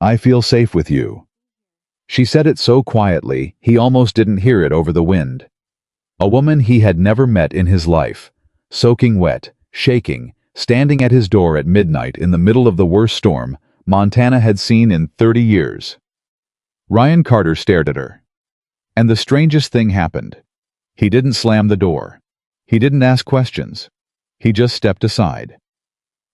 I feel safe with you. She said it so quietly, he almost didn't hear it over the wind. A woman he had never met in his life, soaking wet, shaking, standing at his door at midnight in the middle of the worst storm Montana had seen in 30 years. Ryan Carter stared at her. And the strangest thing happened. He didn't slam the door. He didn't ask questions. He just stepped aside.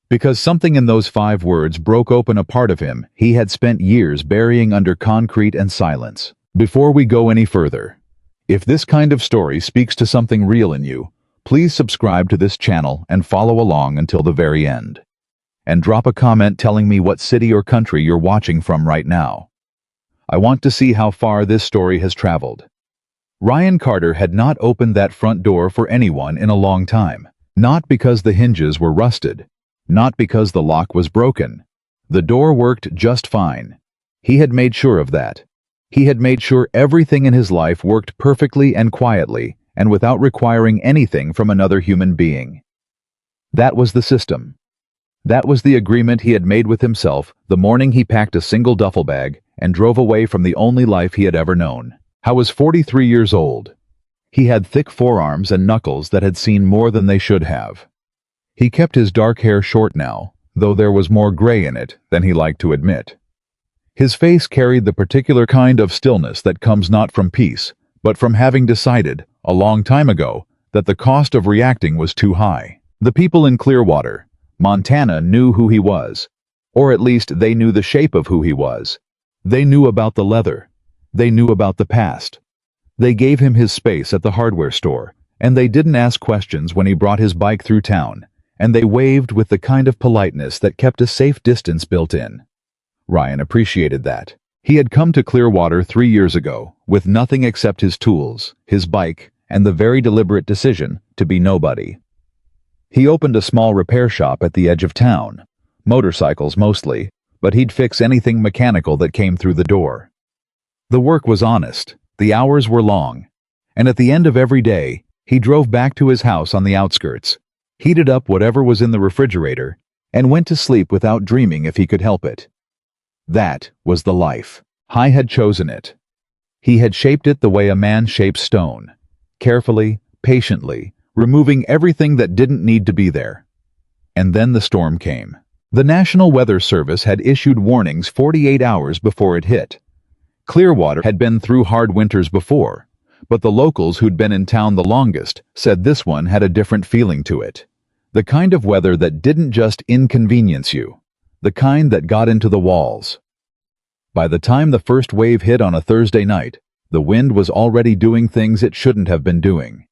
Because something in those 5 words broke open a part of him he had spent years burying under concrete and silence. Before we go any further, if this kind of story speaks to something real in you, please subscribe to this channel and follow along until the very end. And drop a comment telling me what city or country you're watching from right now. I want to see how far this story has traveled. Ryan Carter had not opened that front door for anyone in a long time. Not because the hinges were rusted. Not because the lock was broken. The door worked just fine. He had made sure of that. He had made sure everything in his life worked perfectly and quietly, and without requiring anything from another human being. That was the system. That was the agreement he had made with himself the morning he packed a single duffel bag and drove away from the only life he had ever known. He was 43 years old. He had thick forearms and knuckles that had seen more than they should have. He kept his dark hair short now, though there was more gray in it than he liked to admit. His face carried the particular kind of stillness that comes not from peace, but from having decided, a long time ago, that the cost of reacting was too high. The people in Clearwater, Montana, knew who he was, or at least they knew the shape of who he was. They knew about the leather. They knew about the past. They gave him his space at the hardware store, and they didn't ask questions when he brought his bike through town, and they waved with the kind of politeness that kept a safe distance built in. Ryan appreciated that. He had come to Clearwater 3 years ago, with nothing except his tools, his bike, and the very deliberate decision to be nobody. He opened a small repair shop at the edge of town, motorcycles mostly, but he'd fix anything mechanical that came through the door. The work was honest, the hours were long, and at the end of every day, he drove back to his house on the outskirts, heated up whatever was in the refrigerator, and went to sleep without dreaming if he could help it. That was the life. He had chosen it. He had shaped it the way a man shapes stone, carefully, patiently, removing everything that didn't need to be there. And then the storm came. The National Weather Service had issued warnings 48 hours before it hit. Clearwater had been through hard winters before, but the locals who'd been in town the longest said this one had a different feeling to it. The kind of weather that didn't just inconvenience you, the kind that got into the walls. By the time the first wave hit on a Thursday night, the wind was already doing things it shouldn't have been doing.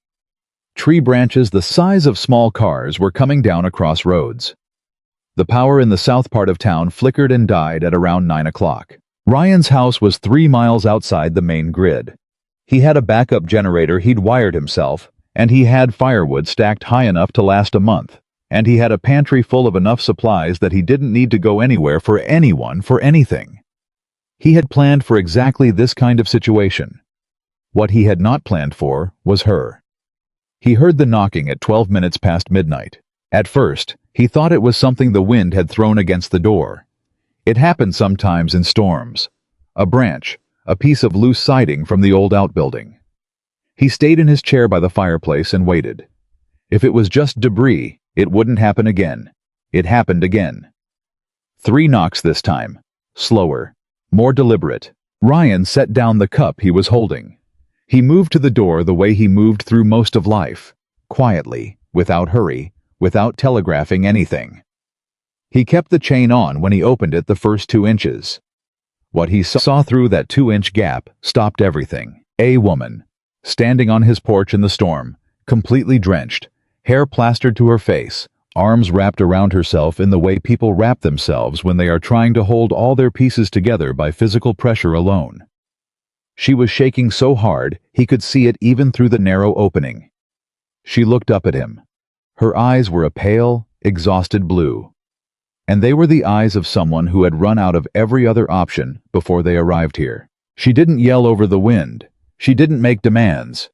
Tree branches the size of small cars were coming down across roads. The power in the south part of town flickered and died at around 9 o'clock. Ryan's house was 3 miles outside the main grid. He had a backup generator he'd wired himself, and he had firewood stacked high enough to last a month, and he had a pantry full of enough supplies that he didn't need to go anywhere for anyone for anything. He had planned for exactly this kind of situation. What he had not planned for was her. He heard the knocking at 12 minutes past midnight. At first, he thought it was something the wind had thrown against the door. It happened sometimes in storms. A branch, a piece of loose siding from the old outbuilding. He stayed in his chair by the fireplace and waited. If it was just debris, it wouldn't happen again. It happened again. 3 knocks this time. Slower, more deliberate. Ryan set down the cup he was holding. He moved to the door the way he moved through most of life, quietly, without hurry, without telegraphing anything. He kept the chain on when he opened it the first 2 inches. What he saw through that 2-inch gap stopped everything. A woman, standing on his porch in the storm, completely drenched, hair plastered to her face, arms wrapped around herself in the way people wrap themselves when they are trying to hold all their pieces together by physical pressure alone. She was shaking so hard he could see it even through the narrow opening. She looked up at him. Her eyes were a pale, exhausted blue. And they were the eyes of someone who had run out of every other option before they arrived here. She didn't yell over the wind. She didn't make demands.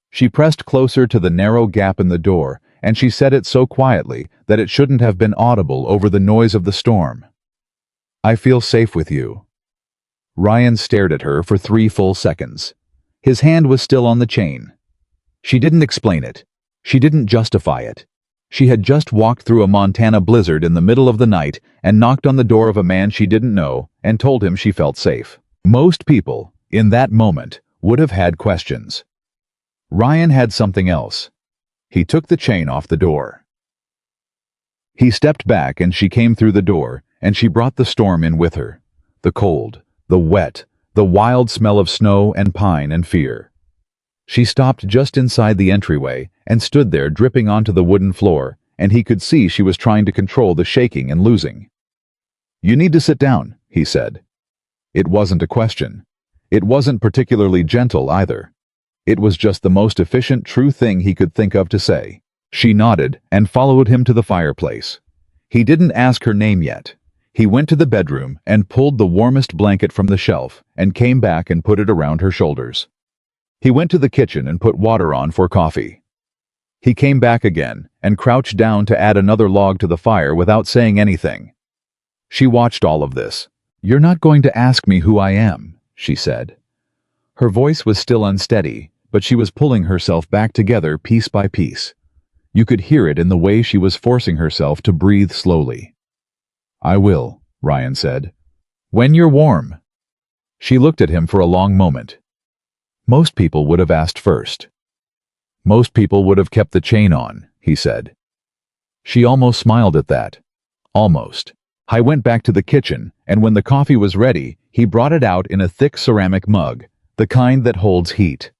She pressed closer to the narrow gap in the door, and she said it so quietly that it shouldn't have been audible over the noise of the storm. "I feel safe with you." Ryan stared at her for 3 full seconds. His hand was still on the chain. She didn't explain it. She didn't justify it. She had just walked through a Montana blizzard in the middle of the night and knocked on the door of a man she didn't know and told him she felt safe. Most people, in that moment, would have had questions. Ryan had something else. He took the chain off the door. He stepped back and she came through the door, and she brought the storm in with her. The cold, the wet, the wild smell of snow and pine and fear. She stopped just inside the entryway and stood there dripping onto the wooden floor, and he could see she was trying to control the shaking and losing. "You need to sit down," he said. It wasn't a question. It wasn't particularly gentle either. It was just the most efficient, true thing he could think of to say. She nodded and followed him to the fireplace. He didn't ask her name yet. He went to the bedroom and pulled the warmest blanket from the shelf and came back and put it around her shoulders. He went to the kitchen and put water on for coffee. He came back again and crouched down to add another log to the fire without saying anything. She watched all of this. "You're not going to ask me who I am," she said. Her voice was still unsteady, but she was pulling herself back together piece by piece. You could hear it in the way she was forcing herself to breathe slowly. "I will," Ryan said. "When you're warm." She looked at him for a long moment. Most people would have asked first. Most people would have kept the chain on, he said. She almost smiled at that. Almost. I went back to the kitchen, and when the coffee was ready, he brought it out in a thick ceramic mug, the kind that holds heat.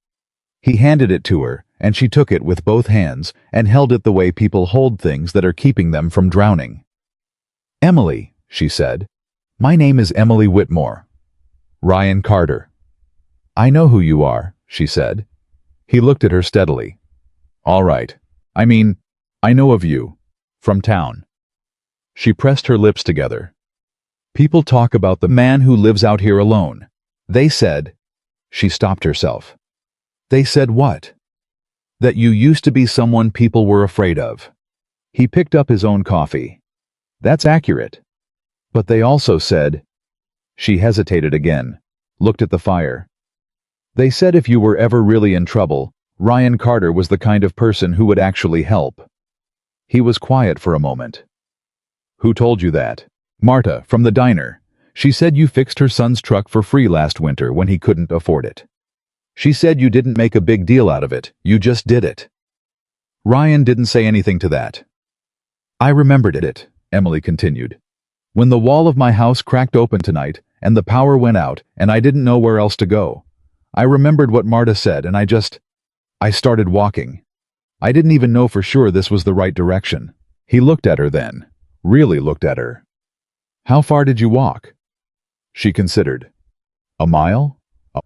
He handed it to her, and she took it with both hands and held it the way people hold things that are keeping them from drowning. "Emily," she said. "My name is Emily Whitmore." "Ryan Carter." "I know who you are," she said. He looked at her steadily. "All right. I mean, I know of you. From town." She pressed her lips together. "People talk about the man who lives out here alone. They said—" She stopped herself. "They said what?" "That you used to be someone people were afraid of." He picked up his own coffee. "That's accurate. But they also said—" She hesitated again, looked at the fire. "They said if you were ever really in trouble, Ryan Carter was the kind of person who would actually help." He was quiet for a moment. "Who told you that?" "Marta, from the diner. She said you fixed her son's truck for free last winter when he couldn't afford it. She said you didn't make a big deal out of it, you just did it." Ryan didn't say anything to that. "I remembered it," Emily continued. "When the wall of my house cracked open tonight, and the power went out, and I didn't know where else to go. I remembered what Marta said, and I started walking. I didn't even know for sure this was the right direction." He looked at her then, really looked at her. "How far did you walk?" She considered. "A mile?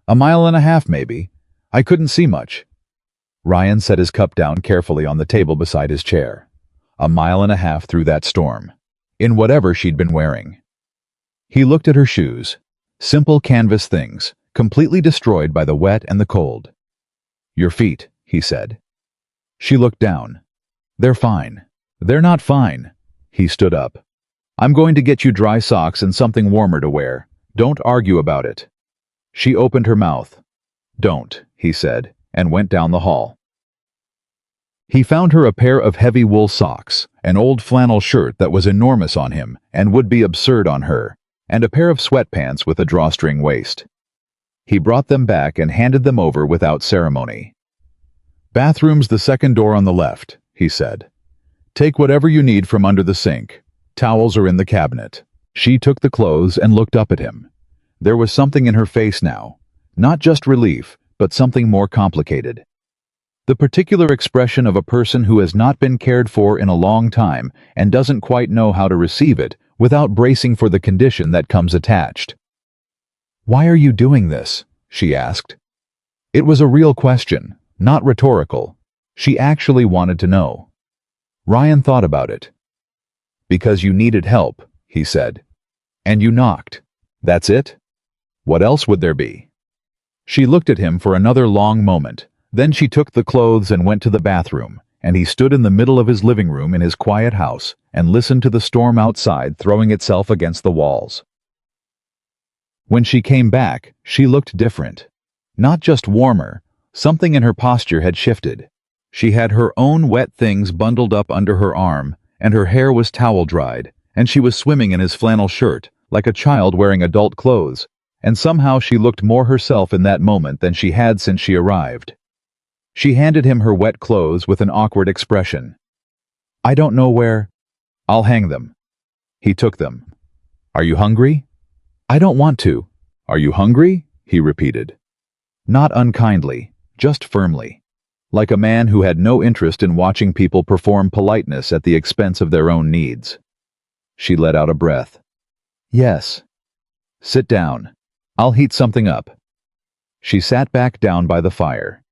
A mile and a half, maybe. I couldn't see much." Ryan set his cup down carefully on the table beside his chair. A mile and a half through that storm, in whatever she'd been wearing. He looked at her shoes, simple canvas things, completely destroyed by the wet and the cold. "Your feet," he said. She looked down. "They're fine." "They're not fine." He stood up. "I'm going to get you dry socks and something warmer to wear. Don't argue about it." She opened her mouth. "Don't," he said, and went down the hall. He found her a pair of heavy wool socks, an old flannel shirt that was enormous on him and would be absurd on her, and a pair of sweatpants with a drawstring waist. He brought them back and handed them over without ceremony. "Bathroom's the second door on the left," he said. "Take whatever you need from under the sink. Towels are in the cabinet." She took the clothes and looked up at him. There was something in her face now, not just relief, but something more complicated. The particular expression of a person who has not been cared for in a long time and doesn't quite know how to receive it without bracing for the condition that comes attached. "Why are you doing this?" she asked. It was a real question, not rhetorical. She actually wanted to know. Ryan thought about it. "Because you needed help," he said. "And you knocked. That's it? What else would there be?" She looked at him for another long moment. Then she took the clothes and went to the bathroom, and he stood in the middle of his living room in his quiet house and listened to the storm outside throwing itself against the walls. When she came back, she looked different. Not just warmer, something in her posture had shifted. She had her own wet things bundled up under her arm, and her hair was towel-dried, and she was swimming in his flannel shirt, like a child wearing adult clothes, and somehow she looked more herself in that moment than she had since she arrived. She handed him her wet clothes with an awkward expression. "I don't know where." "I'll hang them." He took them. "Are you hungry?" "I don't want to." "Are you hungry?" he repeated. Not unkindly, just firmly. Like a man who had no interest in watching people perform politeness at the expense of their own needs. She let out a breath. "Yes." "Sit down. I'll heat something up." She sat back down by the fire.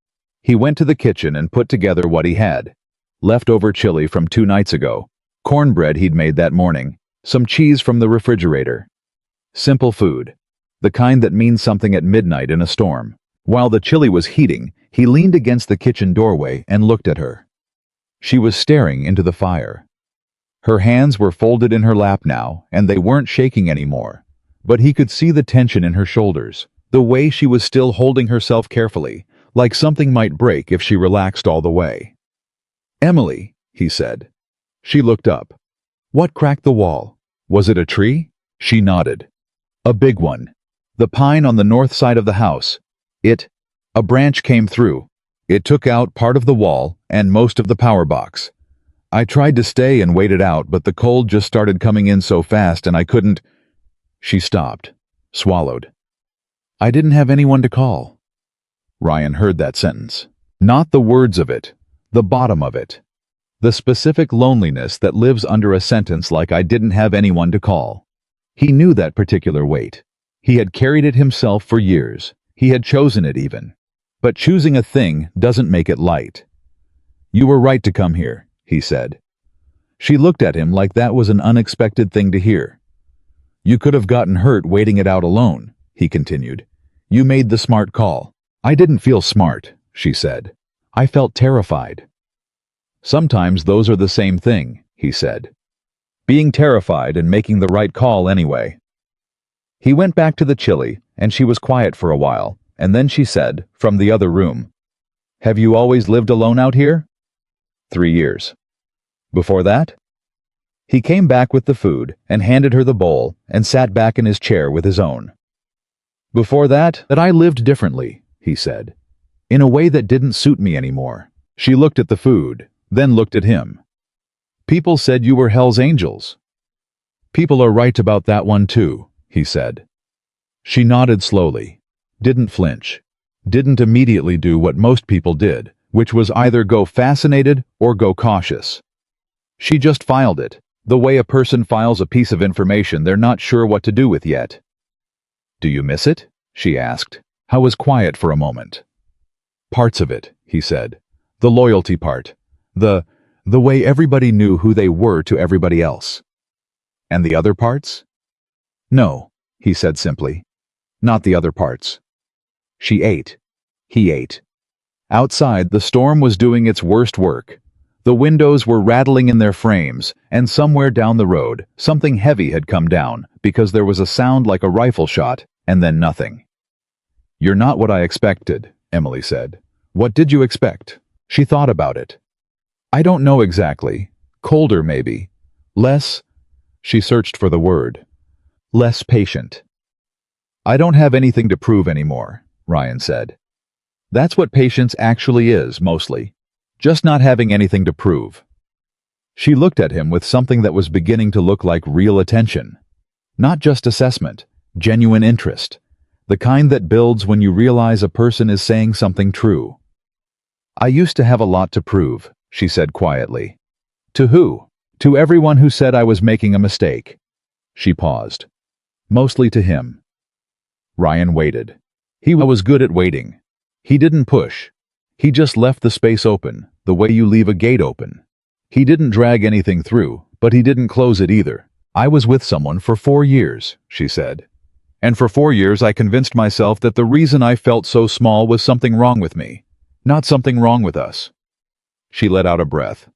He went to the kitchen and put together what he had. Leftover chili from 2 nights ago, cornbread he'd made that morning, some cheese from the refrigerator. Simple food, the kind that means something at midnight in a storm. While the chili was heating, he leaned against the kitchen doorway and looked at her. She was staring into the fire. Her hands were folded in her lap now, and they weren't shaking anymore. But he could see the tension in her shoulders, the way she was still holding herself carefully, like something might break if she relaxed all the way. "Emily," he said. She looked up. "What cracked the wall? Was it a tree?" She nodded. "A big one. The pine on the north side of the house. A branch came through. It took out part of the wall and most of the power box. I tried to stay and wait it out, but the cold just started coming in so fast and I couldn't." She stopped, swallowed. "I didn't have anyone to call." Ryan heard that sentence. Not the words of it, the bottom of it. The specific loneliness that lives under a sentence like "I didn't have anyone to call." He knew that particular weight. He had carried it himself for years. He had chosen it even. But choosing a thing doesn't make it light. "You were right to come here," he said. She looked at him like that was an unexpected thing to hear. "You could have gotten hurt waiting it out alone," he continued. "You made the smart call." "I didn't feel smart," she said. "I felt terrified." "Sometimes those are the same thing," he said. "Being terrified and making the right call anyway." He went back to the chili, and she was quiet for a while, and then she said, from the other room, "Have you always lived alone out here?" 3 years. "Before that?" He came back with the food and handed her the bowl and sat back in his chair with his own. "Before that I lived differently," he said, "in a way that didn't suit me anymore." She looked at the food, then looked at him. "People said you were Hell's Angels." "People are right about that one too," he said. She nodded slowly, didn't flinch, didn't immediately do what most people did, which was either go fascinated or go cautious. She just filed it, the way a person files a piece of information they're not sure what to do with yet. "Do you miss it?" she asked. I was quiet for a moment. "Parts of it," he said. "The loyalty part. The way everybody knew who they were to everybody else." "And the other parts?" "No," he said simply. "Not the other parts." She ate. He ate. Outside, the storm was doing its worst work. The windows were rattling in their frames, and somewhere down the road, something heavy had come down, because there was a sound like a rifle shot, and then nothing. "You're not what I expected," Emily said. "What did you expect?" She thought about it. "I don't know exactly. Colder, maybe. Less—" she searched for the word. "Less patient." "I don't have anything to prove anymore," Ryan said. "That's what patience actually is, mostly. Just not having anything to prove." She looked at him with something that was beginning to look like real attention. Not just assessment, genuine interest. The kind that builds when you realize a person is saying something true. "I used to have a lot to prove," she said quietly. "To who?" "To everyone who said I was making a mistake." She paused. "Mostly to him." Ryan waited. He was good at waiting. He didn't push. He just left the space open, the way you leave a gate open. He didn't drag anything through, but he didn't close it either. "I was with someone for 4 years, she said. "And for 4 years I convinced myself that the reason I felt so small was something wrong with me, not something wrong with us." She let out a breath.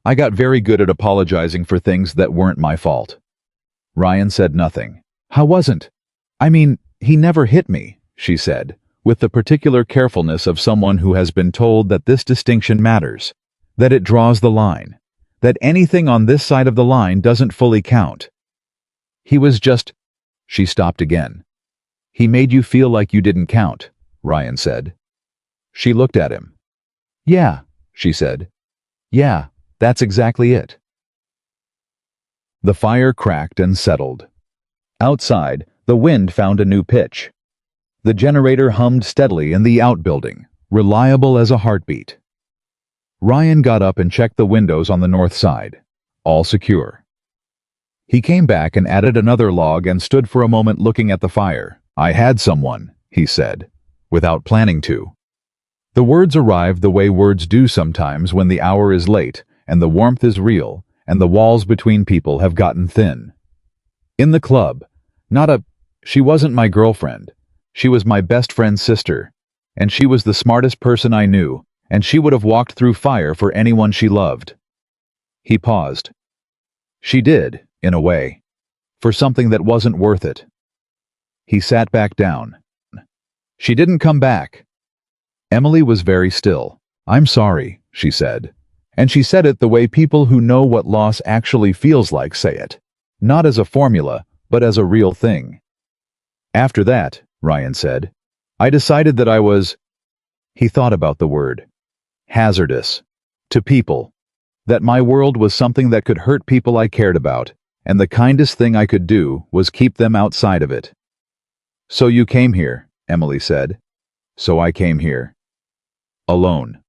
"I got very good at apologizing for things that weren't my fault." Ryan said nothing. "How wasn't? I mean, He never hit me, she said, with the particular carefulness of someone who has been told that this distinction matters, that it draws the line, that anything on this side of the line doesn't fully count. He was just... She stopped again. He made you feel like you didn't count, Ryan said. She looked at him. Yeah, she said. Yeah, that's exactly it. The fire cracked and settled. Outside, the wind found a new pitch. The generator hummed steadily in the outbuilding, reliable as a heartbeat. Ryan got up and checked the windows on the north side. All secure. He came back and added another log and stood for a moment looking at the fire. I had someone, he said, without planning to. The words arrived the way words do sometimes when the hour is late and the warmth is real and the walls between people have gotten thin. In the club, she wasn't my girlfriend. She was my best friend's sister, and she was the smartest person I knew, and she would have walked through fire for anyone she loved. He paused. She did, in a way, for something that wasn't worth it. He sat back down. She didn't come back. Emily was very still. I'm sorry, she said. And she said it the way people who know what loss actually feels like say it. Not as a formula, but as a real thing. After that, Ryan said, I decided that I was... He thought about the word. Hazardous. To people. That my world was something that could hurt people I cared about, and the kindest thing I could do was keep them outside of it. So you came here, Emily said. So I came here. Alone.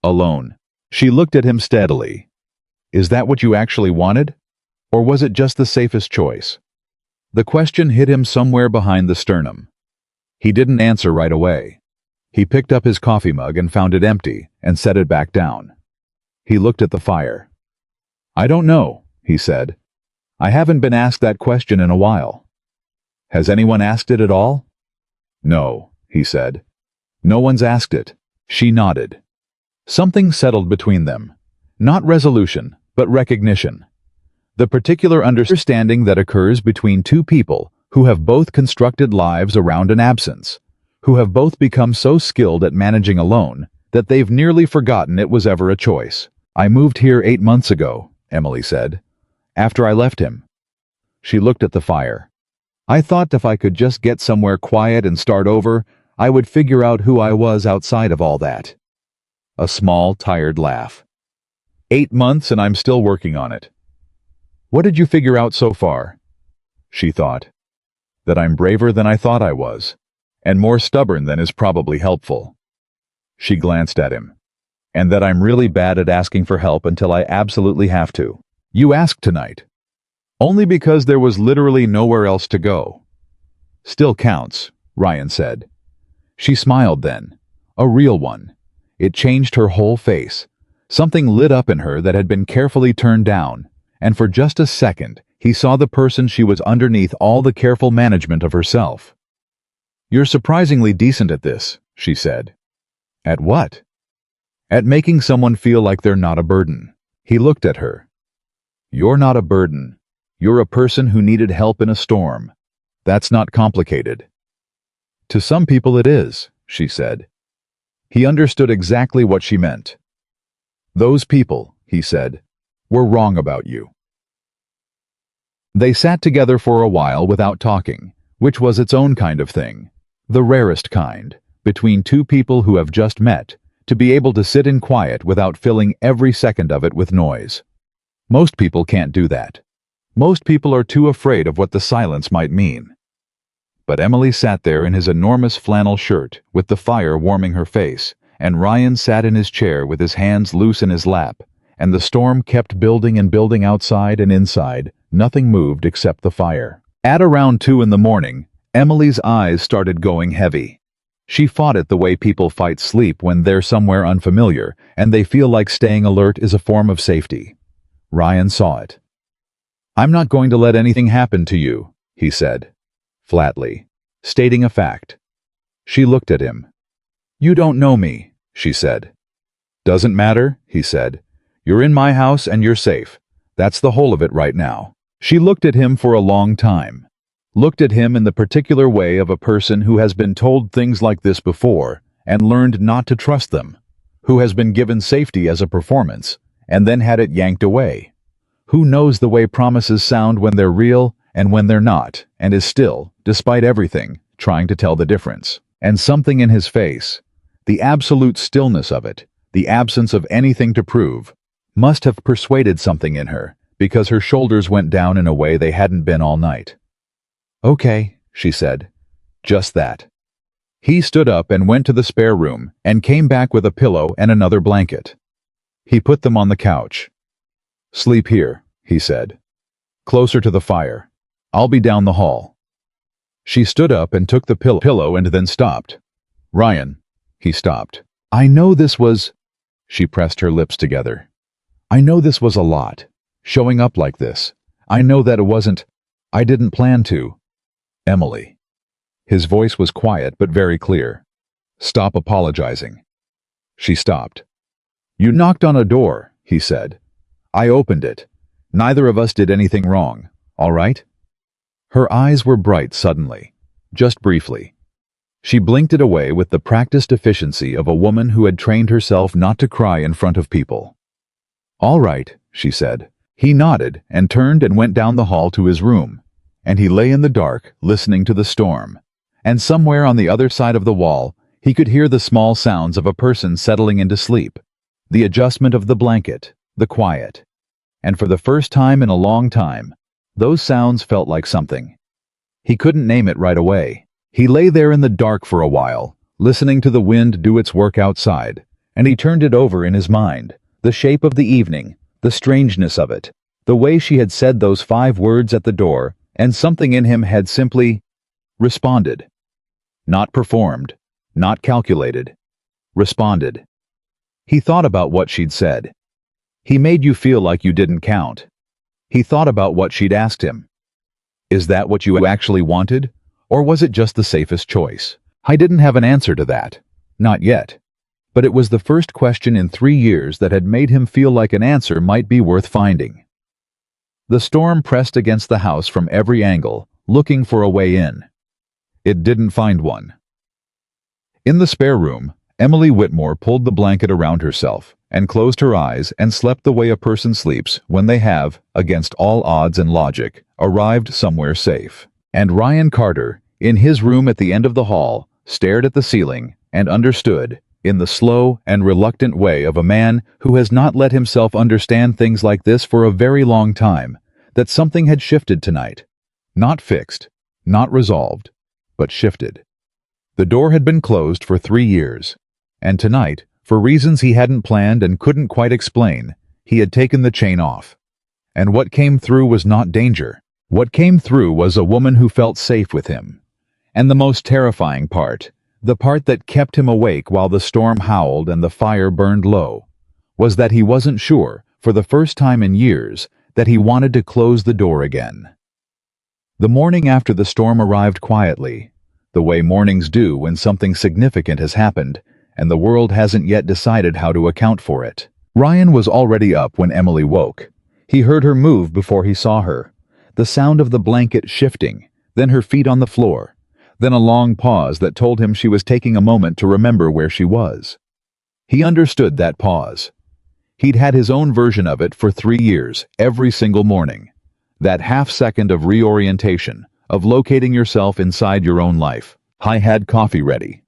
Alone. She looked at him steadily. Is that what you actually wanted? Or was it just the safest choice? The question hit him somewhere behind the sternum. He didn't answer right away. He picked up his coffee mug and found it empty and set it back down. He looked at the fire. I don't know, he said. I haven't been asked that question in a while. Has anyone asked it at all? No, he said. No one's asked it. She nodded. Something settled between them. Not resolution, but recognition. The particular understanding that occurs between two people who have both constructed lives around an absence, who have both become so skilled at managing alone that they've nearly forgotten it was ever a choice. I moved here 8 months ago, Emily said, after I left him. She looked at the fire. I thought if I could just get somewhere quiet and start over, I would figure out who I was outside of all that. A small, tired laugh. 8 months and I'm still working on it. What did you figure out so far? She thought. That I'm braver than I thought I was, and more stubborn than is probably helpful. She glanced at him. And that I'm really bad at asking for help until I absolutely have to. You asked tonight. Only because there was literally nowhere else to go. Still counts, Ryan said. She smiled then. A real one. It changed her whole face. Something lit up in her that had been carefully turned down, and for just a second, he saw the person she was underneath all the careful management of herself. You're surprisingly decent at this, she said. At what? At making someone feel like they're not a burden. He looked at her. You're not a burden. You're a person who needed help in a storm. That's not complicated. To some people it is, she said. He understood exactly what she meant. Those people, he said, were wrong about you. They sat together for a while without talking, which was its own kind of thing, the rarest kind, between two people who have just met, to be able to sit in quiet without filling every second of it with noise. Most people can't do that. Most people are too afraid of what the silence might mean. But Emily sat there in his enormous flannel shirt, with the fire warming her face, and Ryan sat in his chair with his hands loose in his lap, and the storm kept building and building outside and inside. Nothing moved except the fire. At around 2 in the morning, Emily's eyes started going heavy. She fought it the way people fight sleep when they're somewhere unfamiliar, and they feel like staying alert is a form of safety. Ryan saw it. I'm not going to let anything happen to you, he said, flatly, stating a fact. She looked at him. You don't know me, she said. Doesn't matter, he said. You're in my house and you're safe. That's the whole of it right now. She looked at him for a long time. looked at him in the particular way of a person who has been told things like this before and learned not to trust them, who has been given safety as a performance and then had it yanked away, who knows the way promises sound when they're real and when they're not, and is still, despite everything, trying to tell the difference. And something in his face, the absolute stillness of it, the absence of anything to prove, must have persuaded something in her, because her shoulders went down in a way they hadn't been all night. "Okay," she said. "Just that." He stood up and went to the spare room and came back with a pillow and another blanket. He put them on the couch. "Sleep here," he said. "Closer to the fire. I'll be down the hall." She stood up and took the pillow and then stopped. "Ryan," he stopped. "I know this was—" She pressed her lips together. "I know this was a lot. Showing up like this. I know that it wasn't— I didn't plan to. Emily." His voice was quiet but very clear. "Stop apologizing." She stopped. "You knocked on a door," he said. "I opened it. Neither of us did anything wrong, all right?" Her eyes were bright suddenly, just briefly. She blinked it away with the practiced efficiency of a woman who had trained herself not to cry in front of people. "All right," she said. He nodded and turned and went down the hall to his room, and he lay in the dark, listening to the storm. And somewhere on the other side of the wall, he could hear the small sounds of a person settling into sleep, the adjustment of the blanket, the quiet. And for the first time in a long time, those sounds felt like something. He couldn't name it right away. He lay there in the dark for a while, listening to the wind do its work outside, and he turned it over in his mind, the shape of the evening, the strangeness of it, the way she had said those 5 words at the door, and something in him had simply responded. Not performed, not calculated. Responded. He thought about what she'd said. "He made you feel like you didn't count." He thought about what she'd asked him. "Is that what you actually wanted? Or was it just the safest choice?" I didn't have an answer to that. Not yet. But it was the first question in 3 years that had made him feel like an answer might be worth finding. The storm pressed against the house from every angle, looking for a way in. It didn't find one. In the spare room, Emily Whitmore pulled the blanket around herself and closed her eyes and slept the way a person sleeps when they have, against all odds and logic, arrived somewhere safe. And Ryan Carter, in his room at the end of the hall, stared at the ceiling and understood, in the slow and reluctant way of a man who has not let himself understand things like this for a very long time, that something had shifted tonight. Not fixed, not resolved, but shifted. The door had been closed for 3 years, and tonight, for reasons he hadn't planned and couldn't quite explain, he had taken the chain off. And what came through was not danger. What came through was a woman who felt safe with him. And the most terrifying part, the part that kept him awake while the storm howled and the fire burned low, was that he wasn't sure, for the first time in years, that he wanted to close the door again. The morning after the storm arrived quietly, the way mornings do when something significant has happened and the world hasn't yet decided how to account for it. Ryan was already up when Emily woke. He heard her move before he saw her, the sound of the blanket shifting, then her feet on the floor, then a long pause that told him she was taking a moment to remember where she was. He understood that pause. He'd had his own version of it for 3 years, every single morning. That half-second of reorientation, of locating yourself inside your own life. I had coffee ready.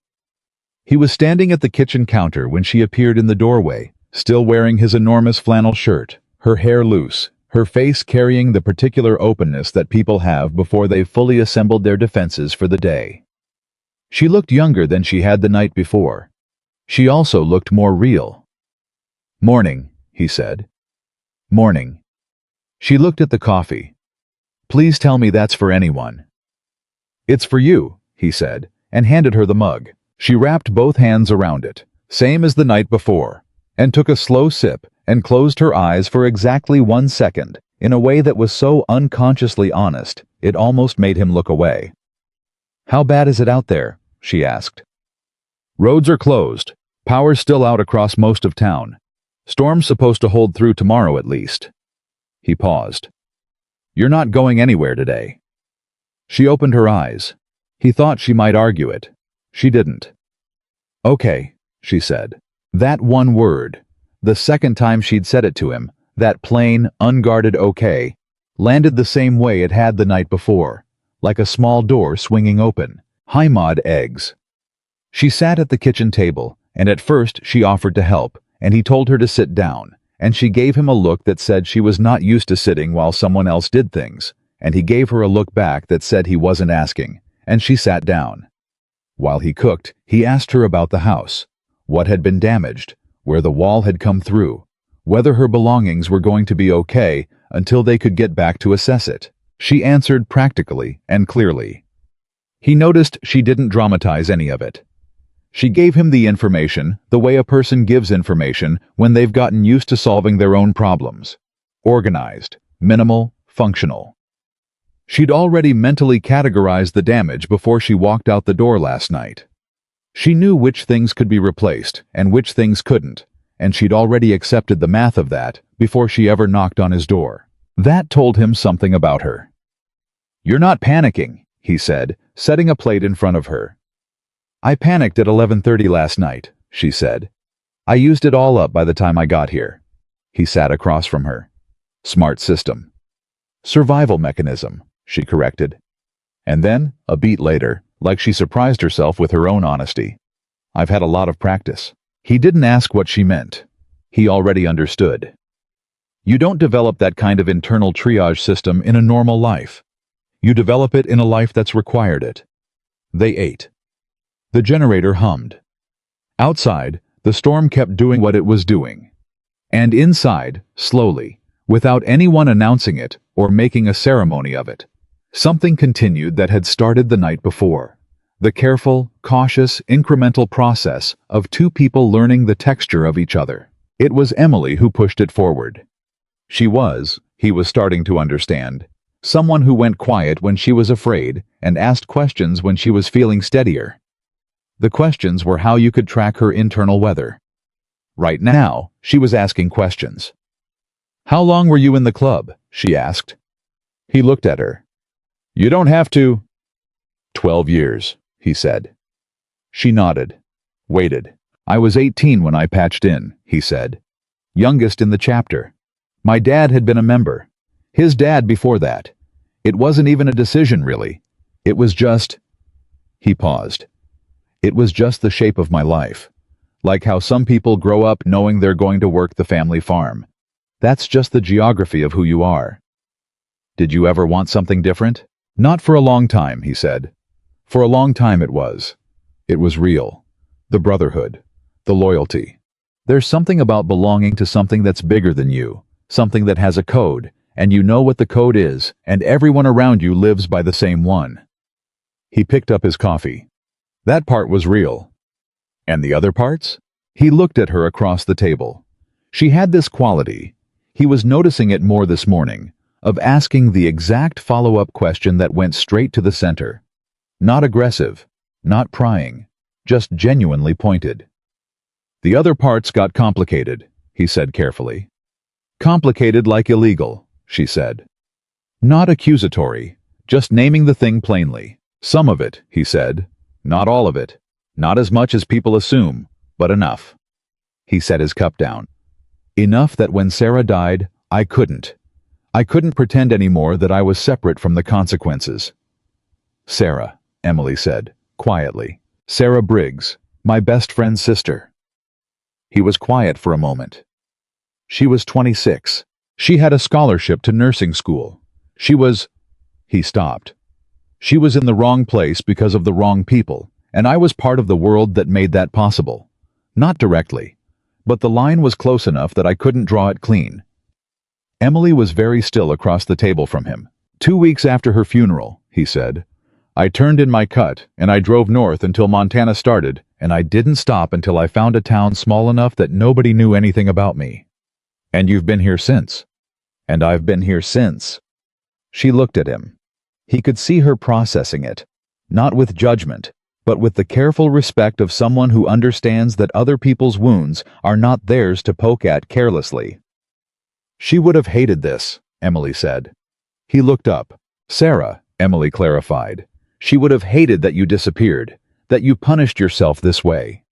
He was standing at the kitchen counter when she appeared in the doorway, still wearing his enormous flannel shirt, her hair loose, her face carrying the particular openness that people have before they've fully assembled their defenses for the day. She looked younger than she had the night before. She also looked more real. "Morning," he said. "Morning." She looked at the coffee. "Please tell me that's for anyone." "It's for you," he said, and handed her the mug. She wrapped both hands around it, same as the night before, and took a slow sip and closed her eyes for exactly 1 second, in a way that was so unconsciously honest, it almost made him look away. "How bad is it out there?" she asked. "Roads are closed. Power's still out across most of town. Storm's supposed to hold through tomorrow at least." He paused. "You're not going anywhere today?" She opened her eyes. He thought she might argue it. She didn't. "Okay," she said. That one word, the second time she'd said it to him, that plain, unguarded okay, landed the same way it had the night before, like a small door swinging open. Haimad eggs. She sat at the kitchen table, and at first she offered to help, and he told her to sit down, and she gave him a look that said she was not used to sitting while someone else did things, and he gave her a look back that said he wasn't asking, and she sat down. While he cooked, he asked her about the house, what had been damaged, where the wall had come through, whether her belongings were going to be okay until they could get back to assess it. She answered practically and clearly. He noticed she didn't dramatize any of it. She gave him the information the way a person gives information when they've gotten used to solving their own problems. Organized, minimal, functional. She'd already mentally categorized the damage before she walked out the door last night. She knew which things could be replaced and which things couldn't, and she'd already accepted the math of that before she ever knocked on his door. That told him something about her. "You're not panicking," he said, setting a plate in front of her. "I panicked at 11:30 last night," she said. "I used it all up by the time I got here." He sat across from her. "Smart system." "Survival mechanism," she corrected. And then, a beat later, like she surprised herself with her own honesty, "I've had a lot of practice." He didn't ask what she meant. He already understood. You don't develop that kind of internal triage system in a normal life. You develop it in a life that's required it. They ate. The generator hummed. Outside, the storm kept doing what it was doing. And inside, slowly, without anyone announcing it or making a ceremony of it, something continued that had started the night before. The careful, cautious, incremental process of two people learning the texture of each other. It was Emily who pushed it forward. She was, he was starting to understand, someone who went quiet when she was afraid and asked questions when she was feeling steadier. The questions were how you could track her internal weather. Right now, she was asking questions. "How long were you in the club?" she asked. He looked at her. "You don't have to." 12 years, he said. She nodded. Waited. "I was 18 when I patched in," he said. "Youngest in the chapter. My dad had been a member. His dad before that. It wasn't even a decision, really. It was just..." He paused. "It was just the shape of my life. Like how some people grow up knowing they're going to work the family farm. That's just the geography of who you are." "Did you ever want something different?" "Not for a long time," he said. "For a long time it was. It was real. The brotherhood. The loyalty. There's something about belonging to something that's bigger than you, something that has a code, and you know what the code is, and everyone around you lives by the same one." He picked up his coffee. "That part was real." "And the other parts?" He looked at her across the table. She had this quality, he was noticing it more this morning, of asking the exact follow-up question that went straight to the center. Not aggressive, not prying, just genuinely pointed. "The other parts got complicated," he said carefully. "Complicated like illegal," she said. Not accusatory, just naming the thing plainly. "Some of it," he said. "Not all of it. Not as much as people assume, but enough." He set his cup down. "Enough that when Sarah died, I couldn't pretend anymore that I was separate from the consequences." "Sarah," Emily said, quietly. "Sarah Briggs, my best friend's sister." He was quiet for a moment. She was 26. She had a scholarship to nursing school. He stopped. "She was in the wrong place because of the wrong people, and I was part of the world that made that possible. Not directly, but the line was close enough that I couldn't draw it clean." Emily was very still across the table from him. 2 weeks after her funeral," he said, "I turned in my cut and I drove north until Montana started, and I didn't stop until I found a town small enough that nobody knew anything about me." "And you've been here since?" "And I've been here since." She looked at him. He could see her processing it, not with judgment, but with the careful respect of someone who understands that other people's wounds are not theirs to poke at carelessly. "She would have hated this," Emily said. He looked up. "Sarah," Emily clarified. She would have hated that you disappeared, that you punished yourself this way.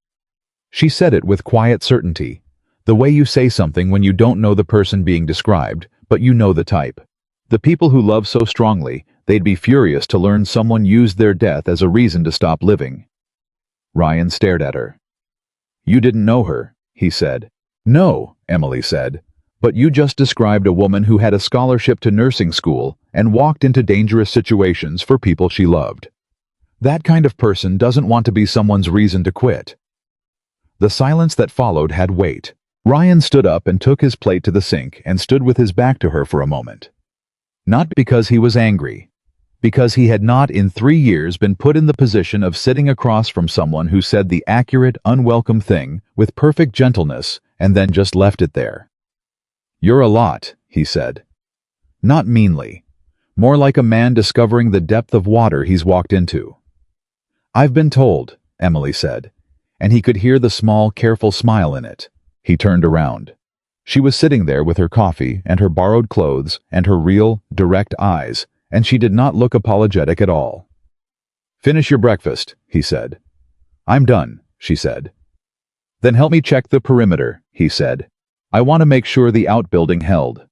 She said it with quiet certainty, the way you say something when you don't know the person being described, but you know the type. The people who love so strongly, they'd be furious to learn someone used their death as a reason to stop living. Ryan stared at her. You didn't know her, he said. No, Emily said. But you just described a woman who had a scholarship to nursing school and walked into dangerous situations for people she loved. That kind of person doesn't want to be someone's reason to quit. The silence that followed had weight. Ryan stood up and took his plate to the sink and stood with his back to her for a moment. Not because he was angry, because he had not in 3 years been put in the position of sitting across from someone who said the accurate, unwelcome thing with perfect gentleness and then just left it there. You're a lot, he said. Not meanly. More like a man discovering the depth of water he's walked into. I've been told, Emily said, and he could hear the small, careful smile in it. He turned around. She was sitting there with her coffee and her borrowed clothes and her real, direct eyes, and she did not look apologetic at all. Finish your breakfast, he said. I'm done, she said. Then help me check the perimeter, he said. I want to make sure the outbuilding held.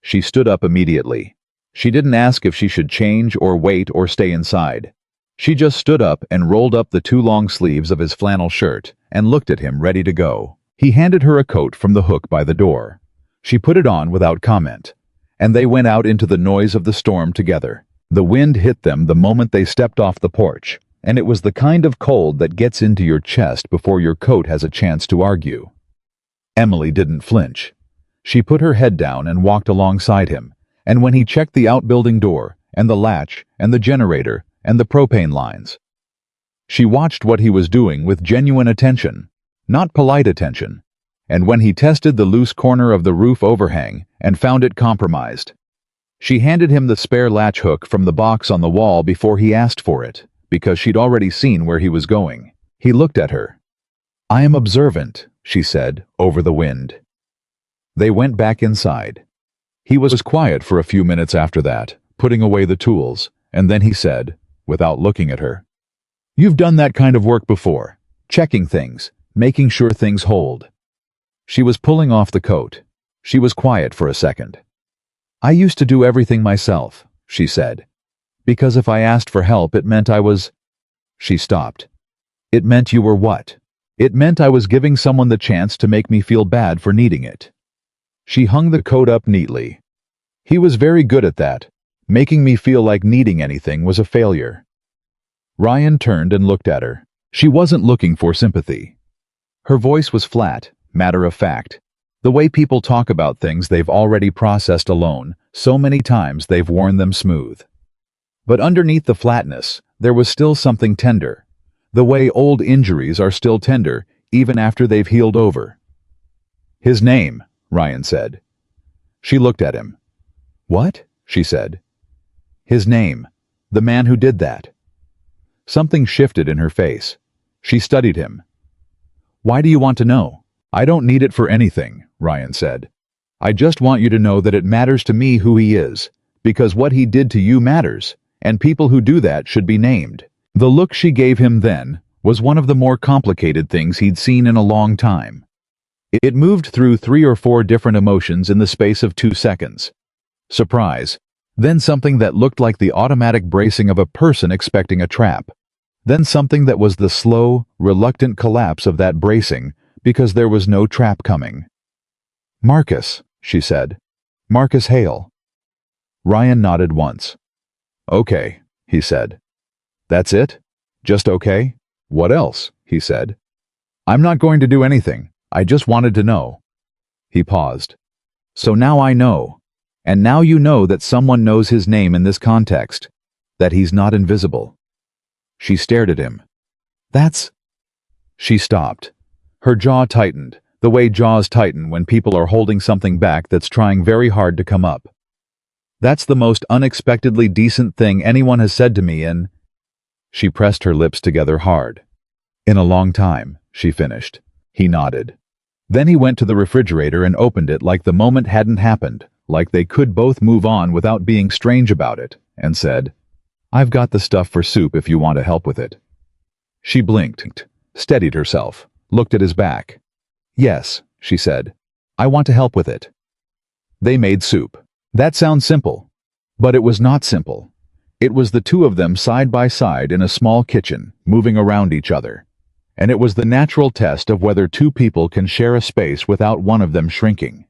She stood up immediately. She didn't ask if she should change or wait or stay inside. She just stood up and rolled up the 2 long sleeves of his flannel shirt and looked at him ready to go. He handed her a coat from the hook by the door. She put it on without comment, and they went out into the noise of the storm together. The wind hit them the moment they stepped off the porch, and it was the kind of cold that gets into your chest before your coat has a chance to argue. Emily didn't flinch. She put her head down and walked alongside him, and when he checked the outbuilding door, and the latch, and the generator, and the propane lines, she watched what he was doing with genuine attention, not polite attention, and when he tested the loose corner of the roof overhang and found it compromised, she handed him the spare latch hook from the box on the wall before he asked for it, because she'd already seen where he was going. He looked at her. I am observant, she said, over the wind. They went back inside. He was quiet for a few minutes after that, putting away the tools, and then he said, without looking at her, You've done that kind of work before, checking things, making sure things hold. She was pulling off the coat. She was quiet for a second. I used to do everything myself, she said, because if I asked for help it meant I was... She stopped. It meant you were what? It meant I was giving someone the chance to make me feel bad for needing it. She hung the coat up neatly. He was very good at that. Making me feel like needing anything was a failure. Ryan turned and looked at her. She wasn't looking for sympathy. Her voice was flat, matter-of-fact, the way people talk about things they've already processed alone, so many times they've worn them smooth. But underneath the flatness, there was still something tender, the way old injuries are still tender even after they've healed over. His name, Ryan said. She looked at him. What? She said. His name, the man who did that. Something shifted in her face. She studied him. Why do you want to know? I don't need it for anything, Ryan said. I just want you to know that it matters to me who he is, because what he did to you matters, and people who do that should be named. The look she gave him then was one of the more complicated things he'd seen in a long time. It moved through 3 or 4 different emotions in the space of 2 seconds. Surprise, then something that looked like the automatic bracing of a person expecting a trap, then something that was the slow, reluctant collapse of that bracing because there was no trap coming. Marcus, she said. Marcus Hale. Ryan nodded once. Okay, he said. That's it? Just okay? What else? He said. I'm not going to do anything. I just wanted to know. He paused. So now I know. And now you know that someone knows his name in this context. That he's not invisible. She stared at him. That's... She stopped. Her jaw tightened, the way jaws tighten when people are holding something back that's trying very hard to come up. That's the most unexpectedly decent thing anyone has said to me in... She pressed her lips together hard. In a long time, she finished. He nodded. Then he went to the refrigerator and opened it like the moment hadn't happened, like they could both move on without being strange about it, and said, I've got the stuff for soup if you want to help with it. She blinked, steadied herself, looked at his back. Yes, she said. I want to help with it. They made soup. That sounds simple. But it was not simple. It was the two of them side by side in a small kitchen, moving around each other. And it was the natural test of whether two people can share a space without one of them shrinking.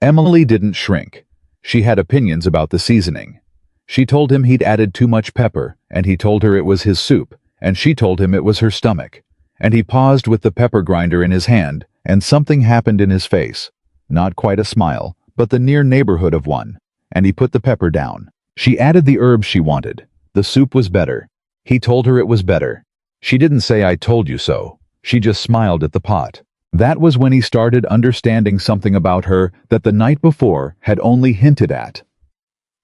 Emily didn't shrink. She had opinions about the seasoning. She told him he'd added too much pepper, and he told her it was his soup, and she told him it was her stomach. And he paused with the pepper grinder in his hand, and something happened in his face. Not quite a smile, but the near neighborhood of one. And he put the pepper down. She added the herbs she wanted. The soup was better. He told her it was better. She didn't say I told you so. She just smiled at the pot. That was when he started understanding something about her that the night before had only hinted at.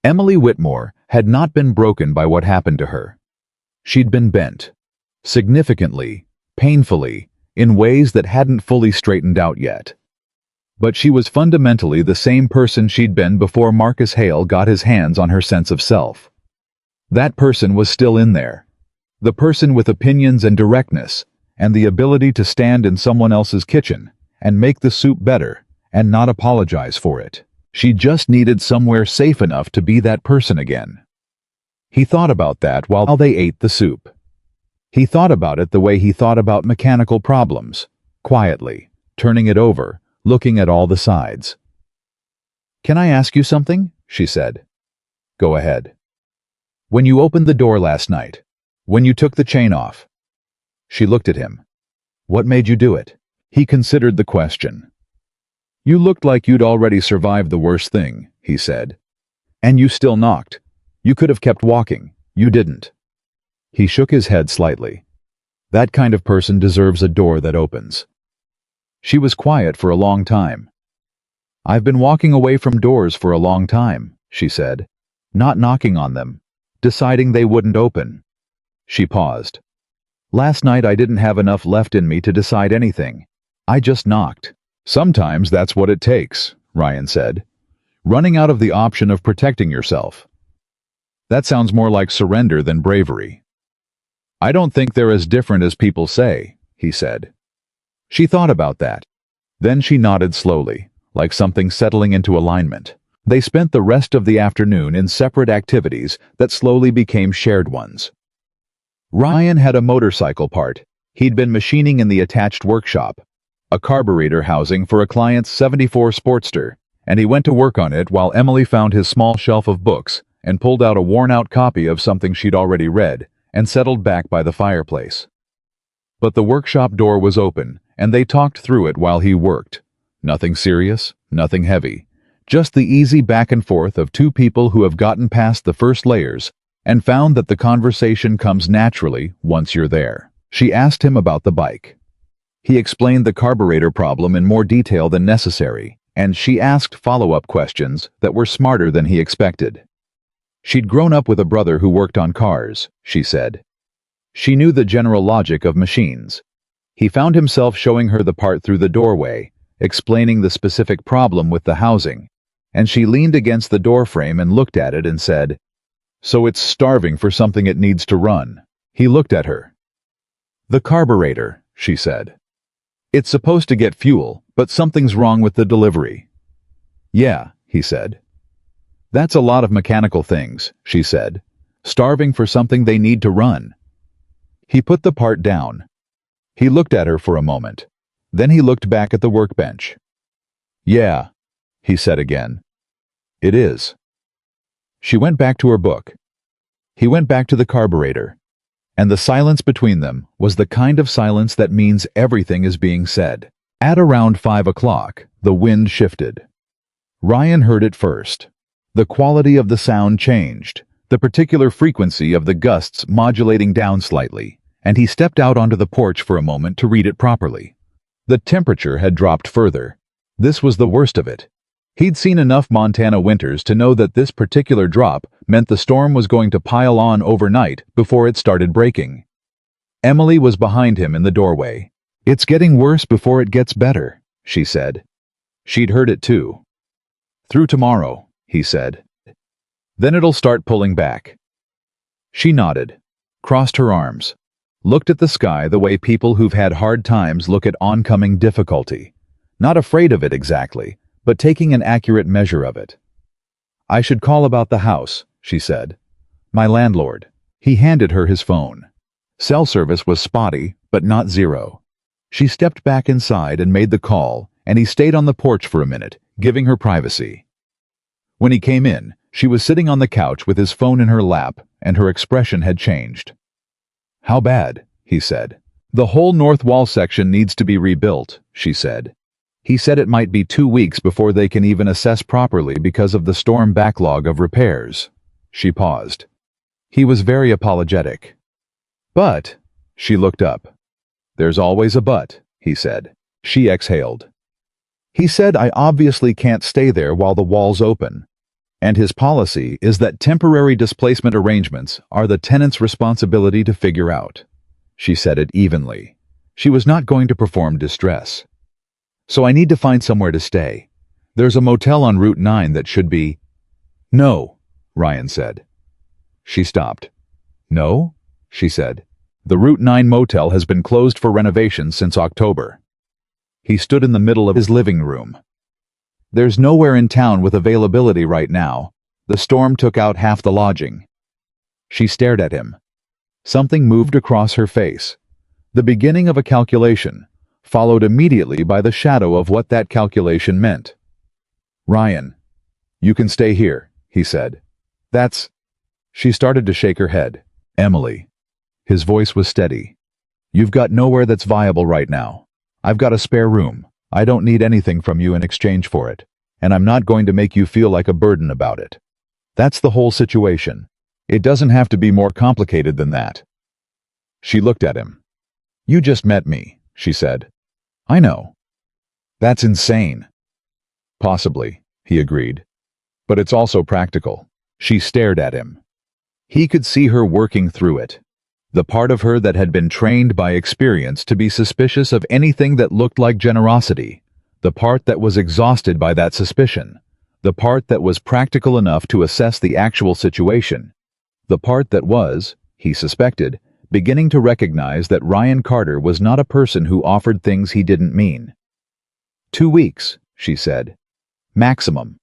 Emily Whitmore had not been broken by what happened to her. She'd been bent. Significantly, painfully, in ways that hadn't fully straightened out yet. But she was fundamentally the same person she'd been before Marcus Hale got his hands on her sense of self. That person was still in there. The person with opinions and directness, and the ability to stand in someone else's kitchen, and make the soup better, and not apologize for it. She just needed somewhere safe enough to be that person again. He thought about that while they ate the soup. He thought about it the way he thought about mechanical problems, quietly, turning it over, looking at all the sides. "Can I ask you something?" she said. "Go ahead." "When you opened the door last night, when you took the chain off." She looked at him. "What made you do it?" He considered the question. "You looked like you'd already survived the worst thing," he said. "And you still knocked. You could have kept walking. You didn't." He shook his head slightly. "That kind of person deserves a door that opens." She was quiet for a long time. "I've been walking away from doors for a long time," she said, "not knocking on them, deciding they wouldn't open." She paused. "Last night I didn't have enough left in me to decide anything. I just knocked." "Sometimes that's what it takes," Ryan said. "Running out of the option of protecting yourself. That sounds more like surrender than bravery." "I don't think they're as different as people say," he said. She thought about that. Then she nodded slowly, like something settling into alignment. They spent the rest of the afternoon in separate activities that slowly became shared ones. Ryan had a motorcycle part. He'd been machining in the attached workshop, a carburetor housing for a client's '74 Sportster, and he went to work on it while Emily found his small shelf of books and pulled out a worn-out copy of something she'd already read and settled back by the fireplace. But the workshop door was open, and they talked through it while he worked. Nothing serious, nothing heavy. Just the easy back and forth of two people who have gotten past the first layers and found that the conversation comes naturally once you're there. She asked him about the bike. He explained the carburetor problem in more detail than necessary, and she asked follow-up questions that were smarter than he expected. She'd grown up with a brother who worked on cars, she said. She knew the general logic of machines. He found himself showing her the part through the doorway, explaining the specific problem with the housing, and she leaned against the doorframe and looked at it and said, "So it's starving for something it needs to run." He looked at her. "The carburetor," she said. "It's supposed to get fuel, but something's wrong with the delivery." "Yeah," he said. "That's a lot of mechanical things," she said. "Starving for something they need to run." He put the part down. He looked at her for a moment. Then he looked back at the workbench. "Yeah," he said again. "It is." She went back to her book. He went back to the carburetor. And the silence between them was the kind of silence that means everything is being said. At around 5 o'clock, the wind shifted. Ryan heard it first. The quality of the sound changed, the particular frequency of the gusts modulating down slightly, and he stepped out onto the porch for a moment to read it properly. The temperature had dropped further. This was the worst of it. He'd seen enough Montana winters to know that this particular drop meant the storm was going to pile on overnight before it started breaking. Emily was behind him in the doorway. "It's getting worse before it gets better," she said. She'd heard it too. "Through tomorrow," he said. "Then it'll start pulling back." She nodded, crossed her arms, looked at the sky the way people who've had hard times look at oncoming difficulty. Not afraid of it exactly, but taking an accurate measure of it. "I should call about the house," she said. "My landlord." He handed her his phone. Cell service was spotty, but not zero. She stepped back inside and made the call, and he stayed on the porch for a minute, giving her privacy. When he came in, she was sitting on the couch with his phone in her lap, and her expression had changed. "How bad?" he said. "The whole north wall section needs to be rebuilt," she said. He said it might be 2 weeks before they can even assess properly because of the storm backlog of repairs. She paused. He was very apologetic. "But," she looked up. "There's always a but," he said. She exhaled. "He said I obviously can't stay there while the wall's open. And his policy is that temporary displacement arrangements are the tenant's responsibility to figure out." She said it evenly. She was not going to perform distress. "So I need to find somewhere to stay. There's a motel on Route 9 that should be—" "No," Ryan said. She stopped. "No?" she said. "The Route 9 motel has been closed for renovations since October." He stood in the middle of his living room. "There's nowhere in town with availability right now. The storm took out half the lodging." She stared at him. Something moved across her face. The beginning of a calculation, followed immediately by the shadow of what that calculation meant. "Ryan, you can stay here," he said. "That's—" She started to shake her head. "Emily." His voice was steady. "You've got nowhere that's viable right now. I've got a spare room. I don't need anything from you in exchange for it, and I'm not going to make you feel like a burden about it. That's the whole situation. It doesn't have to be more complicated than that." She looked at him. "You just met me," she said. "I know." "That's insane." "Possibly," he agreed. "But it's also practical." She stared at him. He could see her working through it. The part of her that had been trained by experience to be suspicious of anything that looked like generosity. The part that was exhausted by that suspicion. The part that was practical enough to assess the actual situation. The part that was, he suspected, beginning to recognize that Ryan Carter was not a person who offered things he didn't mean. 2 weeks, she said. Maximum.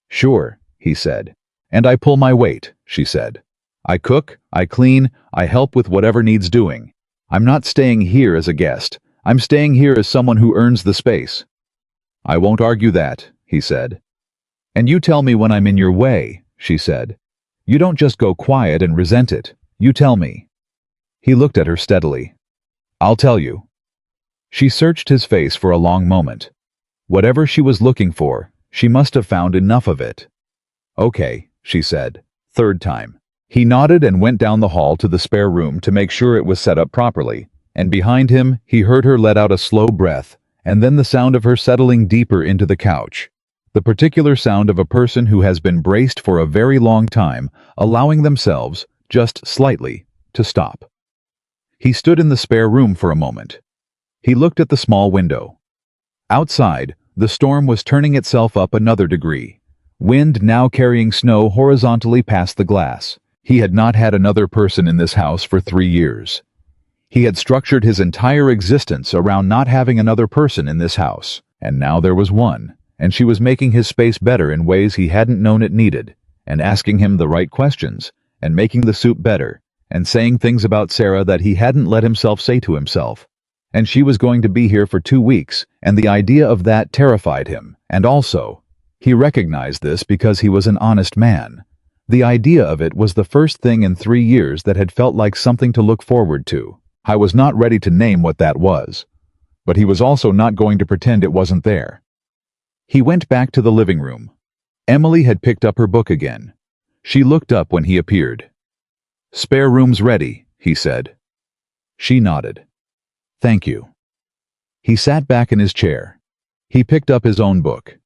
Sure, he said. And I pull my weight, she said. I cook, I clean, I help with whatever needs doing. I'm not staying here as a guest. I'm staying here as someone who earns the space. I won't argue that, he said. And you tell me when I'm in your way, she said. You don't just go quiet and resent it. You tell me. He looked at her steadily. I'll tell you. She searched his face for a long moment. Whatever she was looking for, she must have found enough of it. Okay, she said, third time. He nodded and went down the hall to the spare room to make sure it was set up properly, and behind him he heard her let out a slow breath, and then the sound of her settling deeper into the couch. The particular sound of a person who has been braced for a very long time, allowing themselves, just slightly, to stop. He stood in the spare room for a moment. He looked at the small window. Outside, the storm was turning itself up another degree, wind now carrying snow horizontally past the glass. He had not had another person in this house for 3 years. He had structured his entire existence around not having another person in this house, and now there was one, and she was making his space better in ways he hadn't known it needed, and asking him the right questions, and making the soup better, and saying things about Sarah that he hadn't let himself say to himself. And she was going to be here for 2 weeks, and the idea of that terrified him, and also, he recognized this because he was an honest man. The idea of it was the first thing in 3 years that had felt like something to look forward to. I was not ready to name what that was. But he was also not going to pretend it wasn't there. He went back to the living room. Emily had picked up her book again. She looked up when he appeared. Spare room's ready, he said. She nodded. Thank you. He sat back in his chair. He picked up his own book.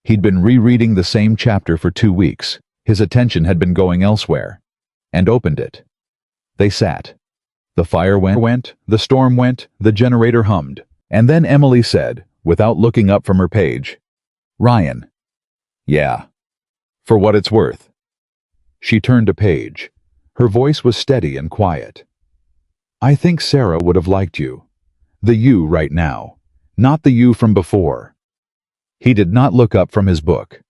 He'd been rereading the same chapter for 2 weeks. His attention had been going elsewhere. And opened it. They sat. The fire went, the storm went, the generator hummed. And then Emily said, without looking up from her page, Ryan. Yeah. For what it's worth. She turned a page. Her voice was steady and quiet. "I think Sarah would have liked you. The you right now, not the you from before." He did not look up from his book,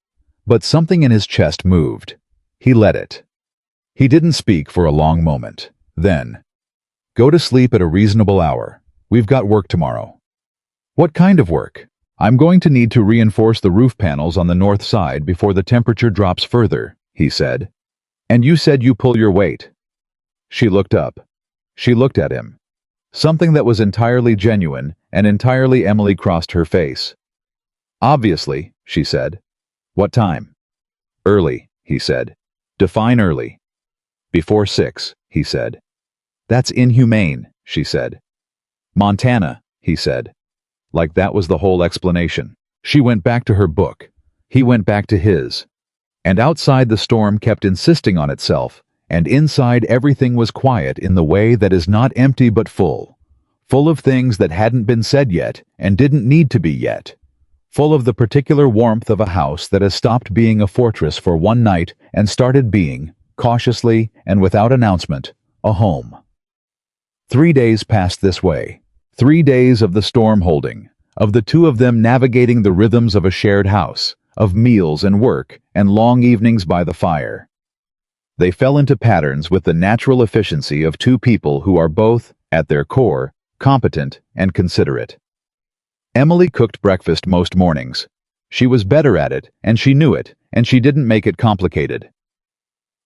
but something in his chest moved. He let it. He didn't speak for a long moment. Then, "Go to sleep at a reasonable hour. We've got work tomorrow." "What kind of work?" "I'm going to need to reinforce the roof panels on the north side before the temperature drops further," he said. "And you said you pull your weight." She looked up. She looked at him. Something that was entirely genuine and entirely Emily crossed her face. "Obviously," she said. "What time?" "Early," he said. "Define early." "Before 6, he said. "That's inhumane," she said. "Montana," he said. Like that was the whole explanation. She went back to her book. He went back to his. And outside the storm kept insisting on itself, and inside everything was quiet in the way that is not empty but full. Full of things that hadn't been said yet and didn't need to be yet. Full of the particular warmth of a house that has stopped being a fortress for one night and started being, cautiously and without announcement, a home. 3 days passed this way. 3 days of the storm holding, of the two of them navigating the rhythms of a shared house, of meals and work and long evenings by the fire. They fell into patterns with the natural efficiency of two people who are both, at their core, competent and considerate. Emily cooked breakfast most mornings. She was better at it, and she knew it, and she didn't make it complicated.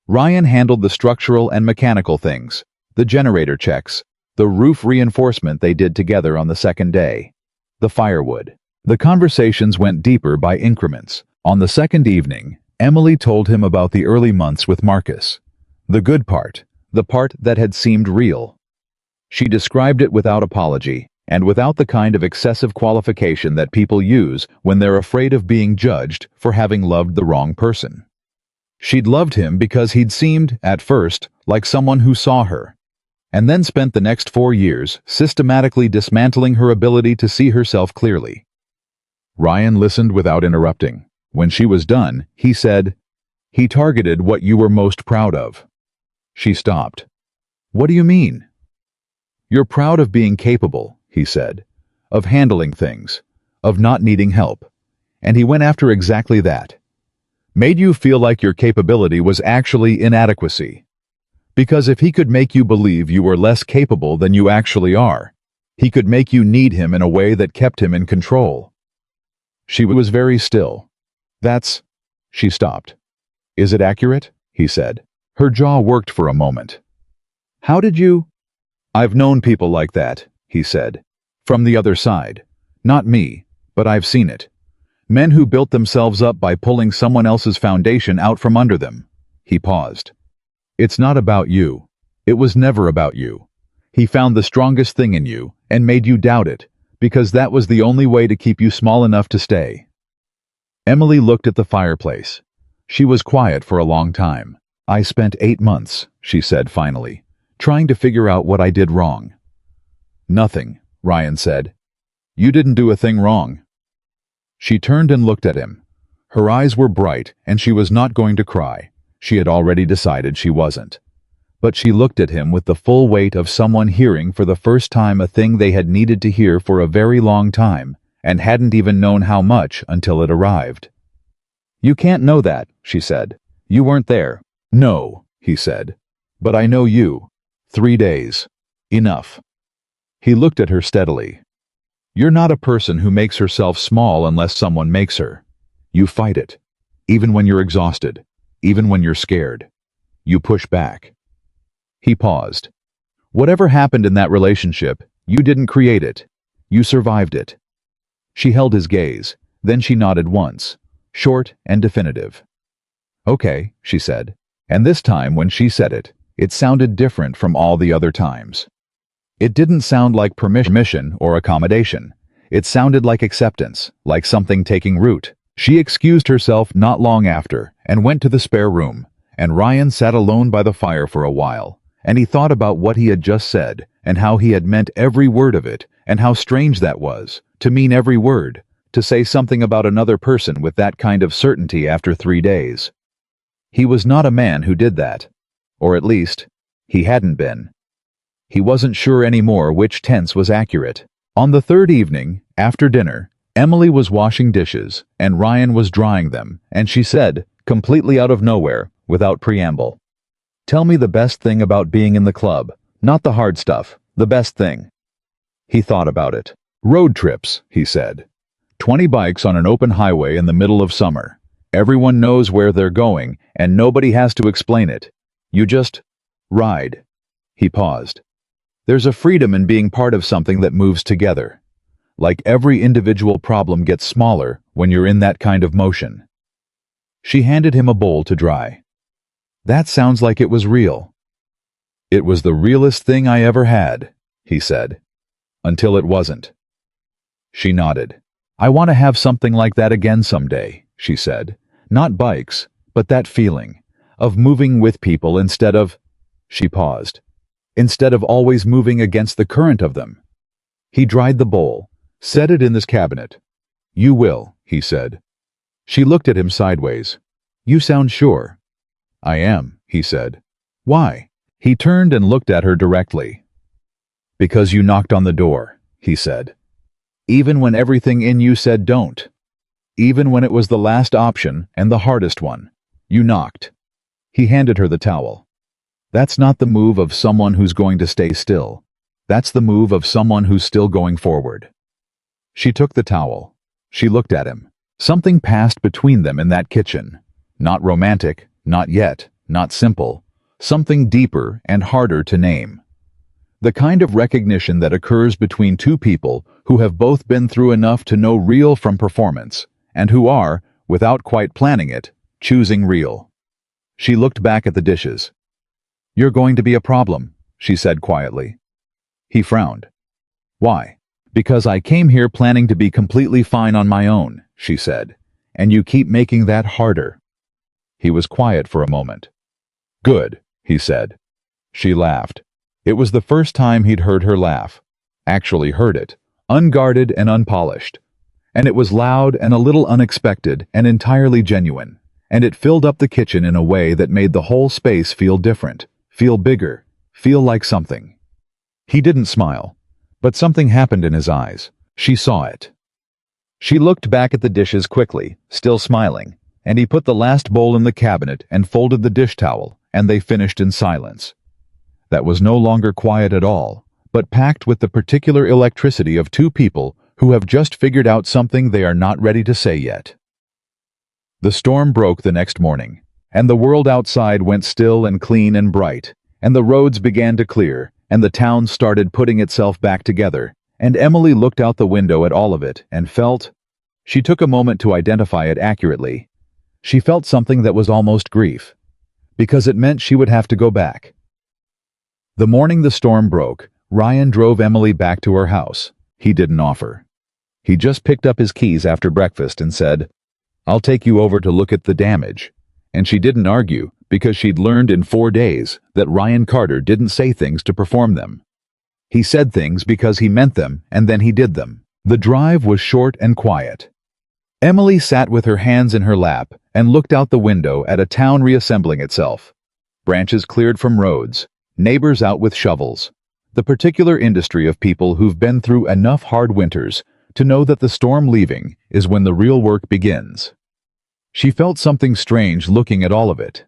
Ryan handled the structural and mechanical things, the generator checks, the roof reinforcement they did together on the second day, the firewood. The conversations went deeper by increments. On the second evening, Emily told him about the early months with Marcus. The good part, the part that had seemed real. She described it without apology, and without the kind of excessive qualification that people use when they're afraid of being judged for having loved the wrong person. She'd loved him because he'd seemed, at first, like someone who saw her, and then spent the next 4 years systematically dismantling her ability to see herself clearly. Ryan listened without interrupting. When she was done, he said, "He targeted what you were most proud of." She stopped. "What do you mean?" "You're proud of being capable," he said, "of handling things, of not needing help." And he went after exactly that. Made you feel like your capability was actually inadequacy. Because if he could make you believe you were less capable than you actually are, he could make you need him in a way that kept him in control. She was very still. She stopped. "Is it accurate?" he said. Her jaw worked for a moment. "How did you—" "I've known people like that," he said. "From the other side. Not me, but I've seen it. Men who built themselves up by pulling someone else's foundation out from under them." He paused. "It's not about you. It was never about you. He found the strongest thing in you and made you doubt it, because that was the only way to keep you small enough to stay." Emily looked at the fireplace. She was quiet for a long time. "I spent 8 months," she said finally, "trying to figure out what I did wrong." "Nothing," Ryan said. "You didn't do a thing wrong." She turned and looked at him. Her eyes were bright, and she was not going to cry. She had already decided she wasn't. But she looked at him with the full weight of someone hearing for the first time a thing they had needed to hear for a very long time, and hadn't even known how much until it arrived. "You can't know that," she said. "You weren't there." "No," he said. "But I know you. 3 days. Enough." He looked at her steadily. "You're not a person who makes herself small unless someone makes her. You fight it. Even when you're exhausted. Even when you're scared. You push back." He paused. "Whatever happened in that relationship, you didn't create it. You survived it." She held his gaze. Then she nodded once, short and definitive. "Okay," she said. And this time when she said it, it sounded different from all the other times. It didn't sound like permission or accommodation. It sounded like acceptance, like something taking root. She excused herself not long after and went to the spare room, and Ryan sat alone by the fire for a while, and he thought about what he had just said and how he had meant every word of it and how strange that was, to mean every word, to say something about another person with that kind of certainty after 3 days. He was not a man who did that. Or at least, he hadn't been. He wasn't sure anymore which tense was accurate. On the third evening, after dinner, Emily was washing dishes, and Ryan was drying them, and she said, completely out of nowhere, without preamble, "Tell me the best thing about being in the club. Not the hard stuff, the best thing." He thought about it. "Road trips," he said. 20 bikes on an open highway in the middle of summer. Everyone knows where they're going, and nobody has to explain it. You just ride." He paused. "There's a freedom in being part of something that moves together. Like every individual problem gets smaller when you're in that kind of motion." She handed him a bowl to dry. "That sounds like it was real." "It was the realest thing I ever had," he said. "Until it wasn't." She nodded. "I want to have something like that again someday," she said. "Not bikes, but that feeling of moving with people instead of—" She paused. "Instead of always moving against the current of them." He dried the bowl, set it in this cabinet. "You will," he said. She looked at him sideways. "You sound sure." "I am," he said. "Why?" He turned and looked at her directly. "Because you knocked on the door," he said. "Even when everything in you said don't. Even when it was the last option and the hardest one. You knocked." He handed her the towel. "That's not the move of someone who's going to stay still. That's the move of someone who's still going forward." She took the towel. She looked at him. Something passed between them in that kitchen. Not romantic, not yet, not simple. Something deeper and harder to name. The kind of recognition that occurs between two people who have both been through enough to know real from performance, and who are, without quite planning it, choosing real. She looked back at the dishes. "You're going to be a problem," she said quietly. He frowned. "Why?" "Because I came here planning to be completely fine on my own," she said, "and you keep making that harder." He was quiet for a moment. "Good," he said. She laughed. It was the first time he'd heard her laugh. Actually heard it, unguarded and unpolished. And it was loud and a little unexpected and entirely genuine. And it filled up the kitchen in a way that made the whole space feel different, feel bigger, feel like something. He didn't smile, but something happened in his eyes. She saw it. She looked back at the dishes quickly, still smiling, and he put the last bowl in the cabinet and folded the dish towel, and they finished in silence. That was no longer quiet at all, but packed with the particular electricity of two people who have just figured out something they are not ready to say yet. The storm broke the next morning, and the world outside went still and clean and bright, and the roads began to clear, and the town started putting itself back together, and Emily looked out the window at all of it and felt— She took a moment to identify it accurately. She felt something that was almost grief, because it meant she would have to go back. The morning the storm broke, Ryan drove Emily back to her house. He didn't offer. He just picked up his keys after breakfast and said, "I'll take you over to look at the damage." And she didn't argue, because she'd learned in 4 days that Ryan Carter didn't say things to perform them. He said things because he meant them, and then he did them. The drive was short and quiet. Emily sat with her hands in her lap and looked out the window at a town reassembling itself. Branches cleared from roads, neighbors out with shovels. The particular industry of people who've been through enough hard winters to know that the storm leaving is when the real work begins. She felt something strange looking at all of it.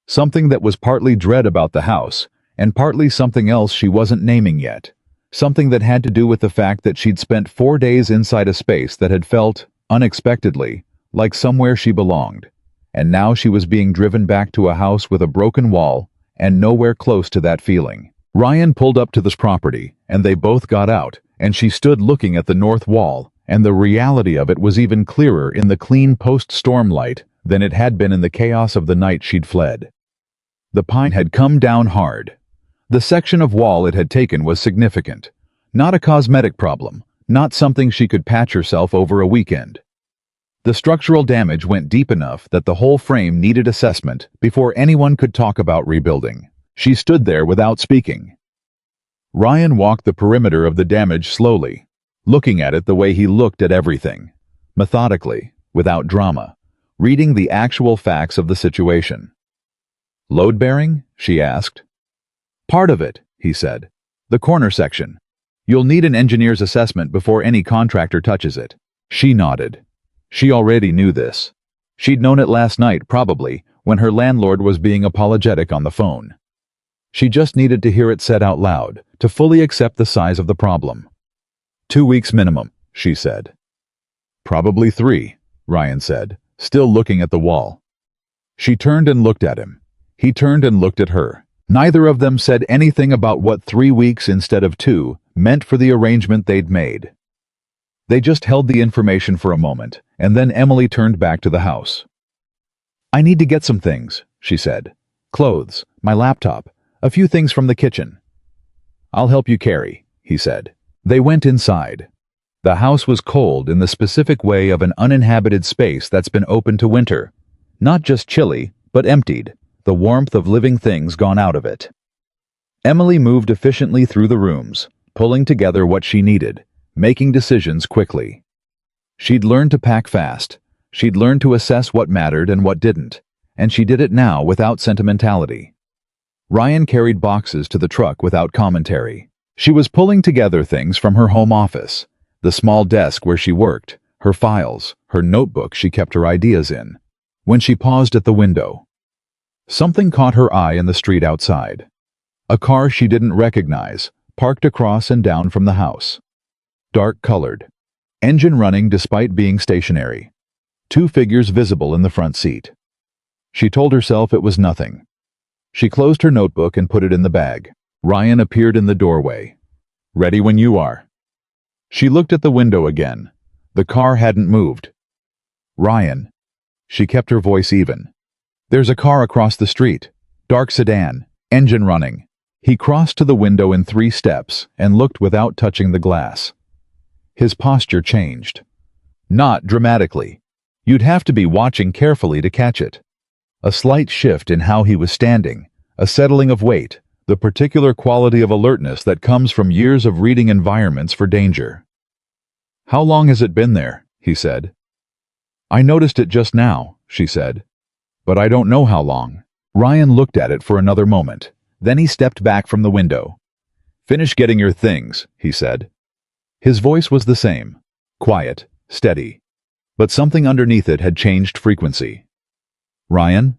Something that was partly dread about the house, and partly something else she wasn't naming yet. Something that had to do with the fact that she'd spent 4 days inside a space that had felt, unexpectedly, like somewhere she belonged. And now she was being driven back to a house with a broken wall, and nowhere close to that feeling. Ryan pulled up to this property, and they both got out, and she stood looking at the north wall, and the reality of it was even clearer in the clean post-storm light than it had been in the chaos of the night she'd fled. The pine had come down hard. The section of wall it had taken was significant. Not a cosmetic problem, not something she could patch herself over a weekend. The structural damage went deep enough that the whole frame needed assessment before anyone could talk about rebuilding. She stood there without speaking. Ryan walked the perimeter of the damage slowly, looking at it the way he looked at everything, methodically, without drama, reading the actual facts of the situation. Load-bearing? She asked. Part of it, he said. The corner section. You'll need an engineer's assessment before any contractor touches it. She nodded. She already knew this. She'd known it last night, probably, when her landlord was being apologetic on the phone. She just needed to hear it said out loud, to fully accept the size of the problem. 2 weeks minimum, she said. Probably 3, Ryan said, still looking at the wall. She turned and looked at him. He turned and looked at her. Neither of them said anything about what 3 weeks instead of 2 meant for the arrangement they'd made. They just held the information for a moment, and then Emily turned back to the house. I need to get some things, she said. Clothes, my laptop, a few things from the kitchen. I'll help you carry, he said. They went inside. The house was cold in the specific way of an uninhabited space that's been open to winter. Not just chilly, but emptied, the warmth of living things gone out of it. Emily moved efficiently through the rooms, pulling together what she needed, making decisions quickly. She'd learned to pack fast. She'd learned to assess what mattered and what didn't, and she did it now without sentimentality. Ryan carried boxes to the truck without commentary. She was pulling together things from her home office, the small desk where she worked, her files, her notebook she kept her ideas in, when she paused at the window. Something caught her eye in the street outside. A car she didn't recognize, parked across and down from the house. Dark-colored. Engine running despite being stationary. 2 figures visible in the front seat. She told herself it was nothing. She closed her notebook and put it in the bag. Ryan appeared in the doorway. Ready when you are. She looked at the window again. The car hadn't moved. Ryan. She kept her voice even. There's a car across the street. Dark sedan. Engine running. He crossed to the window in 3 steps and looked without touching the glass. His posture changed. Not dramatically. You'd have to be watching carefully to catch it. A slight shift in how he was standing, a settling of weight, the particular quality of alertness that comes from years of reading environments for danger. How long has it been there? He said. I noticed it just now, she said. But I don't know how long. Ryan looked at it for another moment. Then he stepped back from the window. Finish getting your things, he said. His voice was the same, quiet, steady. But something underneath it had changed frequency. Ryan?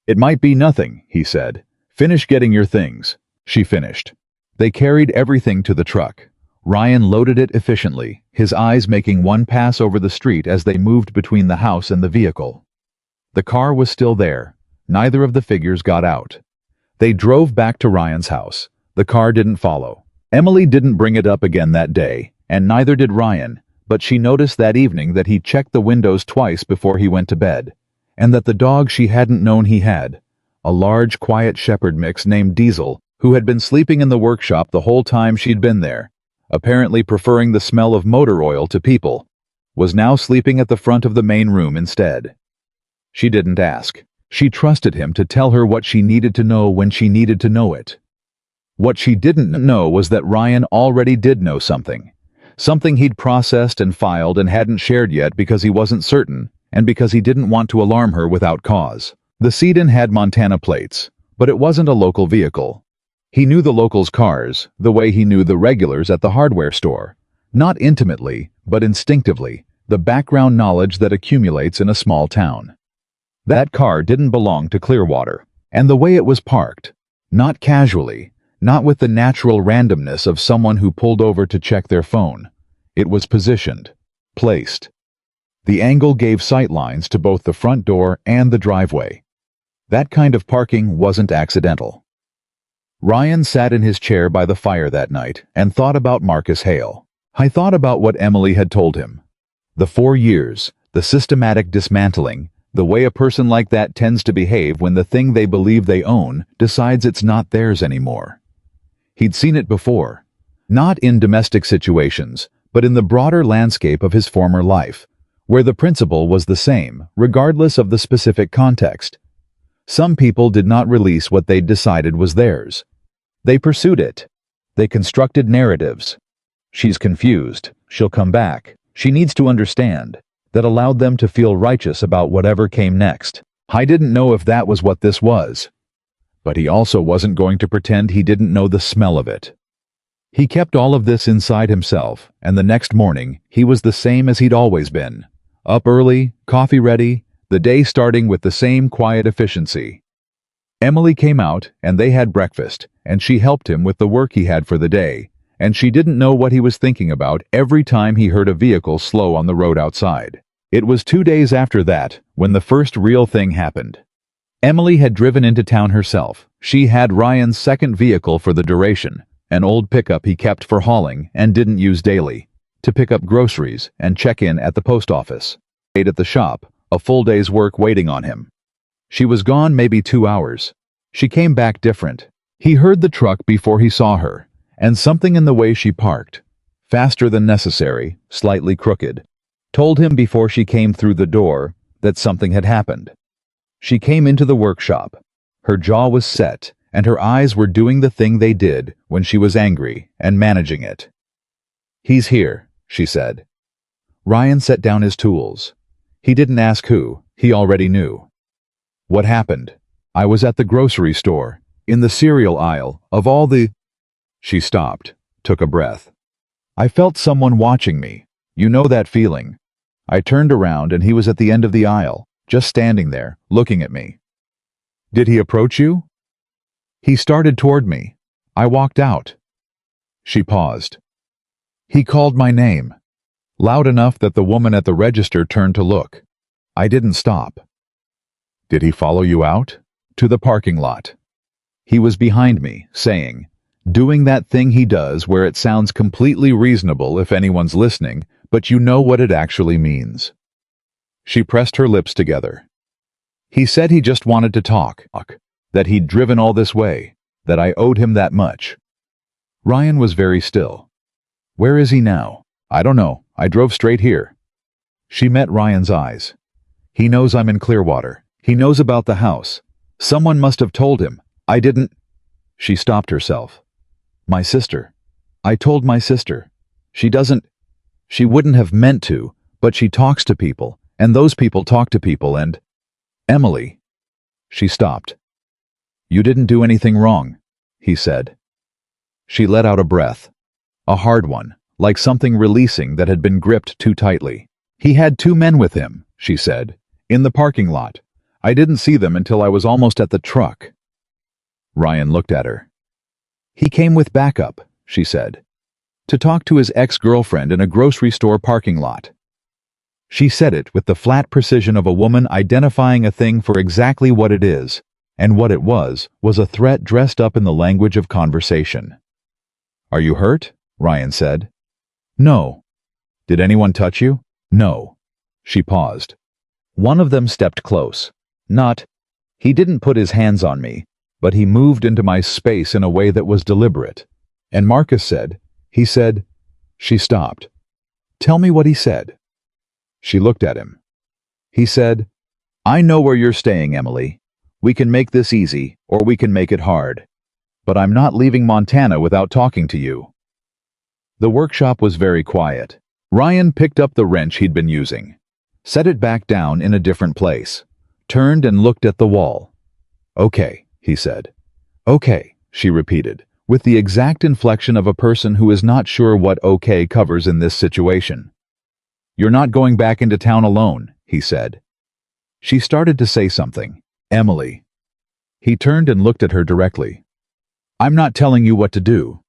It might be nothing, he said. Finish getting your things. She finished. They carried everything to the truck. Ryan loaded it efficiently, his eyes making one pass over the street as they moved between the house and the vehicle. The car was still there. Neither of the figures got out. They drove back to Ryan's house. The car didn't follow. Emily didn't bring it up again that day, and neither did Ryan, but she noticed that evening that he checked the windows twice before he went to bed, and that the dog she hadn't known he had, a large, quiet shepherd mix named Diesel, who had been sleeping in the workshop the whole time she'd been there, apparently preferring the smell of motor oil to people, was now sleeping at the front of the main room instead. She didn't ask. She trusted him to tell her what she needed to know when she needed to know it. What she didn't know was that Ryan already did know something. Something he'd processed and filed and hadn't shared yet because he wasn't certain, and because he didn't want to alarm her without cause. The sedan had Montana plates, but it wasn't a local vehicle. He knew the locals' cars, the way he knew the regulars at the hardware store. Not intimately, but instinctively, the background knowledge that accumulates in a small town. That car didn't belong to Clearwater, and the way it was parked, not casually, not with the natural randomness of someone who pulled over to check their phone. It was positioned, placed. The angle gave sightlines to both the front door and the driveway. That kind of parking wasn't accidental. Ryan sat in his chair by the fire that night and thought about Marcus Hale. I thought about what Emily had told him. The 4 years, the systematic dismantling, the way a person like that tends to behave when the thing they believe they own decides it's not theirs anymore. He'd seen it before. Not in domestic situations, but in the broader landscape of his former life, where the principle was the same, regardless of the specific context. Some people did not release what they'd decided was theirs. They pursued it. They constructed narratives. She's confused. She'll come back. She needs to understand. That allowed them to feel righteous about whatever came next. I didn't know if that was what this was, but he also wasn't going to pretend he didn't know the smell of it. He kept all of this inside himself, and the next morning, he was the same as he'd always been. Up early, coffee ready, the day starting with the same quiet efficiency. Emily came out, and they had breakfast, and she helped him with the work he had for the day, and she didn't know what he was thinking about every time he heard a vehicle slow on the road outside. It was 2 days after that when the first real thing happened. Emily had driven into town herself. She had Ryan's second vehicle for the duration, an old pickup he kept for hauling and didn't use daily, to pick up groceries and check in at the post office. Ate at the shop, a full day's work waiting on him. She was gone maybe 2 hours. She came back different. He heard the truck before he saw her, and something in the way she parked, faster than necessary, slightly crooked, told him before she came through the door that something had happened. She came into the workshop. Her jaw was set, and her eyes were doing the thing they did when she was angry and managing it. "He's here," she said. Ryan set down his tools. He didn't ask who, he already knew. "What happened?" "I was at the grocery store, in the cereal aisle, of all the—" She stopped, took a breath. "I felt someone watching me. You know that feeling. I turned around and he was at the end of the aisle, just standing there, looking at me." "Did he approach you?" "He started toward me. I walked out." She paused. "He called my name, loud enough that the woman at the register turned to look. I didn't stop." "Did he follow you out?" "To the parking lot. He was behind me, doing that thing he does where it sounds completely reasonable if anyone's listening, but you know what it actually means." She pressed her lips together. "He said he just wanted to talk, that he'd driven all this way, that I owed him that much." Ryan was very still. "Where is he now?" "I don't know. I drove straight here." She met Ryan's eyes. "He knows I'm in Clearwater. He knows about the house. Someone must have told him. I didn't—" She stopped herself. "My sister. I told my sister. She doesn't— She wouldn't have meant to, but she talks to people, and those people talk to people, and—" "Emily." She stopped. "You didn't do anything wrong," he said. She let out a breath. A hard one, like something releasing that had been gripped too tightly. "He had 2 men with him," she said, "in the parking lot. I didn't see them until I was almost at the truck." Ryan looked at her. "He came with backup," she said, "to talk to his ex-girlfriend in a grocery store parking lot." She said it with the flat precision of a woman identifying a thing for exactly what it is, and what it was a threat dressed up in the language of conversation. "Are you hurt?" Ryan said. "No." "Did anyone touch you?" "No." She paused. "One of them stepped close. He didn't put his hands on me, but he moved into my space in a way that was deliberate. And Marcus said, he said—" She stopped. "Tell me what he said." She looked at him. "He said, 'I know where you're staying, Emily. We can make this easy, or we can make it hard. But I'm not leaving Montana without talking to you.'" The workshop was very quiet. Ryan picked up the wrench he'd been using, set it back down in a different place, turned and looked at the wall. "Okay," he said. "Okay," she repeated, with the exact inflection of a person who is not sure what okay covers in this situation. "You're not going back into town alone," he said. She started to say something. "Emily." He turned and looked at her directly. "I'm not telling you what to do.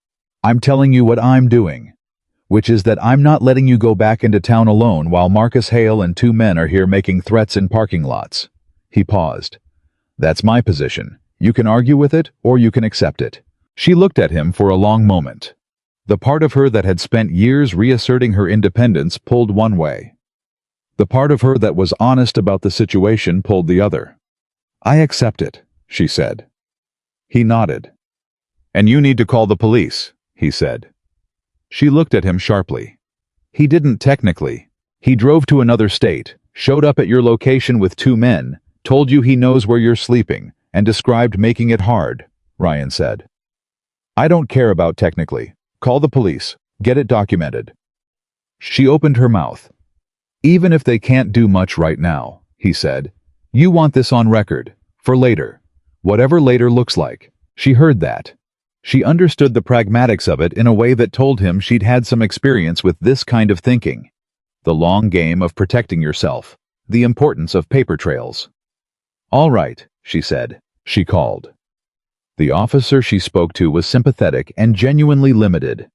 I'm telling you what I'm doing, which is that I'm not letting you go back into town alone while Marcus Hale and 2 men are here making threats in parking lots." He paused. "That's my position. You can argue with it, or you can accept it." She looked at him for a long moment. The part of her that had spent years reasserting her independence pulled one way. The part of her that was honest about the situation pulled the other. "I accept it," she said. He nodded. "And you need to call the police," he said. She looked at him sharply. "He didn't technically. He drove to another state, showed up at your location with 2 men, told you he knows where you're sleeping, and described making it hard," Ryan said. "I don't care about technically. Call the police. Get it documented." She opened her mouth. "Even if they can't do much right now," he said, "you want this on record, for later. Whatever later looks like. She heard that. She understood the pragmatics of it in a way that told him she'd had some experience with this kind of thinking. The long game of protecting yourself. The importance of paper trails. "All right," she said. She called. The officer she spoke to was sympathetic and genuinely limited.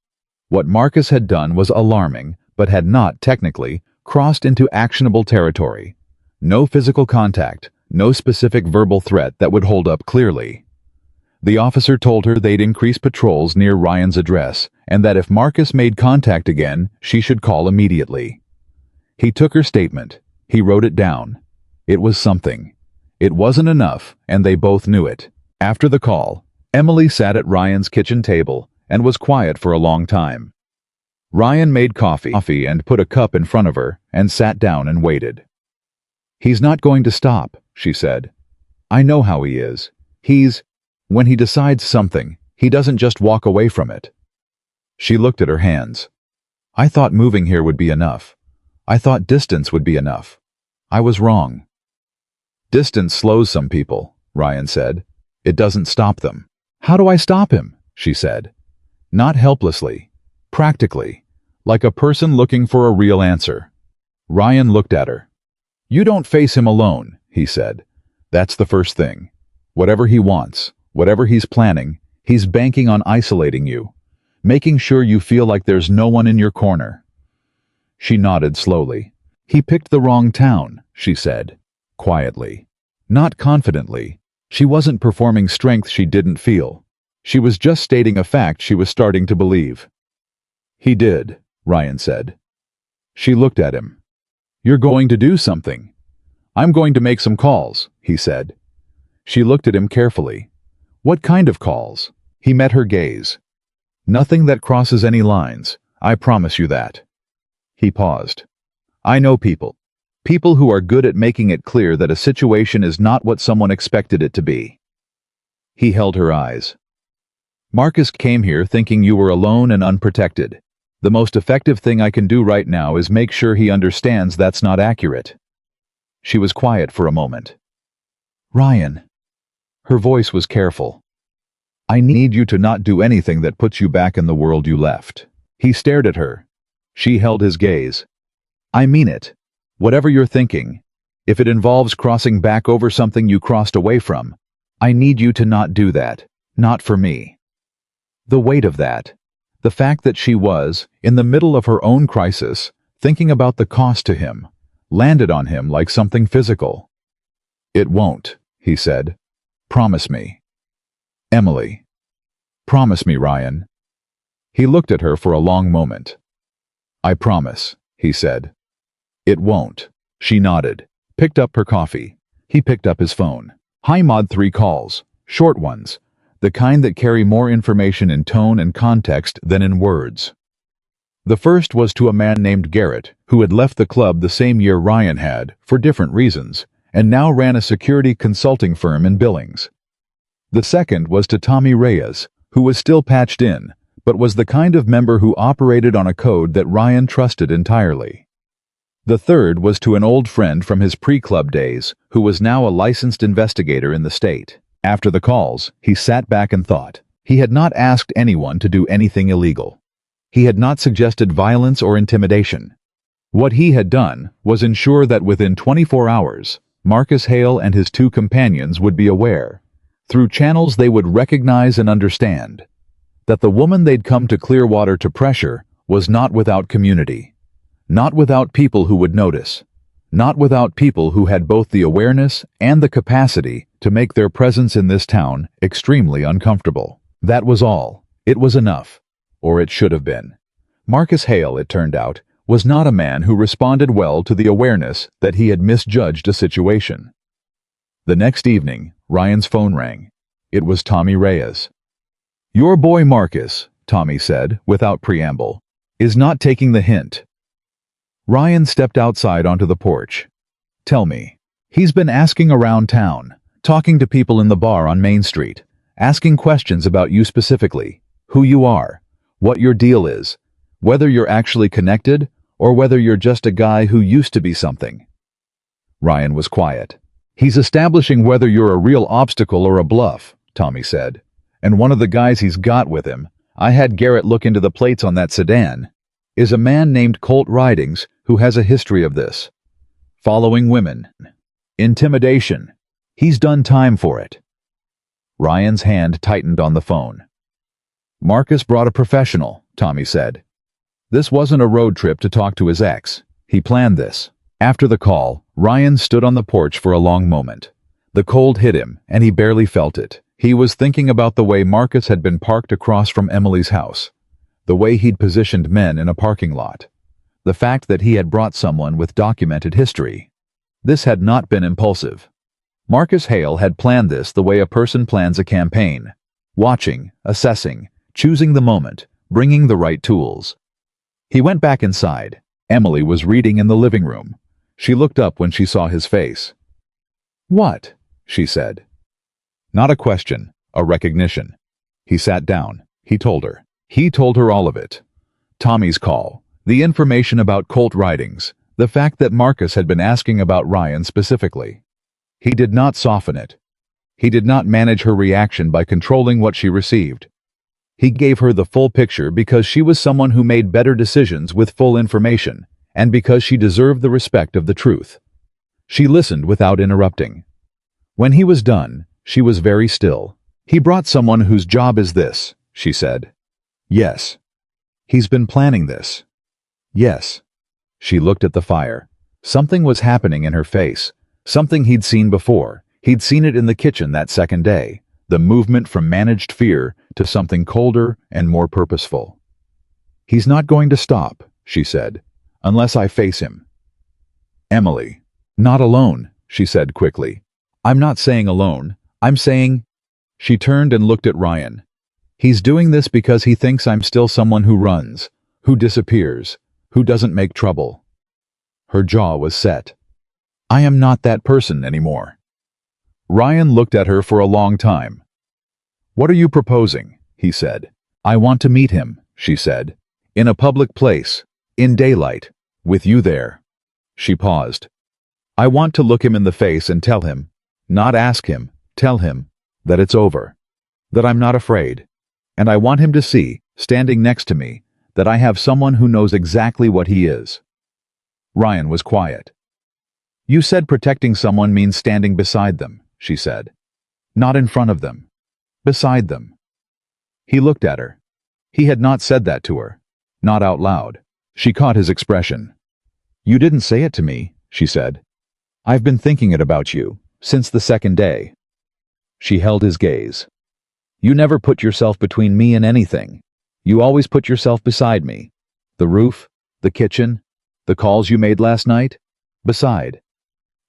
What Marcus had done was alarming, but had not, technically, crossed into actionable territory. No physical contact, no specific verbal threat that would hold up clearly. The officer told her they'd increase patrols near Ryan's address, and that if Marcus made contact again, she should call immediately. He took her statement. He wrote it down. It was something. It wasn't enough, and they both knew it. After the call, Emily sat at Ryan's kitchen table and was quiet for a long time. Ryan made coffee and put a cup in front of her and sat down and waited. "He's not going to stop," she said. "I know how he is. When he decides something, he doesn't just walk away from it." She looked at her hands. "I thought moving here would be enough. I thought distance would be enough. I was wrong." "Distance slows some people," Ryan said. "It doesn't stop them." "How do I stop him?" she said. Not helplessly, practically, like a person looking for a real answer. Ryan looked at her. "You don't face him alone," he said. "That's the first thing. Whatever he wants, whatever he's planning, he's banking on isolating you, making sure you feel like there's no one in your corner." She nodded slowly. "He picked the wrong town," she said, quietly. Not confidently. She wasn't performing strength she didn't feel. She was just stating a fact she was starting to believe. "He did," Ryan said. She looked at him. "You're going to do something." "I'm going to make some calls," he said. She looked at him carefully. "What kind of calls?" He met her gaze. "Nothing that crosses any lines, I promise you that." He paused. "I know people. People who are good at making it clear that a situation is not what someone expected it to be." He held her eyes. "Marcus came here thinking you were alone and unprotected. The most effective thing I can do right now is make sure he understands that's not accurate." She was quiet for a moment. "Ryan." Her voice was careful. "I need you to not do anything that puts you back in the world you left." He stared at her. She held his gaze. "I mean it. Whatever you're thinking, if it involves crossing back over something you crossed away from, I need you to not do that. Not for me." The weight of that, the fact that she was, in the middle of her own crisis, thinking about the cost to him, landed on him like something physical. "It won't," he said. "Promise me." "Emily." "Promise me, Ryan." He looked at her for a long moment. "I promise," he said. "It won't." She nodded, picked up her coffee. He picked up his phone. Hi Mod 3 calls, short ones, the kind that carry more information in tone and context than in words. The first was to a man named Garrett, who had left the club the same year Ryan had, for different reasons, and now ran a security consulting firm in Billings. The second was to Tommy Reyes, who was still patched in, but was the kind of member who operated on a code that Ryan trusted entirely. The third was to an old friend from his pre-club days, who was now a licensed investigator in the state. After the calls, he sat back and thought. He had not asked anyone to do anything illegal. He had not suggested violence or intimidation. What he had done was ensure that within 24 hours, Marcus Hale and his two companions would be aware, through channels they would recognize and understand, that the woman they'd come to Clearwater to pressure was not without community, not without people who would notice, not without people who had both the awareness and the capacity to make their presence in this town extremely uncomfortable. That was all. It was enough. Or it should have been. Marcus Hale, it turned out, was not a man who responded well to the awareness that he had misjudged a situation. The next evening, Ryan's phone rang. It was Tommy Reyes. "Your boy Marcus," Tommy said, without preamble, "is not taking the hint." Ryan stepped outside onto the porch. "Tell me." He's been asking around town, talking to people in the bar on Main Street, asking questions about you specifically, who you are, what your deal is, whether you're actually connected, or whether you're just a guy who used to be something. Ryan was quiet. He's establishing whether you're a real obstacle or a bluff, Tommy said. And one of the guys he's got with him, I had Garrett look into the plates on that sedan, is a man named Colt Ridings who has a history of this. Following women. Intimidation. He's done time for it. Ryan's hand tightened on the phone. Marcus brought a professional, Tommy said. This wasn't a road trip to talk to his ex. He planned this. After the call, Ryan stood on the porch for a long moment. The cold hit him, and he barely felt it. He was thinking about the way Marcus had been parked across from Emily's house, the way he'd positioned men in a parking lot, the fact that he had brought someone with documented history. This had not been impulsive. Marcus Hale had planned this the way a person plans a campaign, watching, assessing, choosing the moment, bringing the right tools. He went back inside. Emily was reading in the living room. She looked up when she saw his face. "What?" she said. Not a question, a recognition. He sat down. He told her. He told her all of it. Tommy's call, the information about Colt Ridings, the fact that Marcus had been asking about Ryan specifically. He did not soften it. He did not manage her reaction by controlling what she received. He gave her the full picture because she was someone who made better decisions with full information, and because she deserved the respect of the truth. She listened without interrupting. When he was done, she was very still. "He brought someone whose job is this," she said. "Yes." "He's been planning this." "Yes." She looked at the fire. Something was happening in her face. Something he'd seen before. He'd seen it in the kitchen that second day. The movement from managed fear to something colder and more purposeful. "He's not going to stop," she said, "unless I face him." "Emily." "Not alone," she said quickly. "I'm not saying alone. I'm saying—" She turned and looked at Ryan. "He's doing this because he thinks I'm still someone who runs, who disappears, who doesn't make trouble." Her jaw was set. "I am not that person anymore." Ryan looked at her for a long time. "What are you proposing?" he said. "I want to meet him," she said. "In a public place, in daylight, with you there." She paused. "I want to look him in the face and tell him, not ask him, tell him, that it's over, that I'm not afraid. And I want him to see, standing next to me, that I have someone who knows exactly what he is." Ryan was quiet. "You said protecting someone means standing beside them," she said. "Not in front of them. Beside them." He looked at her. He had not said that to her. Not out loud. She caught his expression. "You didn't say it to me," she said. "I've been thinking it about you, since the second day." She held his gaze. "You never put yourself between me and anything. You always put yourself beside me. The roof, the kitchen, the calls you made last night. Beside."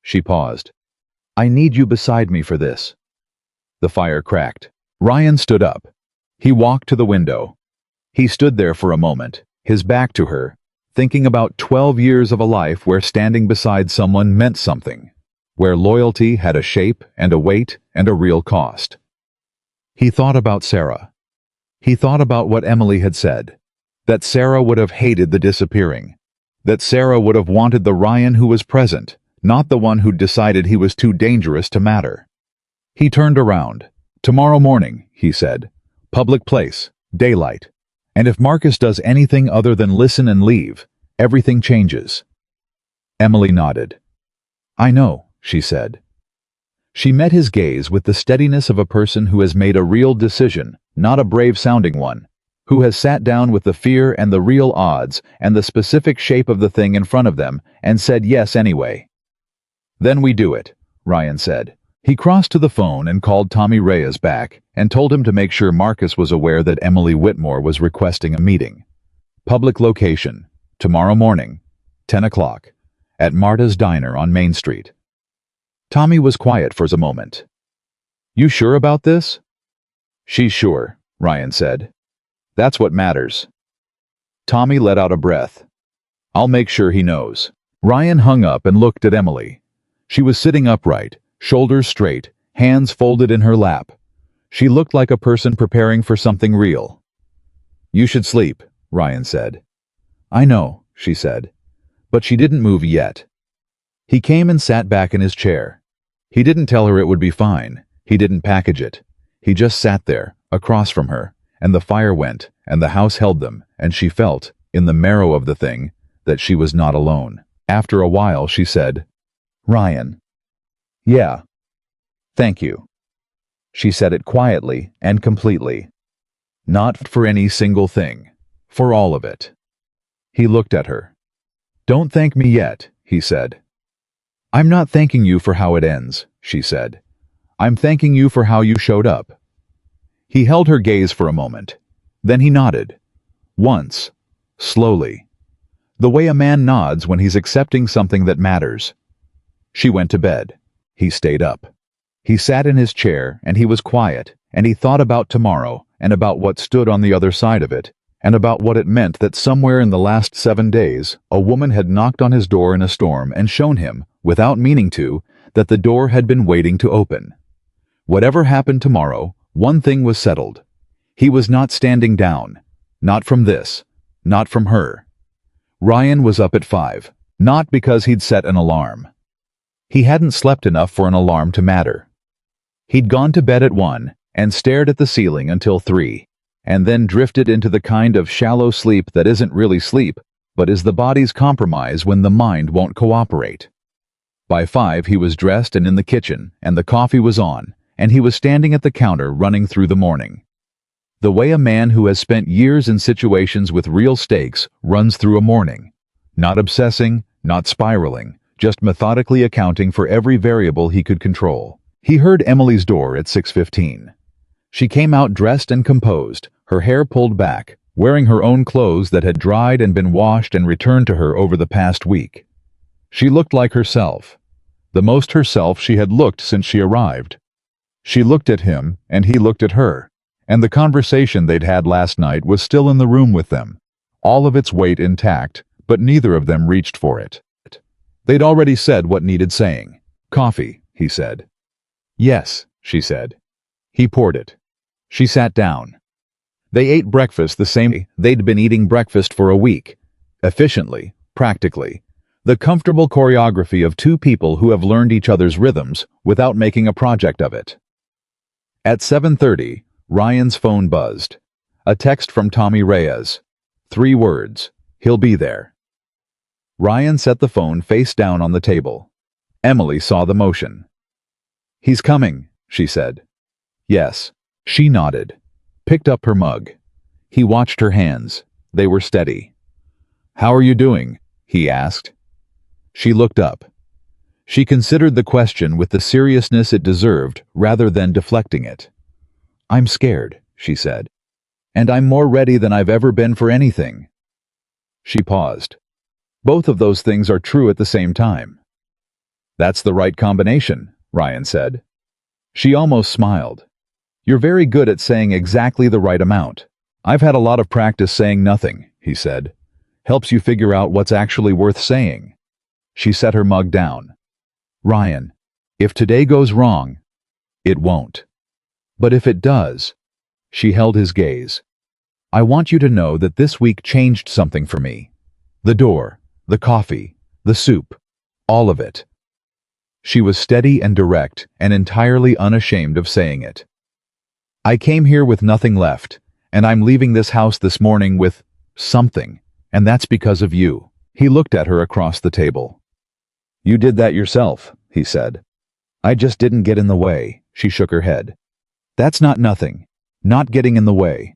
She paused. "I need you beside me for this." The fire cracked. Ryan stood up. He walked to the window. He stood there for a moment, his back to her, thinking about 12 years of a life where standing beside someone meant something, where loyalty had a shape and a weight and a real cost. He thought about Sarah. He thought about what Emily had said, that Sarah would have hated the disappearing, that Sarah would have wanted the Ryan who was present, not the one who'd decided he was too dangerous to matter. He turned around. "Tomorrow morning," he said. "Public place, daylight. And if Marcus does anything other than listen and leave, everything changes." Emily nodded. "I know," she said. She met his gaze with the steadiness of a person who has made a real decision, not a brave-sounding one, who has sat down with the fear and the real odds and the specific shape of the thing in front of them and said yes anyway. "Then we do it," Ryan said. He crossed to the phone and called Tommy Reyes back and told him to make sure Marcus was aware that Emily Whitmore was requesting a meeting. Public location, tomorrow morning, 10 o'clock, at Marta's Diner on Main Street. Tommy was quiet for a moment. "You sure about this?" "She's sure," Ryan said. "That's what matters." Tommy let out a breath. "I'll make sure he knows." Ryan hung up and looked at Emily. She was sitting upright, shoulders straight, hands folded in her lap. She looked like a person preparing for something real. "You should sleep," Ryan said. "I know," she said. But she didn't move yet. He came and sat back in his chair. He didn't tell her it would be fine. He didn't package it. He just sat there, across from her, and the fire went, and the house held them, and she felt, in the marrow of the thing, that she was not alone. After a while, she said, "Ryan." "Yeah. Thank you." She said it quietly and completely. Not for any single thing. For all of it. He looked at her. "Don't thank me yet," he said. "I'm not thanking you for how it ends," she said. "I'm thanking you for how you showed up." He held her gaze for a moment. Then he nodded. Once. Slowly. The way a man nods when he's accepting something that matters. She went to bed. He stayed up. He sat in his chair, and he was quiet, and he thought about tomorrow, and about what stood on the other side of it, and about what it meant that somewhere in the last 7 days, a woman had knocked on his door in a storm and shown him, without meaning to, that the door had been waiting to open. Whatever happened tomorrow, one thing was settled. He was not standing down. Not from this. Not from her. Ryan was up at 5, not because he'd set an alarm. He hadn't slept enough for an alarm to matter. He'd gone to bed at 1 and stared at the ceiling until 3, and then drifted into the kind of shallow sleep that isn't really sleep, but is the body's compromise when the mind won't cooperate. By 5 he was dressed and in the kitchen, and the coffee was on, and he was standing at the counter running through the morning. The way a man who has spent years in situations with real stakes runs through a morning. Not obsessing, not spiraling, just methodically accounting for every variable he could control. He heard Emily's door at 6:15. She came out dressed and composed, her hair pulled back, wearing her own clothes that had dried and been washed and returned to her over the past week. She looked like herself. The most herself she had looked since she arrived. She looked at him, and he looked at her. And the conversation they'd had last night was still in the room with them, all of its weight intact, but neither of them reached for it. They'd already said what needed saying. "Coffee," he said. "Yes," she said. He poured it. She sat down. They ate breakfast the same way they'd been eating breakfast for a week. Efficiently, practically. The comfortable choreography of two people who have learned each other's rhythms without making a project of it. At 7:30, Ryan's phone buzzed. A text from Tommy Reyes. 3 words. "He'll be there." Ryan set the phone face down on the table. Emily saw the motion. "He's coming," she said. "Yes." She nodded. Picked up her mug. He watched her hands. They were steady. "How are you doing?" he asked. She looked up. She considered the question with the seriousness it deserved rather than deflecting it. "I'm scared," she said. "And I'm more ready than I've ever been for anything." She paused. Both of those things are true at the same time. "That's the right combination," Ryan said. She almost smiled. "You're very good at saying exactly the right amount. I've had a lot of practice saying nothing," he said. "Helps you figure out what's actually worth saying." She set her mug down. "Ryan, if today goes wrong, it won't. But if it does," she held his gaze, "I want you to know that this week changed something for me. The door, the coffee, the soup, all of it." She was steady and direct and entirely unashamed of saying it. "I came here with nothing left, and I'm leaving this house this morning with something, and that's because of you." He looked at her across the table. "You did that yourself," he said. "I just didn't get in the way." She shook her head. "That's not nothing. Not getting in the way.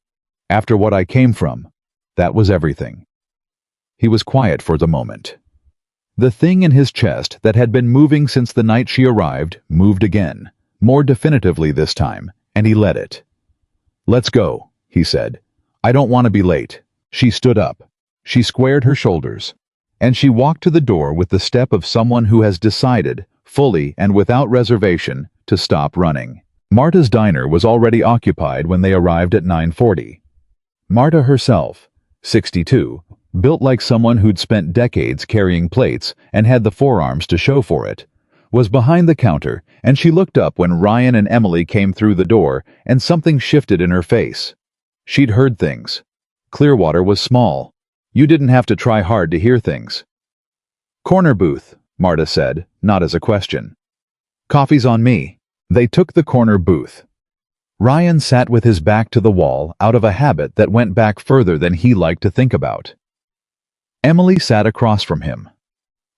After what I came from, that was everything." He was quiet for the moment. The thing in his chest that had been moving since the night she arrived moved again, more definitively this time, and he let it. "Let's go," he said. "I don't want to be late." She stood up. She squared her shoulders. And she walked to the door with the step of someone who has decided, fully and without reservation, to stop running. Marta's diner was already occupied when they arrived at 9:40. Marta herself, 62, built like someone who'd spent decades carrying plates and had the forearms to show for it, was behind the counter, and she looked up when Ryan and Emily came through the door, and something shifted in her face. She'd heard things. Clearwater was small. You didn't have to try hard to hear things. "Corner booth," Marta said, not as a question. Coffee's on me. They took the corner booth. Ryan sat with his back to the wall out of a habit that went back further than he liked to think about. Emily sat across from him.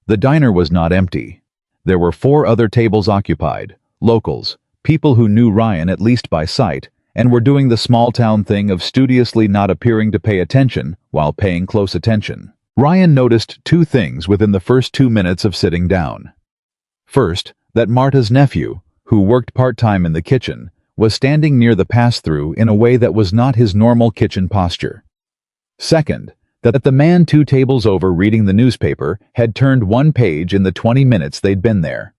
The diner was not empty. There were 4 other tables occupied, locals, people who knew Ryan at least by sight, and were doing the small-town thing of studiously not appearing to pay attention while paying close attention. Ryan noticed 2 things within the first 2 minutes of sitting down. First, that Marta's nephew, who worked part-time in the kitchen, was standing near the pass-through in a way that was not his normal kitchen posture. Second, that the man 2 tables over reading the newspaper had turned 1 page in the 20 minutes they'd been there.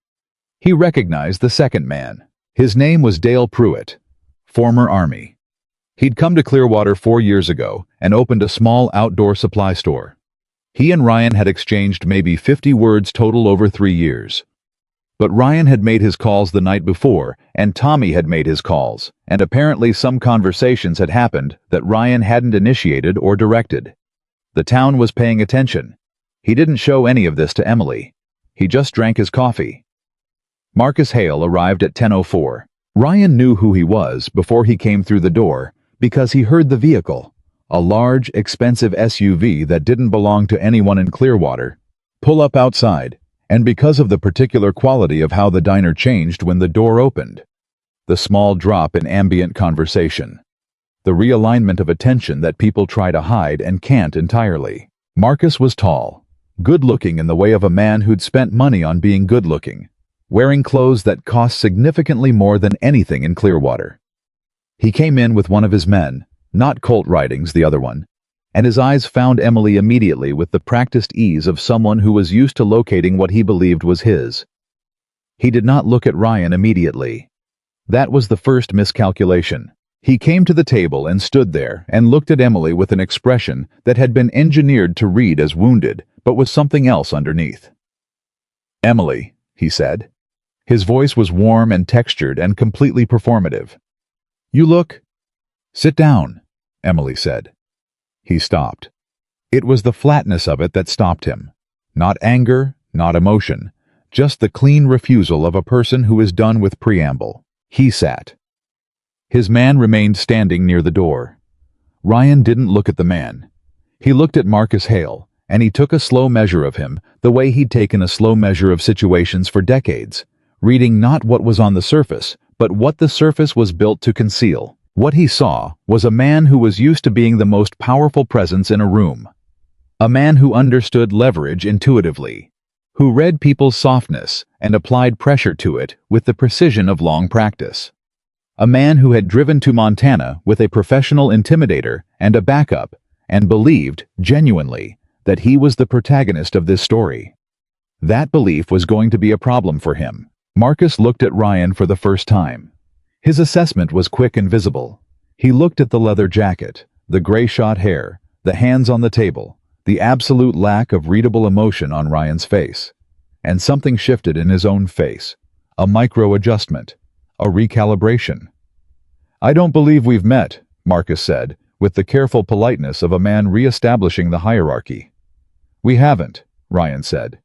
He recognized the second man. His name was Dale Pruitt, former Army. He'd come to Clearwater 4 years ago and opened a small outdoor supply store. He and Ryan had exchanged maybe 50 words total over 3 years. But Ryan had made his calls the night before, and Tommy had made his calls, and apparently some conversations had happened that Ryan hadn't initiated or directed. The town was paying attention. He didn't show any of this to Emily. He just drank his coffee. Marcus Hale arrived at 10:04. Ryan knew who he was before he came through the door because he heard the vehicle, a large, expensive SUV that didn't belong to anyone in Clearwater, pull up outside, and because of the particular quality of how the diner changed when the door opened. The small drop in ambient conversation. The realignment of attention that people try to hide and can't entirely. Marcus was tall, good-looking in the way of a man who'd spent money on being good-looking, wearing clothes that cost significantly more than anything in Clearwater. He came in with one of his men, not Colt Ridings, the other one, and his eyes found Emily immediately with the practiced ease of someone who was used to locating what he believed was his. He did not look at Ryan immediately. That was the first miscalculation. He came to the table and stood there and looked at Emily with an expression that had been engineered to read as wounded, but with something else underneath. "Emily," he said. His voice was warm and textured and completely performative. "You look—" "Sit down," Emily said. He stopped. It was the flatness of it that stopped him. Not anger, not emotion, just the clean refusal of a person who is done with preamble. He sat. His man remained standing near the door. Ryan didn't look at the man. He looked at Marcus Hale, and he took a slow measure of him the way he'd taken a slow measure of situations for decades, reading not what was on the surface, but what the surface was built to conceal. What he saw was a man who was used to being the most powerful presence in a room. A man who understood leverage intuitively, who read people's softness and applied pressure to it with the precision of long practice. A man who had driven to Montana with a professional intimidator and a backup and believed, genuinely, that he was the protagonist of this story. That belief was going to be a problem for him. Marcus looked at Ryan for the first time. His assessment was quick and visible. He looked at the leather jacket, the gray-shot hair, the hands on the table, the absolute lack of readable emotion on Ryan's face. And something shifted in his own face. A micro-adjustment. A recalibration. "I don't believe we've met," Marcus said, with the careful politeness of a man re-establishing the hierarchy. "We haven't," Ryan said.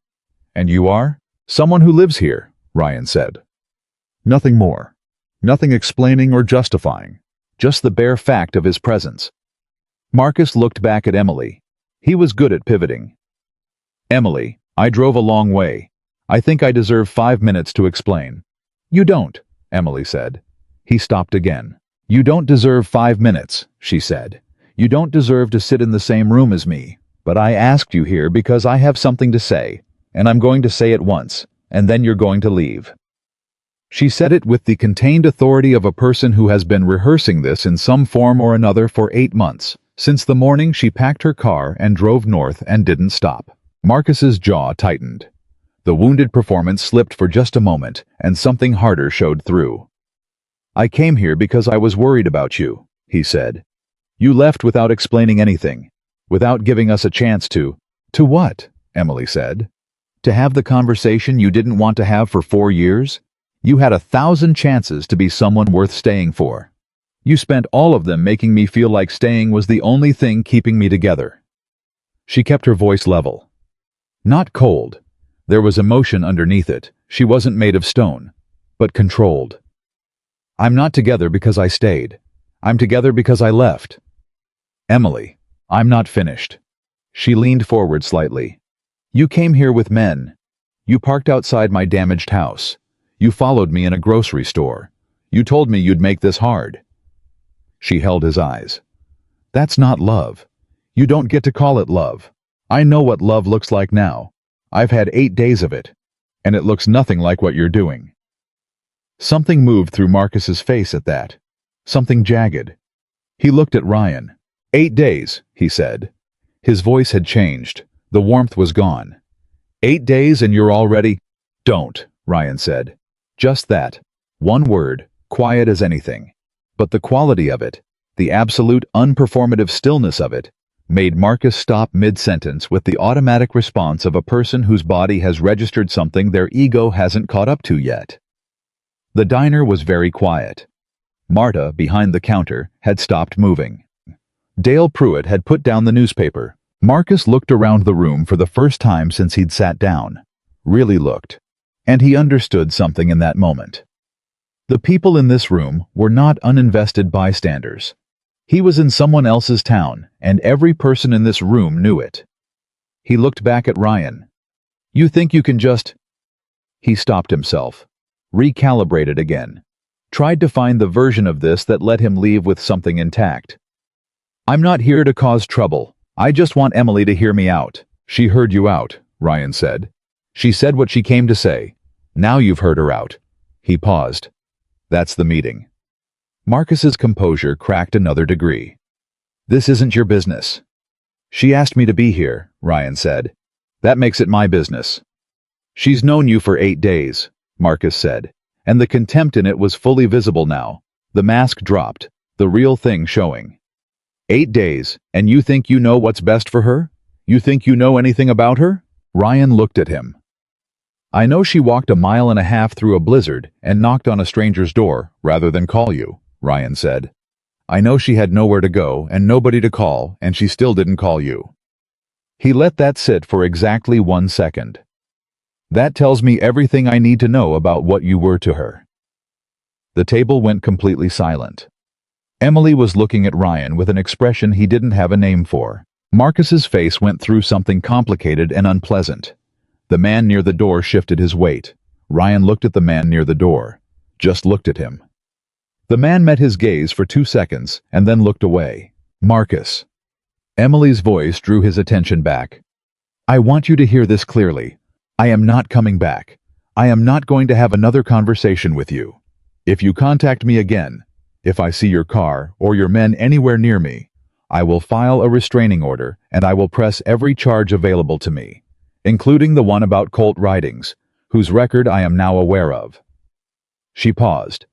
"And you are?" "Someone who lives here," Ryan said. Nothing more. Nothing explaining or justifying. Just the bare fact of his presence. Marcus looked back at Emily. He was good at pivoting. "Emily, I drove a long way. I think I deserve 5 minutes to explain." "You don't," Emily said. He stopped again. "You don't deserve 5 minutes," she said. "You don't deserve to sit in the same room as me, but I asked you here because I have something to say, and I'm going to say it once, and then you're going to leave." She said it with the contained authority of a person who has been rehearsing this in some form or another for 8 months, since the morning she packed her car and drove north and didn't stop. Marcus's jaw tightened. The wounded performance slipped for just a moment, and something harder showed through. "I came here because I was worried about you," he said. "You left without explaining anything, without giving us a chance to—" "To what?" Emily said. "To have the conversation you didn't want to have for 4 years? You had 1,000 chances to be someone worth staying for. You spent all of them making me feel like staying was the only thing keeping me together." She kept her voice level. Not cold. There was emotion underneath it. She wasn't made of stone. but controlled. I'm not together because I stayed. I'm together because I left. Emily, I'm not finished. She leaned forward slightly. You came here with men. You parked outside my damaged house. You followed me in a grocery store. You told me you'd make this hard. She held his eyes. That's not love. You don't get to call it love. I know what love looks like now. I've had 8 days of it, and it looks nothing like what you're doing. Something moved through Marcus's face at that. Something jagged. He looked at Ryan. 8 days, he said. His voice had changed. The warmth was gone. 8 days and you're already— Don't, Ryan said. Just that. One word, quiet as anything. But the quality of it, the absolute unperformative stillness of it, made Marcus stop mid-sentence with the automatic response of a person whose body has registered something their ego hasn't caught up to yet. The diner was very quiet. Marta, behind the counter, had stopped moving. Dale Pruitt had put down the newspaper. Marcus looked around the room for the first time since he'd sat down. Really looked. And he understood something in that moment. The people in this room were not uninvested bystanders. He was in someone else's town, and every person in this room knew it. He looked back at Ryan. You think you can just— He stopped himself, recalibrated again, tried to find the version of this that let him leave with something intact. I'm not here to cause trouble. I just want Emily to hear me out. She heard you out, Ryan said. She said what she came to say. Now you've heard her out. He paused. That's the meeting. Marcus's composure cracked another degree. This isn't your business. She asked me to be here, Ryan said. That makes it my business. She's known you for 8 days, Marcus said, and the contempt in it was fully visible now. The mask dropped, the real thing showing. 8 days, and you think you know what's best for her? You think you know anything about her? Ryan looked at him. I know she walked 1.5 miles through a blizzard and knocked on a stranger's door rather than call you, Ryan said. I know she had nowhere to go and nobody to call, and she still didn't call you. He let that sit for exactly 1 second. That tells me everything I need to know about what you were to her. The table went completely silent. Emily was looking at Ryan with an expression he didn't have a name for. Marcus's face went through something complicated and unpleasant. The man near the door shifted his weight. Ryan looked at the man near the door. Just looked at him. The man met his gaze for 2 seconds and then looked away. Marcus. Emily's voice drew his attention back. I want you to hear this clearly. I am not coming back. I am not going to have another conversation with you. If you contact me again, if I see your car or your men anywhere near me, I will file a restraining order and I will press every charge available to me, including the one about Colt Ridings, whose record I am now aware of. She paused.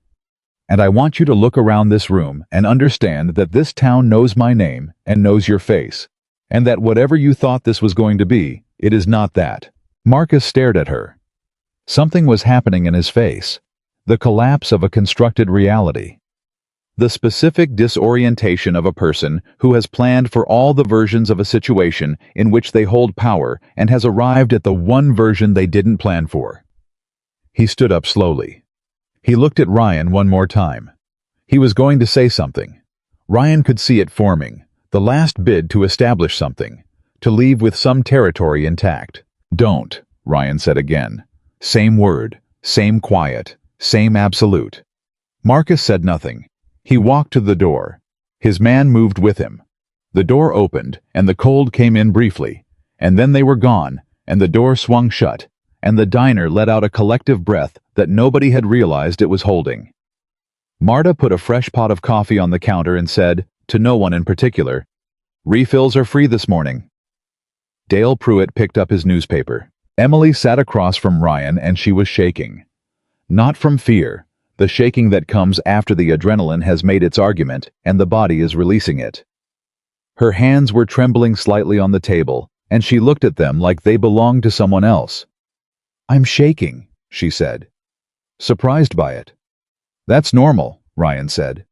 And I want you to look around this room and understand that this town knows my name and knows your face, and that whatever you thought this was going to be, it is not that. Marcus stared at her. Something was happening in his face. The collapse of a constructed reality. The specific disorientation of a person who has planned for all the versions of a situation in which they hold power and has arrived at the one version they didn't plan for. He stood up slowly. He looked at Ryan one more time. He was going to say something. Ryan could see it forming, the last bid to establish something, to leave with some territory intact. Don't, Ryan said again. Same word, same quiet, same absolute. Marcus said nothing. He walked to the door. His man moved with him. The door opened, and the cold came in briefly, and then they were gone, and the door swung shut, and the diner let out a collective breath that nobody had realized it was holding. Marta put a fresh pot of coffee on the counter and said, to no one in particular, refills are free this morning. Dale Pruitt picked up his newspaper. Emily sat across from Ryan and she was shaking. Not from fear, the shaking that comes after the adrenaline has made its argument and the body is releasing it. Her hands were trembling slightly on the table, and she looked at them like they belonged to someone else. I'm shaking, she said. Surprised by it. That's normal, Ryan said.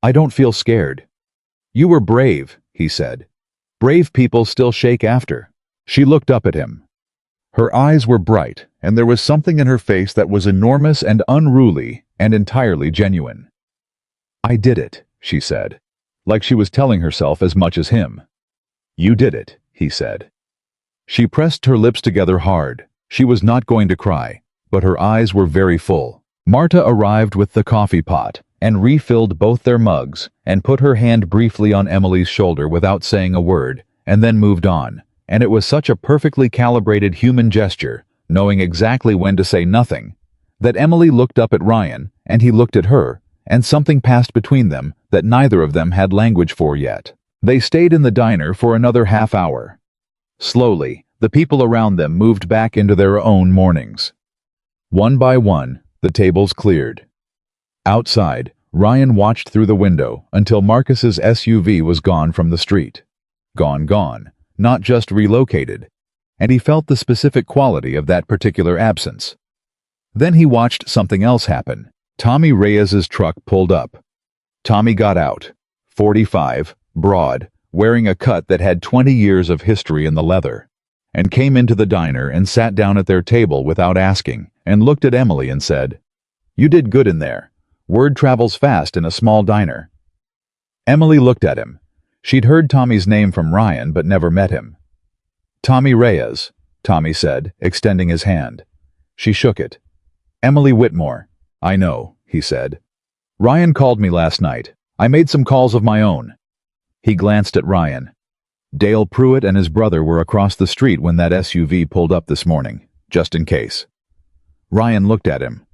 I don't feel scared. You were brave, he said. Brave people still shake after. She looked up at him. Her eyes were bright, and there was something in her face that was enormous and unruly and entirely genuine. "I did it," she said, like she was telling herself as much as him. "You did it," he said. She pressed her lips together hard. She was not going to cry, but her eyes were very full. Marta arrived with the coffee pot and refilled both their mugs and put her hand briefly on Emily's shoulder without saying a word, and then moved on. And it was such a perfectly calibrated human gesture, knowing exactly when to say nothing, that Emily looked up at Ryan, and he looked at her, and something passed between them that neither of them had language for yet. They stayed in the diner for another half hour. Slowly, the people around them moved back into their own mornings. One by one, the tables cleared. Outside, Ryan watched through the window until Marcus's SUV was gone from the street. Gone, not just relocated. And he felt the specific quality of that particular absence. Then he watched something else happen. Tommy Reyes's truck pulled up. Tommy got out, 45, broad, wearing a cut that had 20 years of history in the leather, and came into the diner and sat down at their table without asking, and looked at Emily and said, "You did good in there. Word travels fast in a small diner." Emily looked at him. She'd heard Tommy's name from Ryan but never met him. "Tommy Reyes," Tommy said, extending his hand. She shook it. "Emily Whitmore." "I know," he said. "Ryan called me last night. I made some calls of my own." He glanced at Ryan. Dale Pruitt and his brother were across the street when that SUV pulled up this morning, just in case. Ryan looked at him.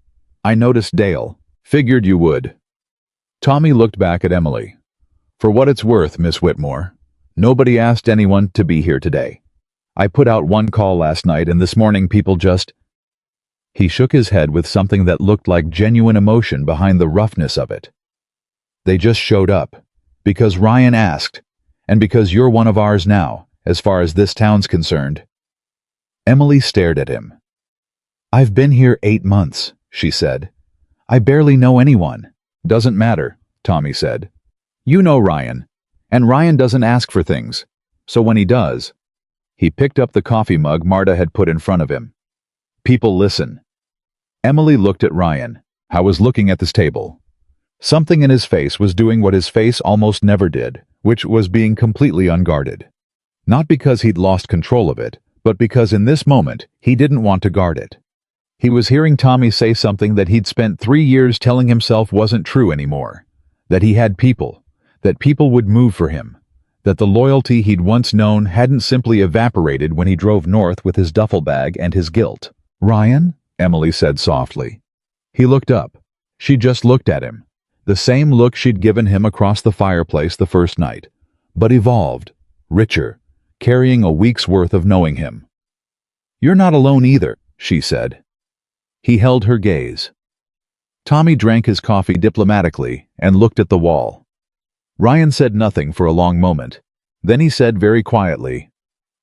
"I noticed Dale. Figured you would." Tommy looked back at Emily. "For what it's worth, Miss Whitmore, nobody asked anyone to be here today. I put out one call last night and this morning people just—" He shook his head with something that looked like genuine emotion behind the roughness of it. "They just showed up. Because Ryan asked. And because you're one of ours now, as far as this town's concerned." Emily stared at him. "I've been here 8 months," she said. "I barely know anyone." "Doesn't matter," Tommy said. "You know Ryan. And Ryan doesn't ask for things. So when he does—" He picked up the coffee mug Marta had put in front of him. "People listen." Emily looked at Ryan. I was looking at this table. Something in his face was doing what his face almost never did, which was being completely unguarded. Not because he'd lost control of it, but because in this moment, he didn't want to guard it. He was hearing Tommy say something that he'd spent 3 years telling himself wasn't true anymore. That he had people. That people would move for him. That the loyalty he'd once known hadn't simply evaporated when he drove north with his duffel bag and his guilt. "Ryan?" Emily said softly. He looked up. She just looked at him. The same look she'd given him across the fireplace the first night, but evolved, richer, carrying a week's worth of knowing him. "You're not alone either," she said. He held her gaze. Tommy drank his coffee diplomatically and looked at the wall. Ryan said nothing for a long moment. Then he said very quietly,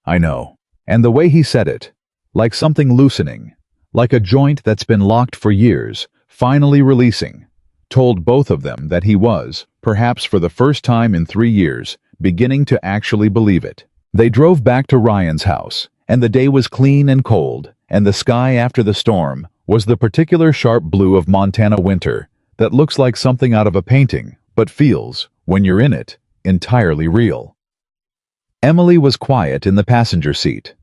"I know." And the way he said it, like something loosening, like a joint that's been locked for years, finally releasing, told both of them that he was, perhaps for the first time in 3 years, beginning to actually believe it. They drove back to Ryan's house, and the day was clean and cold, and the sky after the storm was the particular sharp blue of Montana winter that looks like something out of a painting, but feels, when you're in it, entirely real. Emily was quiet in the passenger seat.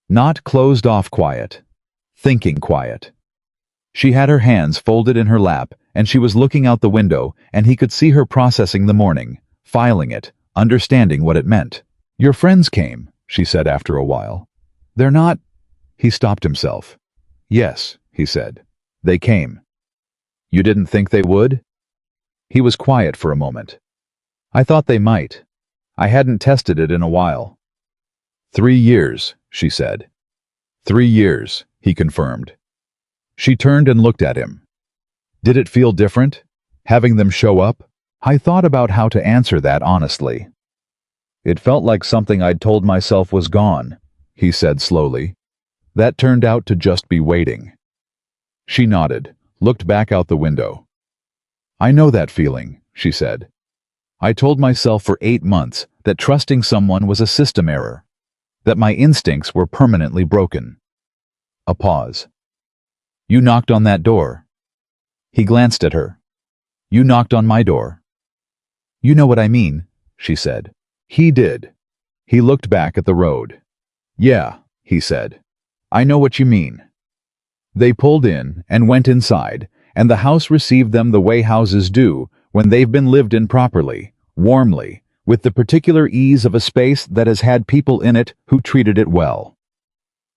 Not closed-off quiet. Thinking quiet. She had her hands folded in her lap, and she was looking out the window, and he could see her processing the morning, filing it, understanding what it meant. "Your friends came," she said after a while. "They're not—" He stopped himself. "Yes," he said. "They came." "You didn't think they would?" He was quiet for a moment. "I thought they might. I hadn't tested it in a while." 3 years, she said. 3 years, he confirmed. She turned and looked at him. Did it feel different, having them show up? I thought about how to answer that honestly. "It felt like something I'd told myself was gone," he said slowly. "That turned out to just be waiting." She nodded, looked back out the window. "I know that feeling," she said. "I told myself for 8 months that trusting someone was a system error, that my instincts were permanently broken. A pause. You knocked on that door. He glanced at her. You knocked on my door. You know what I mean, she said. He did. He looked back at the road. Yeah, he said. I know what you mean. They pulled in and went inside, and the house received them the way houses do when they've been lived in properly, warmly, with the particular ease of a space that has had people in it who treated it well.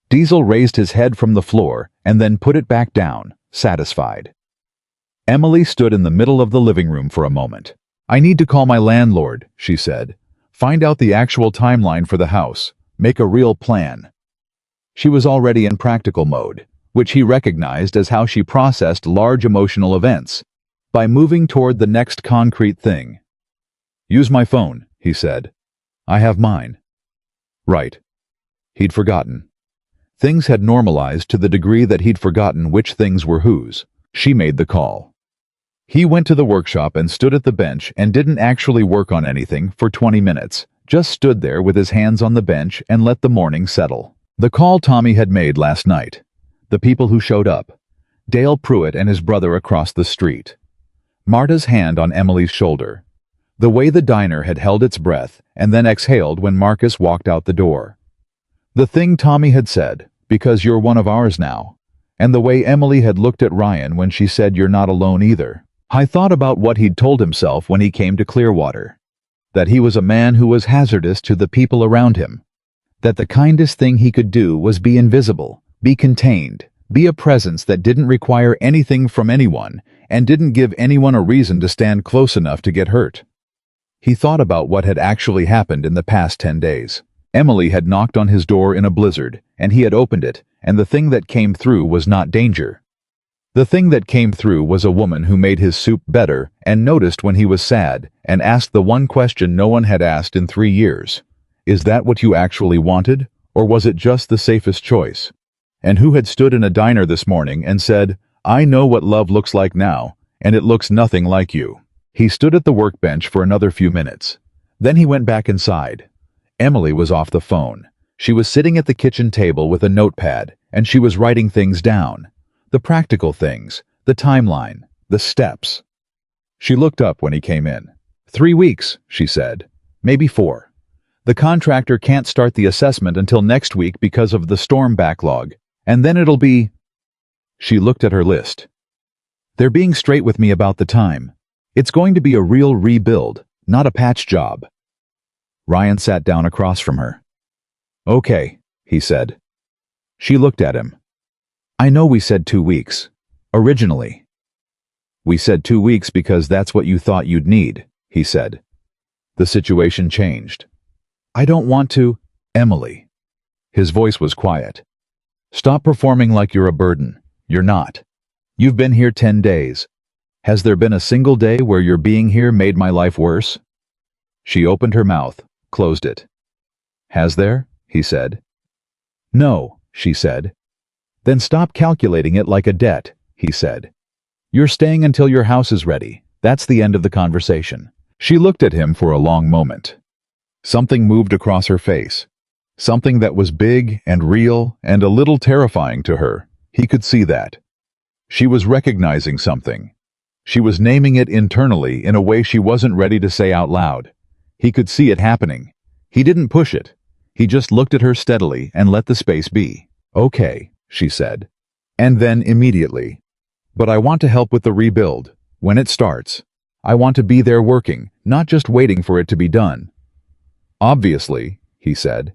Diesel raised his head from the floor and then put it back down, satisfied. Emily stood in the middle of the living room for a moment. I need to call my landlord, she said. Find out the actual timeline for the house. Make a real plan. She was already in practical mode, which he recognized as how she processed large emotional events, by moving toward the next concrete thing. Use my phone, he said. I have mine. Right. He'd forgotten. Things had normalized to the degree that he'd forgotten which things were whose. She made the call. He went to the workshop and stood at the bench and didn't actually work on anything for 20 minutes, just stood there with his hands on the bench and let the morning settle. The call Tommy had made last night. The people who showed up. Dale Pruitt and his brother across the street. Marta's hand on Emily's shoulder. The way the diner had held its breath and then exhaled when Marcus walked out the door. The thing Tommy had said, because you're one of ours now, and the way Emily had looked at Ryan when she said you're not alone either. I thought about what he'd told himself when he came to Clearwater. That he was a man who was hazardous to the people around him. That the kindest thing he could do was be invisible, be contained, be a presence that didn't require anything from anyone and didn't give anyone a reason to stand close enough to get hurt. He thought about what had actually happened in the past 10 days. Emily had knocked on his door in a blizzard, and he had opened it, and the thing that came through was not danger. The thing that came through was a woman who made his soup better and noticed when he was sad and asked the one question no one had asked in 3 years. Is that what you actually wanted, or was it just the safest choice? And who had stood in a diner this morning and said, I know what love looks like now, and it looks nothing like you. He stood at the workbench for another few minutes. Then he went back inside. Emily was off the phone. She was sitting at the kitchen table with a notepad, and she was writing things down. The practical things, the timeline, the steps. She looked up when he came in. 3 weeks, she said. Maybe 4. The contractor can't start the assessment until next week because of the storm backlog, and then it'll be... She looked at her list. They're being straight with me about the time. It's going to be a real rebuild, not a patch job. Ryan sat down across from her. Okay, he said. She looked at him. I know we said 2 weeks. Originally. We said 2 weeks because that's what you thought you'd need, he said. The situation changed. I don't want to... Emily. His voice was quiet. Stop performing like you're a burden. You're not. You've been here 10 days. Has there been a single day where your being here made my life worse? She opened her mouth, closed it. Has there? He said. No, she said. Then stop calculating it like a debt, he said. You're staying until your house is ready. That's the end of the conversation. She looked at him for a long moment. Something moved across her face. Something that was big and real and a little terrifying to her. He could see that. She was recognizing something. She was naming it internally in a way she wasn't ready to say out loud. He could see it happening. He didn't push it. He just looked at her steadily and let the space be. Okay, she said. And then immediately. But I want to help with the rebuild. When it starts. I want to be there working, not just waiting for it to be done. Obviously, he said.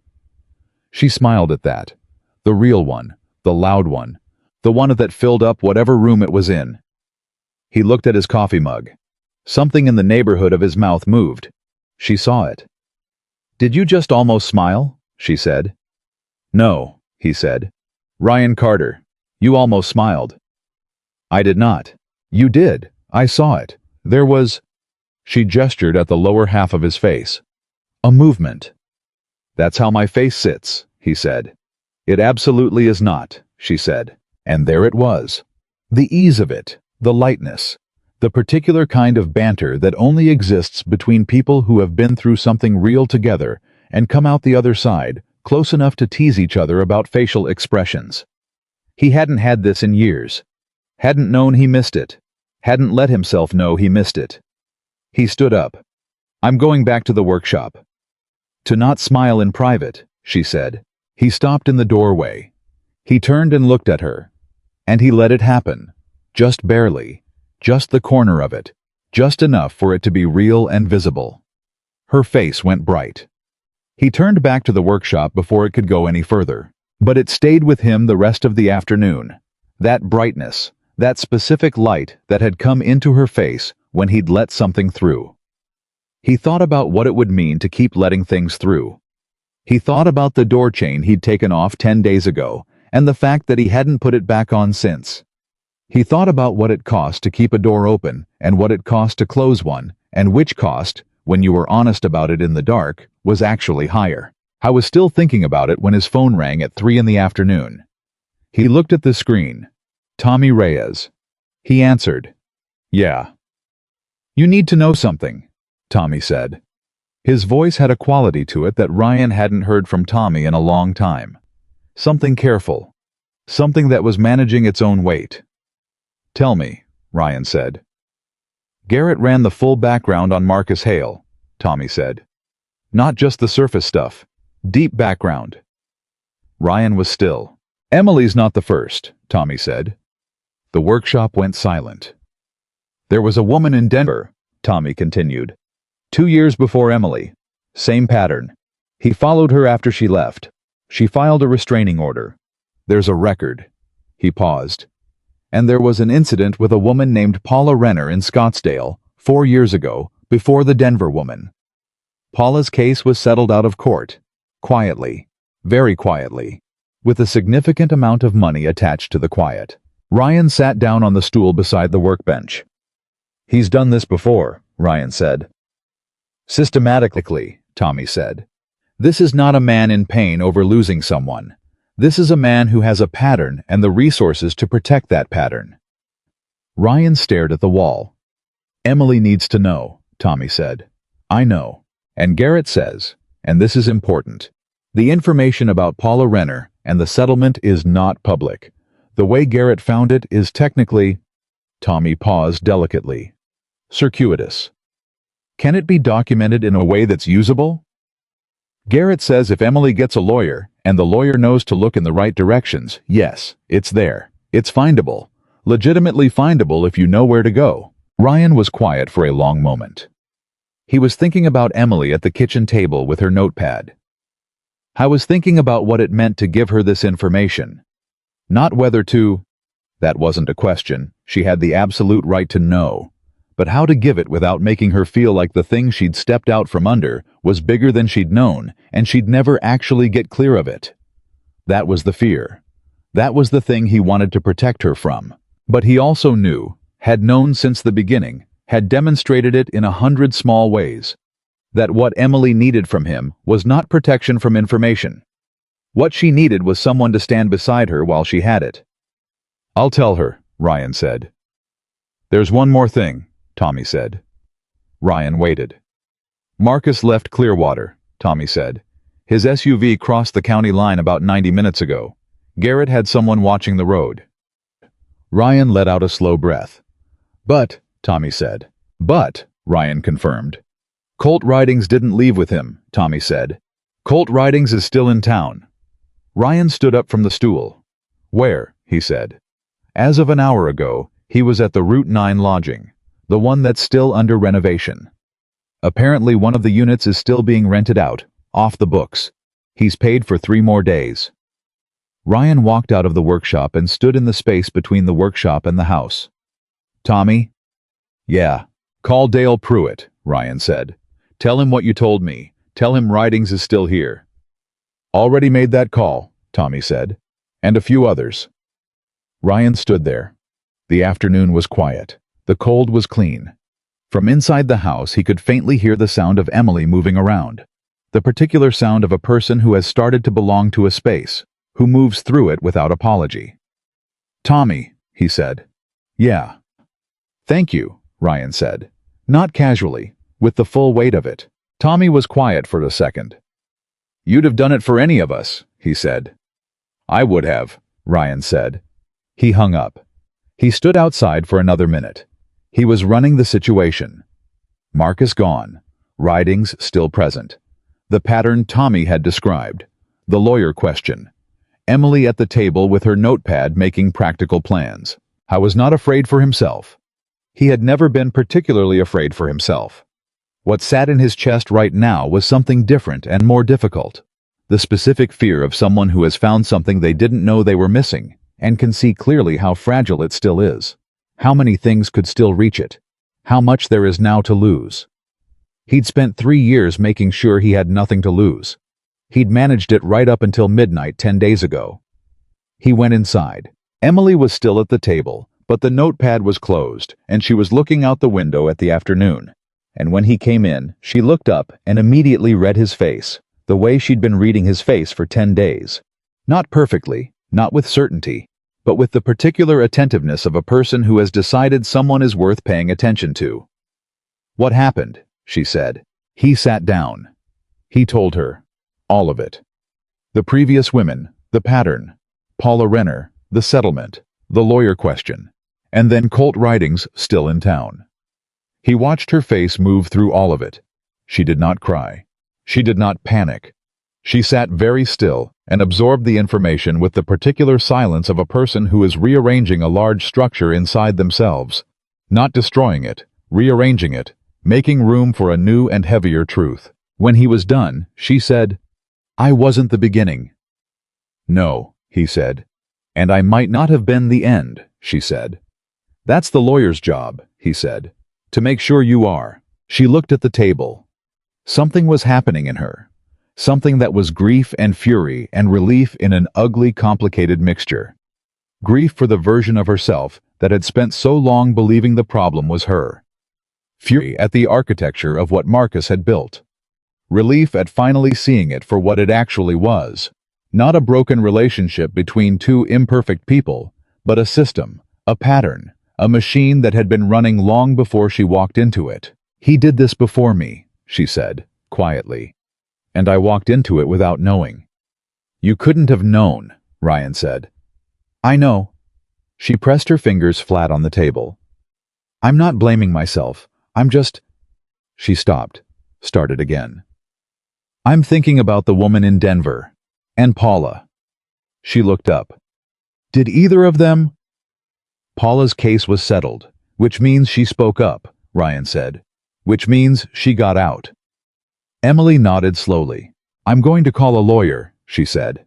She smiled at that. The real one, the loud one, the one that filled up whatever room it was in. He looked at his coffee mug. Something in the neighborhood of his mouth moved. She saw it. Did you just almost smile? She said. No, he said. Ryan Carter, you almost smiled. I did not. You did. I saw it. There was... She gestured at the lower half of his face. A movement. That's how my face sits, he said. It absolutely is not, she said. And there it was. The ease of it, the lightness, the particular kind of banter that only exists between people who have been through something real together and come out the other side, close enough to tease each other about facial expressions. He hadn't had this in years. Hadn't known he missed it. Hadn't let himself know he missed it. He stood up. "I'm going back to the workshop." "To not smile in private," she said. He stopped in the doorway. He turned and looked at her. And he let it happen. Just barely. Just the corner of it. Just enough for it to be real and visible. Her face went bright. He turned back to the workshop before it could go any further. But it stayed with him the rest of the afternoon. That brightness, that specific light that had come into her face when he'd let something through. He thought about what it would mean to keep letting things through. He thought about the door chain he'd taken off 10 days ago, and the fact that he hadn't put it back on since. He thought about what it cost to keep a door open, and what it cost to close one, and which cost, when you were honest about it in the dark, was actually higher. I was still thinking about it when his phone rang at 3 in the afternoon. He looked at the screen. Tommy Reyes. He answered. "Yeah." "You need to know something," Tommy said. His voice had a quality to it that Ryan hadn't heard from Tommy in a long time. Something careful. Something that was managing its own weight. "Tell me," Ryan said. "Garrett ran the full background on Marcus Hale," Tommy said. "Not just the surface stuff. Deep background." Ryan was still. "Emily's not the first," Tommy said. The workshop went silent. "There was a woman in Denver," Tommy continued. 2 years before Emily. Same pattern. He followed her after she left. She filed a restraining order. There's a record." He paused. "And there was an incident with a woman named Paula Renner in Scottsdale 4 years ago, before the Denver woman. Paula's case was settled out of court. Quietly. Very quietly. With a significant amount of money attached to the quiet." Ryan sat down on the stool beside the workbench. "He's done this before," Ryan said. "Systematically," Tommy said. "This is not a man in pain over losing someone. This is a man who has a pattern and the resources to protect that pattern." Ryan stared at the wall. "Emily needs to know," Tommy said. "I know. And Garrett says, and this is important, the information about Paula Renner and the settlement is not public. The way Garrett found it is technically—" Tommy paused delicately. "Circuitous. Can it be documented in a way that's usable? Garrett says if Emily gets a lawyer, and the lawyer knows to look in the right directions, yes, it's there. It's findable. Legitimately findable if you know where to go." Ryan was quiet for a long moment. He was thinking about Emily at the kitchen table with her notepad. I was thinking about what it meant to give her this information. Not whether to. That wasn't a question. She had the absolute right to know. But how to give it without making her feel like the thing she'd stepped out from under was bigger than she'd known, and she'd never actually get clear of it. That was the fear. That was the thing he wanted to protect her from. But he also knew, had known since the beginning, had demonstrated it in 100 small ways, that what Emily needed from him was not protection from information. What she needed was someone to stand beside her while she had it. "I'll tell her," Ryan said. "There's one more thing," Tommy said. Ryan waited. "Marcus left Clearwater," Tommy said. "His SUV crossed the county line about 90 minutes ago. Garrett had someone watching the road." Ryan let out a slow breath. "But," Tommy said. "But," Ryan confirmed. "Colt Ridings didn't leave with him," Tommy said. "Colt Ridings is still in town." Ryan stood up from the stool. "Where?" he said. "As of an hour ago, he was at the Route 9 lodging, the one that's still under renovation. Apparently one of the units is still being rented out, off the books. He's paid for 3 more days." Ryan walked out of the workshop and stood in the space between the workshop and the house. "Tommy?" "Yeah. Call Dale Pruitt," Ryan said. "Tell him what you told me. Tell him Ridings is still here." "Already made that call," Tommy said. "And a few others." Ryan stood there. The afternoon was quiet. The cold was clean. From inside the house he could faintly hear the sound of Emily moving around. The particular sound of a person who has started to belong to a space, who moves through it without apology. "Tommy," he said. "Yeah." "Thank you," Ryan said. Not casually, with the full weight of it. Tommy was quiet for a second. "You'd have done it for any of us," he said. "I would have," Ryan said. He hung up. He stood outside for another minute. He was running the situation. Marcus gone. Writings still present. The pattern Tommy had described. The lawyer question. Emily at the table with her notepad making practical plans. I was not afraid for himself. He had never been particularly afraid for himself. What sat in his chest right now was something different and more difficult. The specific fear of someone who has found something they didn't know they were missing, and can see clearly how fragile it still is. How many things could still reach it? How much there is now to lose? He'd spent 3 years making sure he had nothing to lose. He'd managed it right up until midnight 10 days ago. He went inside. Emily was still at the table, but the notepad was closed, and she was looking out the window at the afternoon. And when he came in, she looked up and immediately read his face, the way she'd been reading his face for 10 days. Not perfectly, not with certainty, but with the particular attentiveness of a person who has decided someone is worth paying attention to. What happened? She said. He sat down. He told her. All of it. The previous women, the pattern, Paula Renner, the settlement, the lawyer question, and then Colt Writings still in town. He watched her face move through all of it. She did not cry. She did not panic. She sat very still and absorbed the information with the particular silence of a person who is rearranging a large structure inside themselves. Not destroying it, rearranging it, making room for a new and heavier truth. When he was done, she said, I wasn't the beginning. No, he said. And I might not have been the end, she said. That's the lawyer's job, he said. To make sure you are. She looked at the table. Something was happening in her. Something that was grief and fury and relief in an ugly, complicated mixture. Grief for the version of herself that had spent so long believing the problem was her. Fury at the architecture of what Marcus had built. Relief at finally seeing it for what it actually was. Not a broken relationship between two imperfect people, but a system, a pattern, a machine that had been running long before she walked into it. He did this before me, she said, quietly. And I walked into it without knowing. You couldn't have known, Ryan said. I know. She pressed her fingers flat on the table. I'm not blaming myself. I'm just... She stopped, started again. I'm thinking about the woman in Denver. And Paula. She looked up. Did either of them... Paula's case was settled, which means she spoke up, Ryan said. Which means she got out. Emily nodded slowly. I'm going to call a lawyer, she said.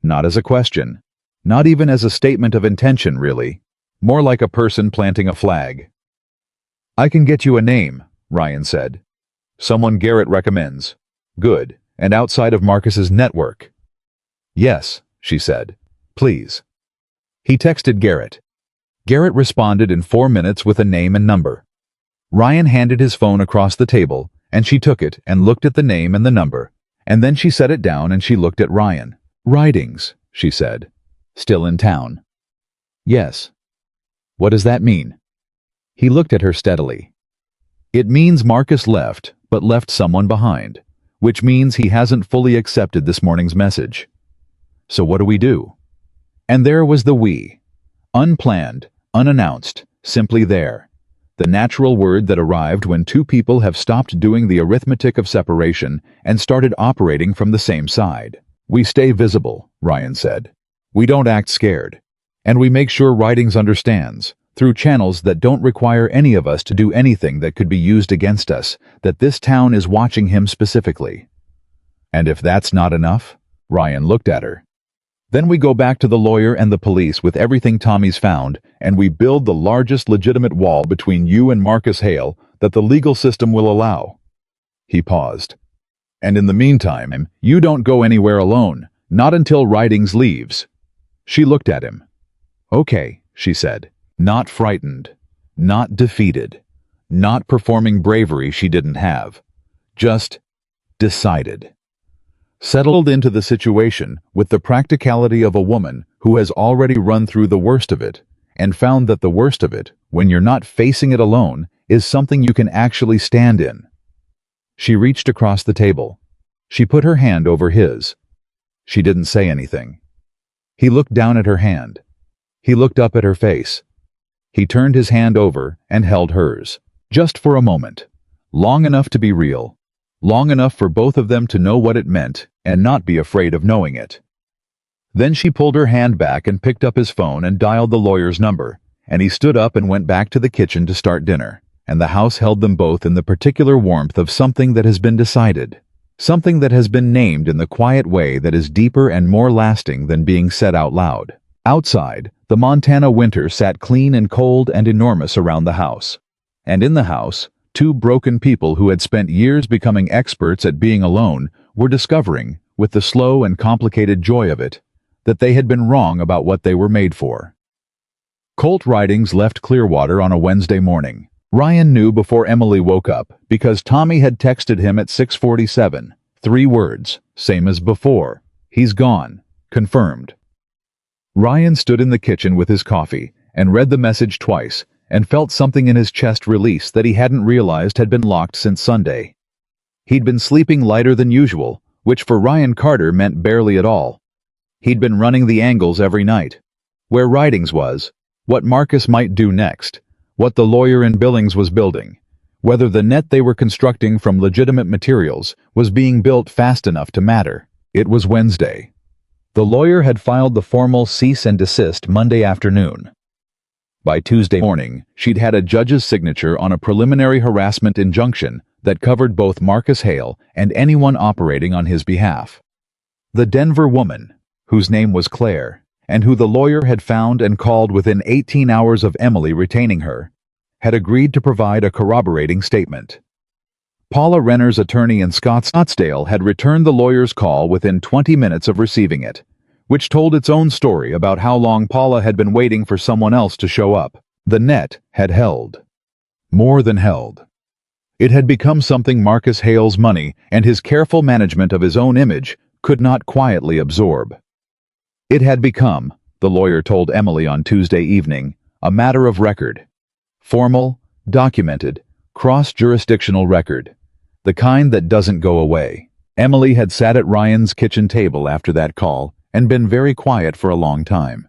Not as a question. Not even as a statement of intention, really. More like a person planting a flag. I can get you a name, Ryan said. Someone Garrett recommends. Good, and outside of Marcus's network. Yes, she said. Please. He texted Garrett. Garrett responded in 4 minutes with a name and number. Ryan handed his phone across the table, and she took it and looked at the name and the number, and then she set it down and she looked at Ryan. Writings, she said. Still in town. Yes. What does that mean? He looked at her steadily. It means Marcus left, but left someone behind, which means he hasn't fully accepted this morning's message. So what do we do? And there was the we. Unplanned, unannounced, simply there. The natural word that arrived when two people have stopped doing the arithmetic of separation and started operating from the same side. We stay visible, Ryan said. We don't act scared. And we make sure Writings understands, through channels that don't require any of us to do anything that could be used against us, that this town is watching him specifically. And if that's not enough, Ryan looked at her. Then we go back to the lawyer and the police with everything Tommy's found, and we build the largest legitimate wall between you and Marcus Hale that the legal system will allow. He paused. And in the meantime, you don't go anywhere alone, not until Writings leaves. She looked at him. Okay, she said, not frightened, not defeated, not performing bravery she didn't have. Just decided. Settled into the situation with the practicality of a woman who has already run through the worst of it and found that the worst of it, when you're not facing it alone, is something you can actually stand in. She reached across the table. She put her hand over his. She didn't say anything. He looked down at her hand. He looked up at her face. He turned his hand over and held hers. Just for a moment. Long enough to be real. Long enough for both of them to know what it meant and not be afraid of knowing it. Then she pulled her hand back and picked up his phone and dialed the lawyer's number, and he stood up and went back to the kitchen to start dinner, and the house held them both in the particular warmth of something that has been decided, something that has been named in the quiet way that is deeper and more lasting than being said out loud. Outside, the Montana winter sat clean and cold and enormous around the house. And in the house, two broken people who had spent years becoming experts at being alone were discovering, with the slow and complicated joy of it, that they had been wrong about what they were made for. Colt Ridings left Clearwater on a Wednesday morning. Ryan knew before Emily woke up because Tommy had texted him at 6:47. 3 words, same as before. He's gone. Confirmed. Ryan stood in the kitchen with his coffee and read the message twice and felt something in his chest release that he hadn't realized had been locked since Sunday. He'd been sleeping lighter than usual, which for Ryan Carter meant barely at all. He'd been running the angles every night. Where Ridings was, what Marcus might do next, what the lawyer in Billings was building, whether the net they were constructing from legitimate materials was being built fast enough to matter. It was Wednesday. The lawyer had filed the formal cease and desist Monday afternoon. By Tuesday morning, she'd had a judge's signature on a preliminary harassment injunction that covered both Marcus Hale and anyone operating on his behalf. The Denver woman, whose name was Claire, and who the lawyer had found and called within 18 hours of Emily retaining her, had agreed to provide a corroborating statement. Paula Renner's attorney in Scottsdale had returned the lawyer's call within 20 minutes of receiving it, which told its own story about how long Paula had been waiting for someone else to show up. The net had held. More than held. It had become something Marcus Hale's money and his careful management of his own image could not quietly absorb. It had become, the lawyer told Emily on Tuesday evening, a matter of record. Formal, documented, cross-jurisdictional record. The kind that doesn't go away. Emily had sat at Ryan's kitchen table after that call and been very quiet for a long time.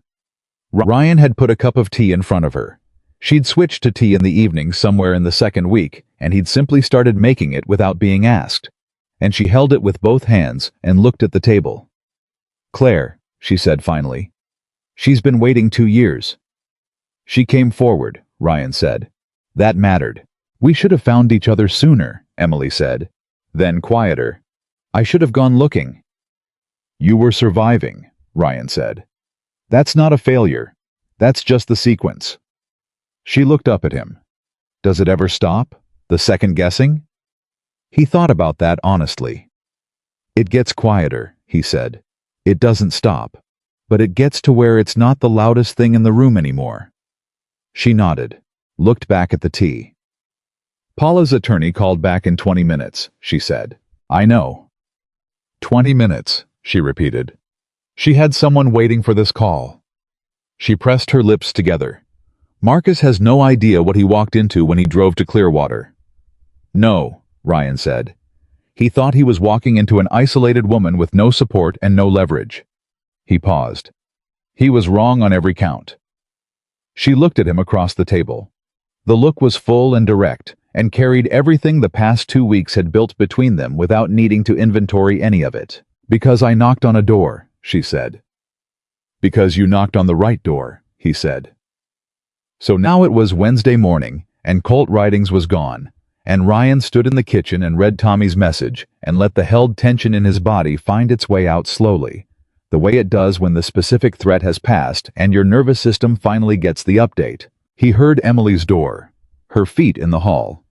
Ryan had put a cup of tea in front of her. She'd switched to tea in the evening somewhere in the second week, and he'd simply started making it without being asked. And she held it with both hands and looked at the table. "Claire," she said finally. "She's been waiting 2 years." "She came forward," Ryan said. "That mattered." "We should have found each other sooner," Emily said. Then quieter. "I should have gone looking." "You were surviving," Ryan said. "That's not a failure. That's just the sequence." She looked up at him. "Does it ever stop? The second guessing?" He thought about that honestly. "It gets quieter," he said. "It doesn't stop. But it gets to where it's not the loudest thing in the room anymore." She nodded, looked back at the tea. "Paula's attorney called back in 20 minutes, she said. "I know." 20 minutes, she repeated. She had someone waiting for this call. She pressed her lips together. "Marcus has no idea what he walked into when he drove to Clearwater." "No," Ryan said. "He thought he was walking into an isolated woman with no support and no leverage." He paused. "He was wrong on every count." She looked at him across the table. The look was full and direct, and carried everything the past 2 weeks had built between them without needing to inventory any of it. "Because I knocked on a door," she said. "Because you knocked on the right door," he said. So now it was Wednesday morning, and Colt Ridings was gone, and Ryan stood in the kitchen and read Tommy's message and let the held tension in his body find its way out slowly, the way it does when the specific threat has passed and your nervous system finally gets the update. He heard Emily's door, her feet in the hall.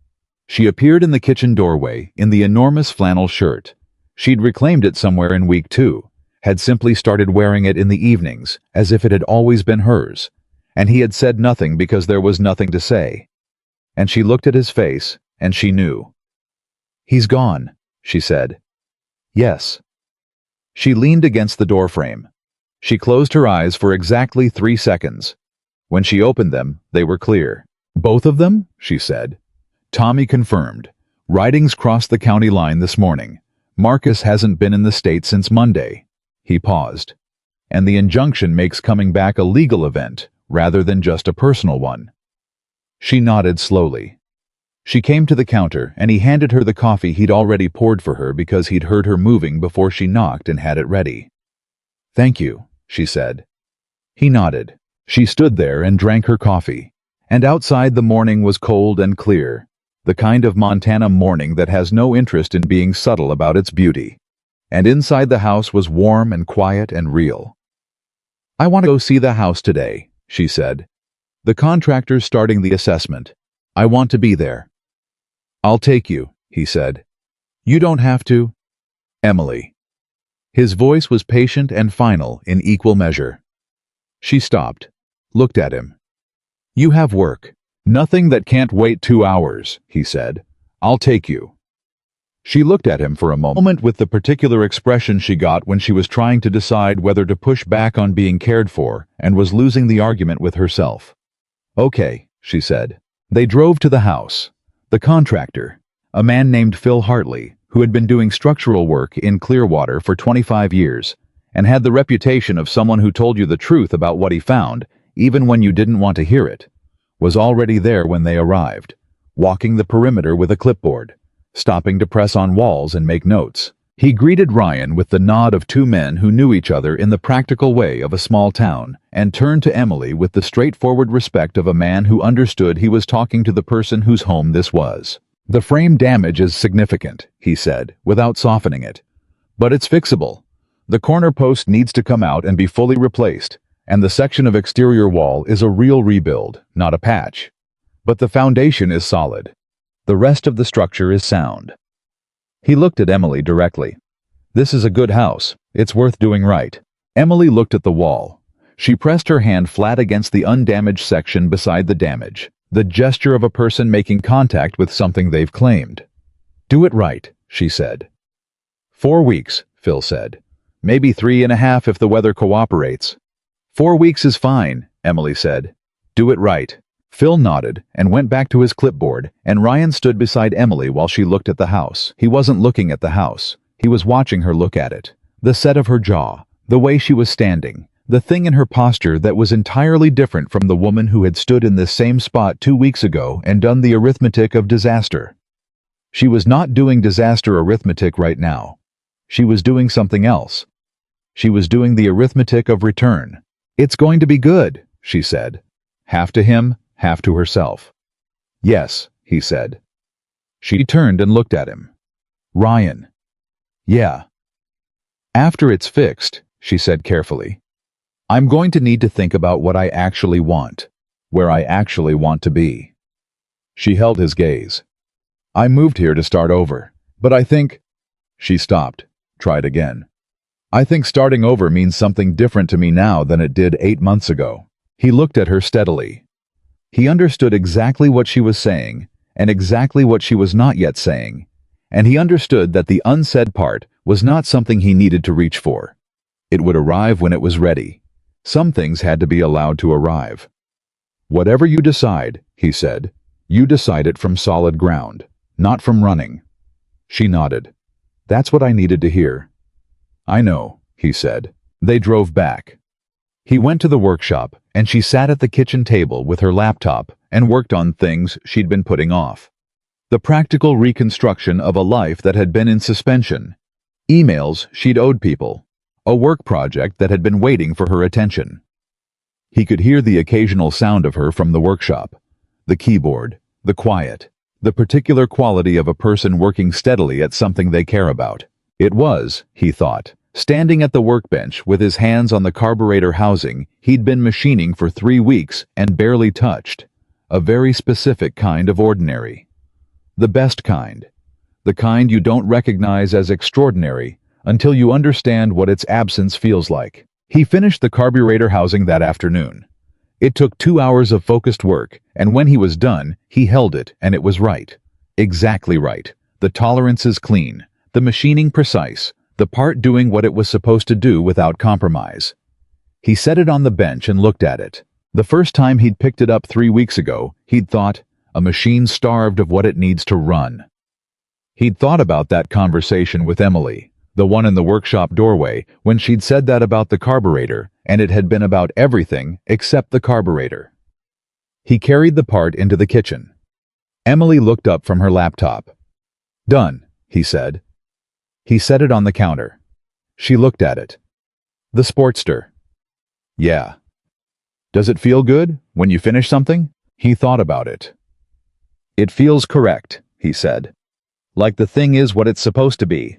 She appeared in the kitchen doorway in the enormous flannel shirt. She'd reclaimed it somewhere in week 2, had simply started wearing it in the evenings, as if it had always been hers, and he had said nothing because there was nothing to say. And she looked at his face, and she knew. "He's gone," she said. "Yes." She leaned against the doorframe. She closed her eyes for exactly 3 seconds. When she opened them, they were clear. "Both of them?" she said. Tommy confirmed. "Ridings crossed the county line this morning. Marcus hasn't been in the state since Monday." He paused. and the injunction makes coming back a legal event rather than just a personal one. She nodded slowly. She came to the counter, and he handed her the coffee he'd already poured for her because he'd heard her moving before she knocked and had it ready. "Thank you," she said. He nodded. She stood there and drank her coffee. And outside the morning was cold and clear, the kind of Montana morning that has no interest in being subtle about its beauty. And inside the house was warm and quiet and real. "I want to go see the house today," she said. "The contractor's starting the assessment. I want to be there." "I'll take you," he said. "You don't have to." "Emily." His voice was patient and final in equal measure. She stopped, looked at him. "You have work." "Nothing that can't wait 2 hours," he said. "I'll take you." She looked at him for a moment with the particular expression she got when she was trying to decide whether to push back on being cared for and was losing the argument with herself. "Okay," she said. They drove to the house. The contractor, a man named Phil Hartley, who had been doing structural work in Clearwater for 25 years and had the reputation of someone who told you the truth about what he found, even when you didn't want to hear it, was already there when they arrived, walking the perimeter with a clipboard, stopping to press on walls and make notes. He greeted Ryan with the nod of two men who knew each other in the practical way of a small town, and turned to Emily with the straightforward respect of a man who understood he was talking to the person whose home this was. "The frame damage is significant," he said, without softening it. "But it's fixable. The corner post needs to come out and be fully replaced, and the section of exterior wall is a real rebuild, not a patch. But the foundation is solid. The rest of the structure is sound." He looked at Emily directly. "This is a good house. It's worth doing right." Emily looked at the wall. She pressed her hand flat against the undamaged section beside the damage, the gesture of a person making contact with something they've claimed. "Do it right," she said. 4 weeks, Phil said. "Maybe 3.5 if the weather cooperates." 4 weeks is fine, Emily said. "Do it right." Phil nodded and went back to his clipboard, and Ryan stood beside Emily while she looked at the house. He wasn't looking at the house. He was watching her look at it. The set of her jaw, the way she was standing, the thing in her posture that was entirely different from the woman who had stood in this same spot 2 weeks ago and done the arithmetic of disaster. She was not doing disaster arithmetic right now. She was doing something else. She was doing the arithmetic of return. "It's going to be good," she said. Half to him, half to herself. "Yes," he said. She turned and looked at him. "Ryan." "Yeah." "After it's fixed," she said carefully, "I'm going to need to think about what I actually want, where I actually want to be." She held his gaze. "I moved here to start over, but I think—" She stopped, tried again. "I think starting over means something different to me now than it did 8 months ago." He looked at her steadily. He understood exactly what she was saying, and exactly what she was not yet saying, and he understood that the unsaid part was not something he needed to reach for. It would arrive when it was ready. Some things had to be allowed to arrive. "Whatever you decide," he said, "you decide it from solid ground, not from running." She nodded. "That's what I needed to hear." "I know," he said. They drove back. He went to the workshop, and she sat at the kitchen table with her laptop and worked on things she'd been putting off. The practical reconstruction of a life that had been in suspension. Emails she'd owed people. A work project that had been waiting for her attention. He could hear the occasional sound of her from the workshop. The keyboard, the quiet, the particular quality of a person working steadily at something they care about. It was, he thought, standing at the workbench with his hands on the carburetor housing he'd been machining for 3 weeks and barely touched. A very specific kind of ordinary. The best kind. The kind you don't recognize as extraordinary until you understand what its absence feels like. He finished the carburetor housing that afternoon. It took 2 hours of focused work, and when he was done, he held it and it was right. Exactly right. The tolerances clean. The machining precise. The part doing what it was supposed to do without compromise. He set it on the bench and looked at it. The first time he'd picked it up 3 weeks ago, he'd thought, a machine starved of what it needs to run. He'd thought about that conversation with Emily, The one in the workshop doorway, when she'd said that about the carburetor, and it had been about everything except the carburetor. He carried the part into the kitchen. Emily looked up from her laptop. "Done," he said. He set it on the counter. She looked at it. "The Sportster." "Yeah." "Does it feel good when you finish something?" He thought about it. "It feels correct," he said. "Like the thing is what it's supposed to be."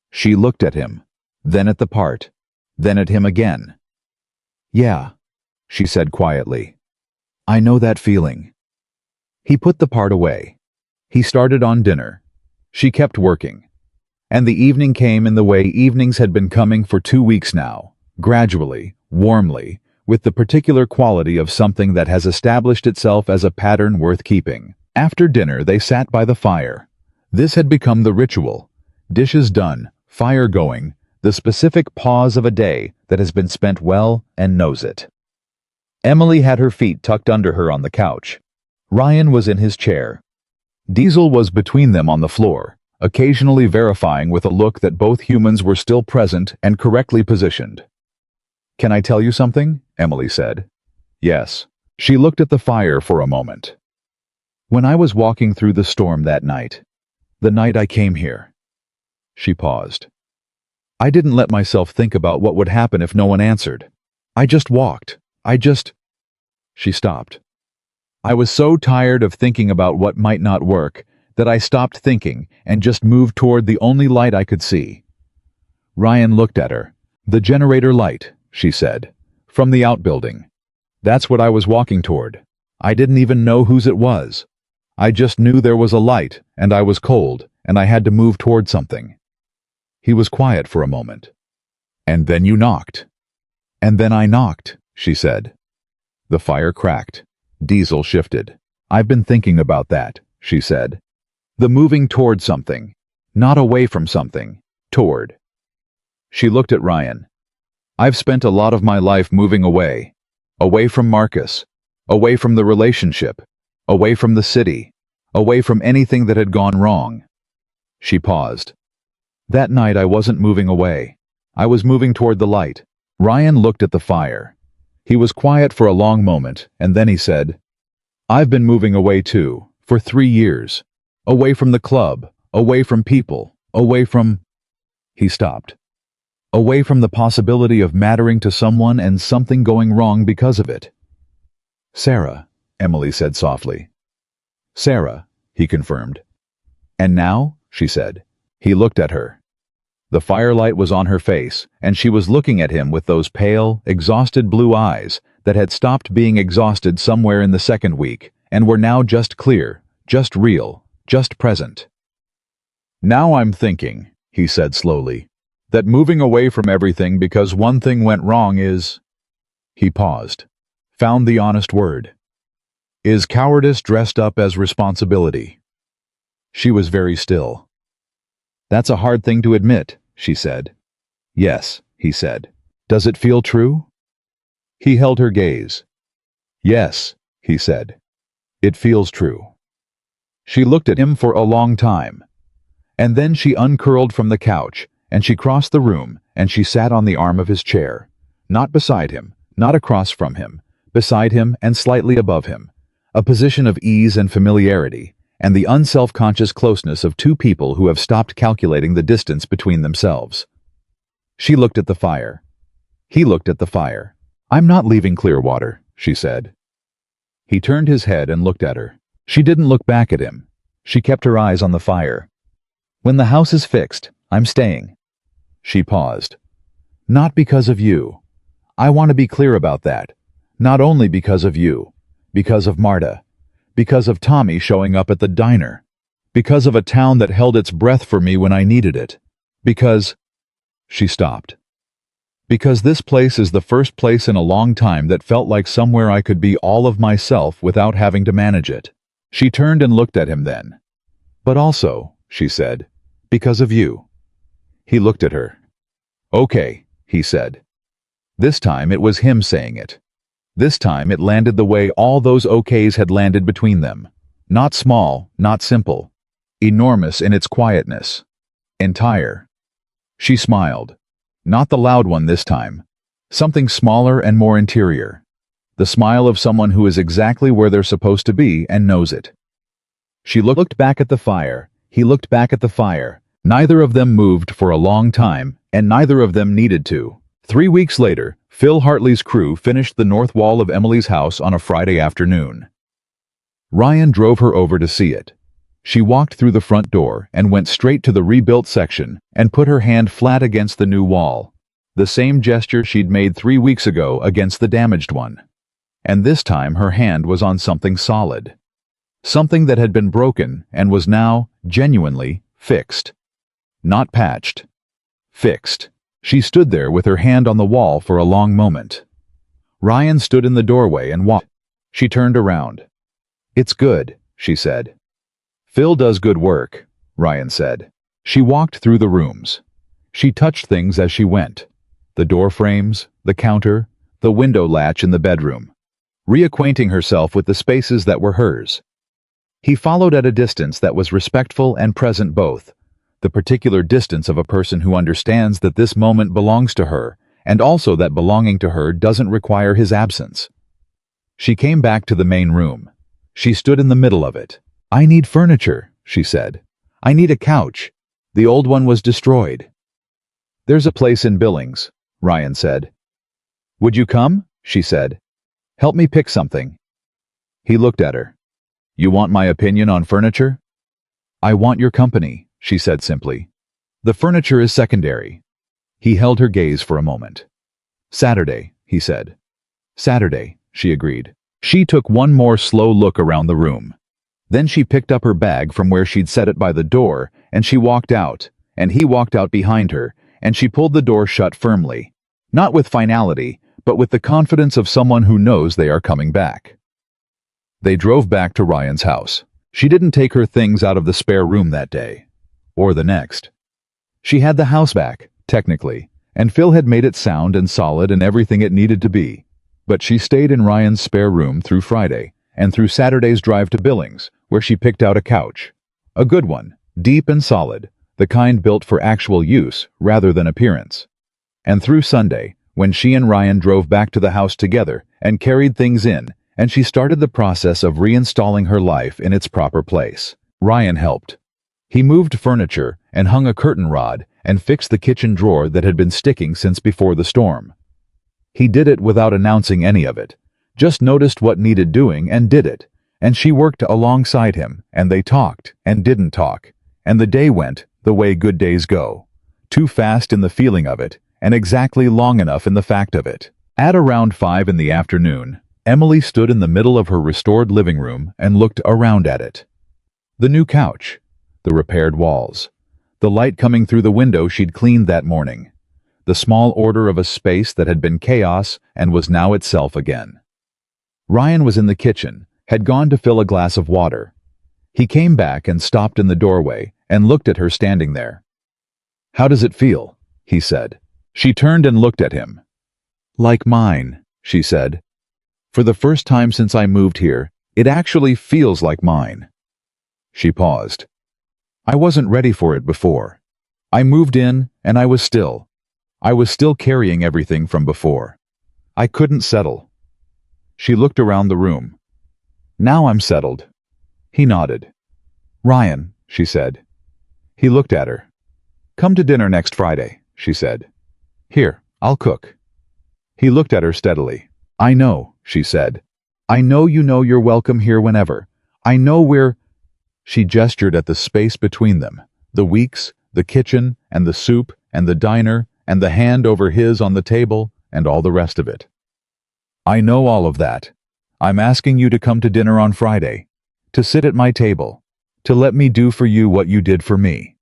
She looked at him, then at the part, then at him again. "Yeah," she said quietly. "I know that feeling." He put the part away. He started on dinner. She kept working. And the evening came in the way evenings had been coming for 2 weeks now, gradually, warmly, with the particular quality of something that has established itself as a pattern worth keeping. After dinner they sat by the fire. This had become the ritual. Dishes done, fire going, the specific pause of a day that has been spent well and knows it. Emily had her feet tucked under her on the couch. Ryan was in his chair. Diesel was between them on the floor, occasionally verifying with a look that both humans were still present and correctly positioned. "Can I tell you something?" Emily said. "Yes." She looked at the fire for a moment. "When I was walking through the storm that night, the night I came here." She paused. "I didn't let myself think about what would happen if no one answered. I just walked. She stopped. "I was so tired of thinking about what might not work that I stopped thinking and just moved toward the only light I could see." Ryan looked at her. "The generator light," she said, "from the outbuilding. That's what I was walking toward. I didn't even know whose it was. I just knew there was a light, and I was cold, and I had to move toward something." He was quiet for a moment. "And then you knocked." "And then I knocked," she said. The fire cracked. Diesel shifted. "I've been thinking about that," she said. "The moving toward something. Not away from something. Toward." She looked at Ryan. "I've spent a lot of my life moving away. Away from Marcus. Away from the relationship. Away from the city. Away from anything that had gone wrong." She paused. "That night I wasn't moving away. I was moving toward the light." Ryan looked at the fire. He was quiet for a long moment, and then he said, "I've been moving away too, for 3 years. Away from the club, away from people, away from—" He stopped. "Away from the possibility of mattering to someone and something going wrong because of it." "Sarah," Emily said softly. "Sarah," he confirmed. "And now?" she said. He looked at her. The firelight was on her face, and she was looking at him with those pale, exhausted blue eyes that had stopped being exhausted somewhere in the second week and were now just clear, just real, just present. "Now I'm thinking," he said slowly, "that moving away from everything because one thing went wrong is—" He paused, found the honest word. "Is cowardice dressed up as responsibility." She was very still. "That's a hard thing to admit," she said. "Yes," he said. "Does it feel true?" He held her gaze. "Yes," he said. "It feels true." She looked at him for a long time. And then she uncurled from the couch, and she crossed the room, and she sat on the arm of his chair. Not beside him, not across from him, beside him and slightly above him. A position of ease and familiarity, and the unself-conscious closeness of two people who have stopped calculating the distance between themselves. She looked at the fire. He looked at the fire. "I'm not leaving Clearwater," she said. He turned his head and looked at her. She didn't look back at him. She kept her eyes on the fire. "When the house is fixed, I'm staying." She paused. "Not because of you. I want to be clear about that. Not only because of you. Because of Marta. Because of Tommy showing up at the diner. Because of a town that held its breath for me when I needed it. Because—" She stopped. "Because this place is the first place in a long time that felt like somewhere I could be all of myself without having to manage it." She turned and looked at him then. "But also," she said, "because of you." He looked at her. "Okay," he said. This time it was him saying it. This time it landed the way all those okays had landed between them. Not small, not simple. Enormous in its quietness. Entire. She smiled. Not the loud one this time. Something smaller and more interior. The smile of someone who is exactly where they're supposed to be and knows it. She looked back at the fire. He looked back at the fire. Neither of them moved for a long time, and neither of them needed to. 3 weeks later, Phil Hartley's crew finished the north wall of Emily's house on a Friday afternoon. Ryan drove her over to see it. She walked through the front door and went straight to the rebuilt section and put her hand flat against the new wall. The same gesture she'd made 3 weeks ago against the damaged one. And this time her hand was on something solid. Something that had been broken and was now, genuinely, fixed. Not patched. Fixed. She stood there with her hand on the wall for a long moment. Ryan stood in the doorway and watched. She turned around. "It's good," she said. "Phil does good work," Ryan said. She walked through the rooms. She touched things as she went. The door frames, the counter, the window latch in the bedroom, reacquainting herself with the spaces that were hers. He followed at a distance that was respectful and present both, the particular distance of a person who understands that this moment belongs to her, and also that belonging to her doesn't require his absence. She came back to the main room. She stood in the middle of it. "I need furniture," she said. "I need a couch. The old one was destroyed." "There's a place in Billings," Ryan said. "Would you come?" she said. "Help me pick something." He looked at her. "You want my opinion on furniture?" "I want your company," she said simply. "The furniture is secondary." He held her gaze for a moment. "Saturday," he said. "Saturday," she agreed. She took one more slow look around the room. Then she picked up her bag from where she'd set it by the door, and she walked out, and he walked out behind her, and she pulled the door shut firmly. Not with finality, but with the confidence of someone who knows they are coming back. They drove back to Ryan's house. She didn't take her things out of the spare room that day. Or the next. She had the house back, technically, and Phil had made it sound and solid and everything it needed to be. But she stayed in Ryan's spare room through Friday, and through Saturday's drive to Billings, where she picked out a couch. A good one, deep and solid, the kind built for actual use rather than appearance. And through Sunday, when she and Ryan drove back to the house together and carried things in, and she started the process of reinstalling her life in its proper place. Ryan helped. He moved furniture and hung a curtain rod and fixed the kitchen drawer that had been sticking since before the storm. He did it without announcing any of it, just noticed what needed doing and did it, and she worked alongside him, and they talked and didn't talk, and the day went the way good days go, too fast in the feeling of it, and exactly long enough in the fact of it. At around 5 in the afternoon, Emily stood in the middle of her restored living room and looked around at it. The new couch, the repaired walls, the light coming through the window she'd cleaned that morning, the small order of a space that had been chaos and was now itself again. Ryan was in the kitchen, had gone to fill a glass of water. He came back and stopped in the doorway and looked at her standing there. "How does it feel?" he said. She turned and looked at him. "Like mine," she said. "For the first time since I moved here, it actually feels like mine." She paused. "I wasn't ready for it before. I moved in, and I was still carrying everything from before. I couldn't settle." She looked around the room. "Now I'm settled." He nodded. "Ryan," she said. He looked at her. "Come to dinner next Friday," she said. "Here, I'll cook." He looked at her steadily. "I know," she said. "I know you know you're welcome here whenever. I know we're—" She gestured at the space between them, the weeks, the kitchen, and the soup, and the diner, and the hand over his on the table, and all the rest of it. "I know all of that. I'm asking you to come to dinner on Friday, to sit at my table, to let me do for you what you did for me."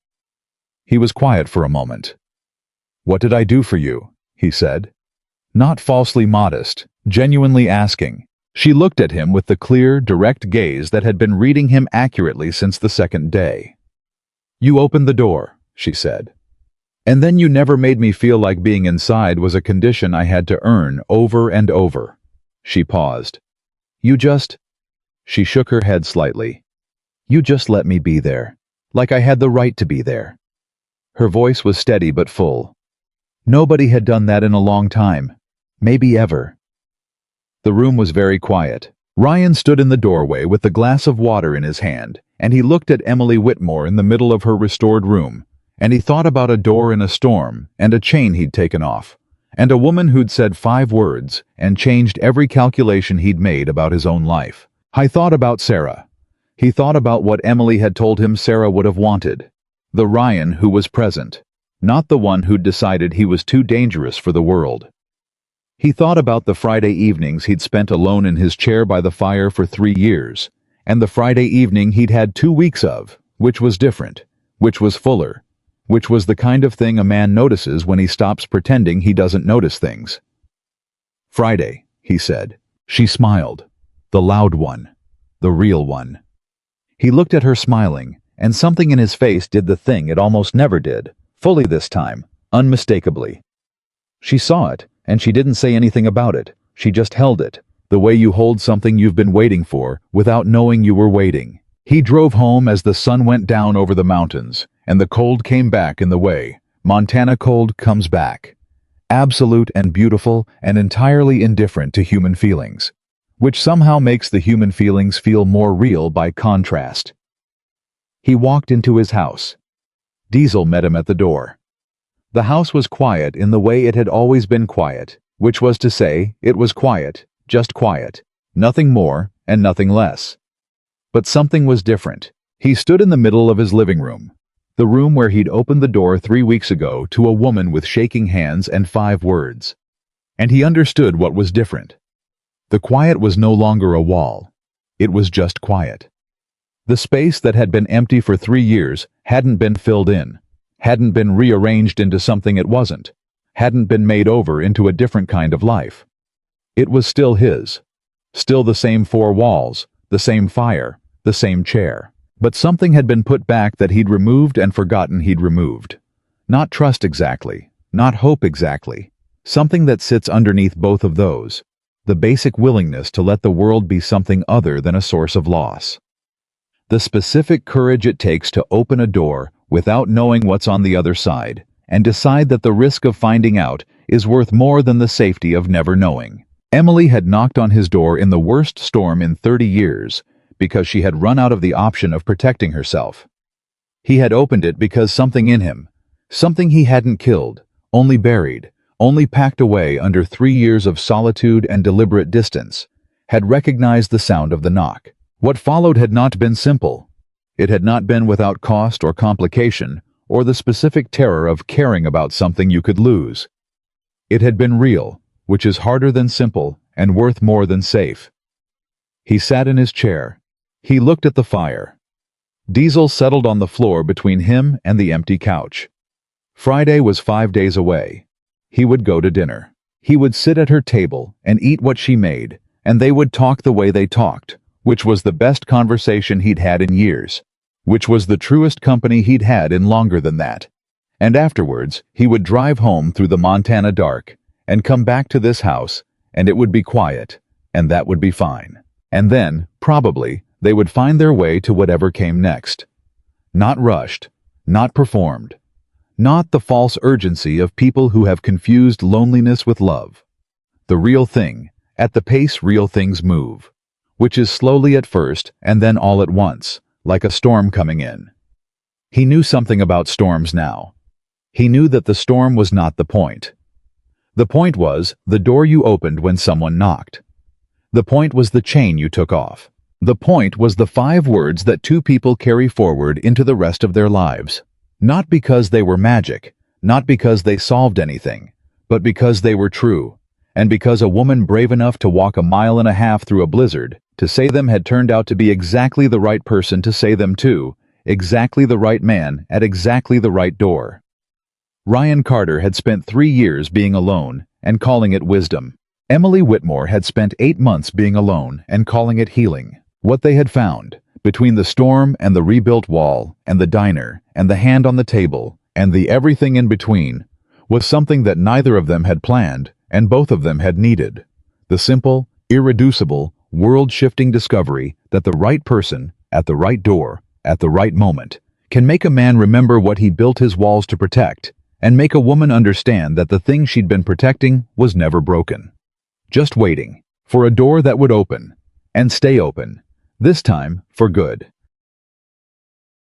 He was quiet for a moment. "What did I do for you?" he said. Not falsely modest, genuinely asking. She looked at him with the clear, direct gaze that had been reading him accurately since the second day. "You opened the door," she said. "And then you never made me feel like being inside was a condition I had to earn over and over." She paused. "You just—" She shook her head slightly. "You just let me be there, like I had the right to be there." Her voice was steady but full. Nobody had done that in a long time. Maybe ever. The room was very quiet. Ryan stood in the doorway with the glass of water in his hand, and he looked at Emily Whitmore in the middle of her restored room, and he thought about a door in a storm, and a chain he'd taken off, and a woman who'd said 5 words and changed every calculation he'd made about his own life. He thought about Sarah. He thought about what Emily had told him Sarah would have wanted. The Ryan who was present, not the one who'd decided he was too dangerous for the world. He thought about the Friday evenings he'd spent alone in his chair by the fire for 3 years, and the Friday evening he'd had 2 weeks of, which was different, which was fuller, which was the kind of thing a man notices when he stops pretending he doesn't notice things. Friday, he said. She smiled. The loud one. The real one. He looked at her smiling, and something in his face did the thing it almost never did, fully this time, unmistakably. She saw it, and she didn't say anything about it. She just held it, the way you hold something you've been waiting for, without knowing you were waiting. He drove home as the sun went down over the mountains, and the cold came back in the way Montana cold comes back. Absolute and beautiful and entirely indifferent to human feelings, which somehow makes the human feelings feel more real by contrast. He walked into his house. Diesel met him at the door. The house was quiet in the way it had always been quiet, which was to say, it was quiet, just quiet, nothing more and nothing less. But something was different. He stood in the middle of his living room, the room where he'd opened the door 3 weeks ago to a woman with shaking hands and 5 words. And he understood what was different. The quiet was no longer a wall. It was just quiet. The space that had been empty for 3 years hadn't been filled in, hadn't been rearranged into something it wasn't, hadn't been made over into a different kind of life. It was still his. Still the same 4 walls, the same fire, the same chair. But something had been put back that he'd removed and forgotten he'd removed. Not trust exactly, not hope exactly. Something that sits underneath both of those. The basic willingness to let the world be something other than a source of loss. The specific courage it takes to open a door without knowing what's on the other side, and decide that the risk of finding out is worth more than the safety of never knowing. Emily had knocked on his door in the worst storm in 30 years because she had run out of the option of protecting herself. He had opened it because something in him, something he hadn't killed, only buried, only packed away under 3 years of solitude and deliberate distance, had recognized the sound of the knock. What followed had not been simple. It had not been without cost or complication, or the specific terror of caring about something you could lose. It had been real, which is harder than simple and worth more than safe. He sat in his chair. He looked at the fire. Diesel settled on the floor between him and the empty couch. Friday was 5 days away. He would go to dinner. He would sit at her table and eat what she made, and they would talk the way they talked, which was the best conversation he'd had in years, which was the truest company he'd had in longer than that. And afterwards, he would drive home through the Montana dark, and come back to this house, and it would be quiet, and that would be fine. And then, probably, they would find their way to whatever came next. Not rushed, not performed, not the false urgency of people who have confused loneliness with love. The real thing, at the pace real things move, which is slowly at first and then all at once, like a storm coming in. He knew something about storms now. He knew that the storm was not the point. The point was the door you opened when someone knocked. The point was the chain you took off. The point was the 5 words that 2 people carry forward into the rest of their lives. Not because they were magic, not because they solved anything, but because they were true, and because a woman brave enough to walk 1.5 miles through a blizzard to say them had turned out to be exactly the right person to say them to, exactly the right man at exactly the right door. Ryan Carter had spent 3 years being alone and calling it wisdom. Emily Whitmore had spent 8 months being alone and calling it healing. What they had found, between the storm and the rebuilt wall and the diner and the hand on the table and the everything in between, was something that neither of them had planned and both of them had needed. The simple, irreducible, world-shifting discovery that the right person, at the right door, at the right moment, can make a man remember what he built his walls to protect, and make a woman understand that the thing she'd been protecting was never broken. Just waiting for a door that would open, and stay open, this time for good.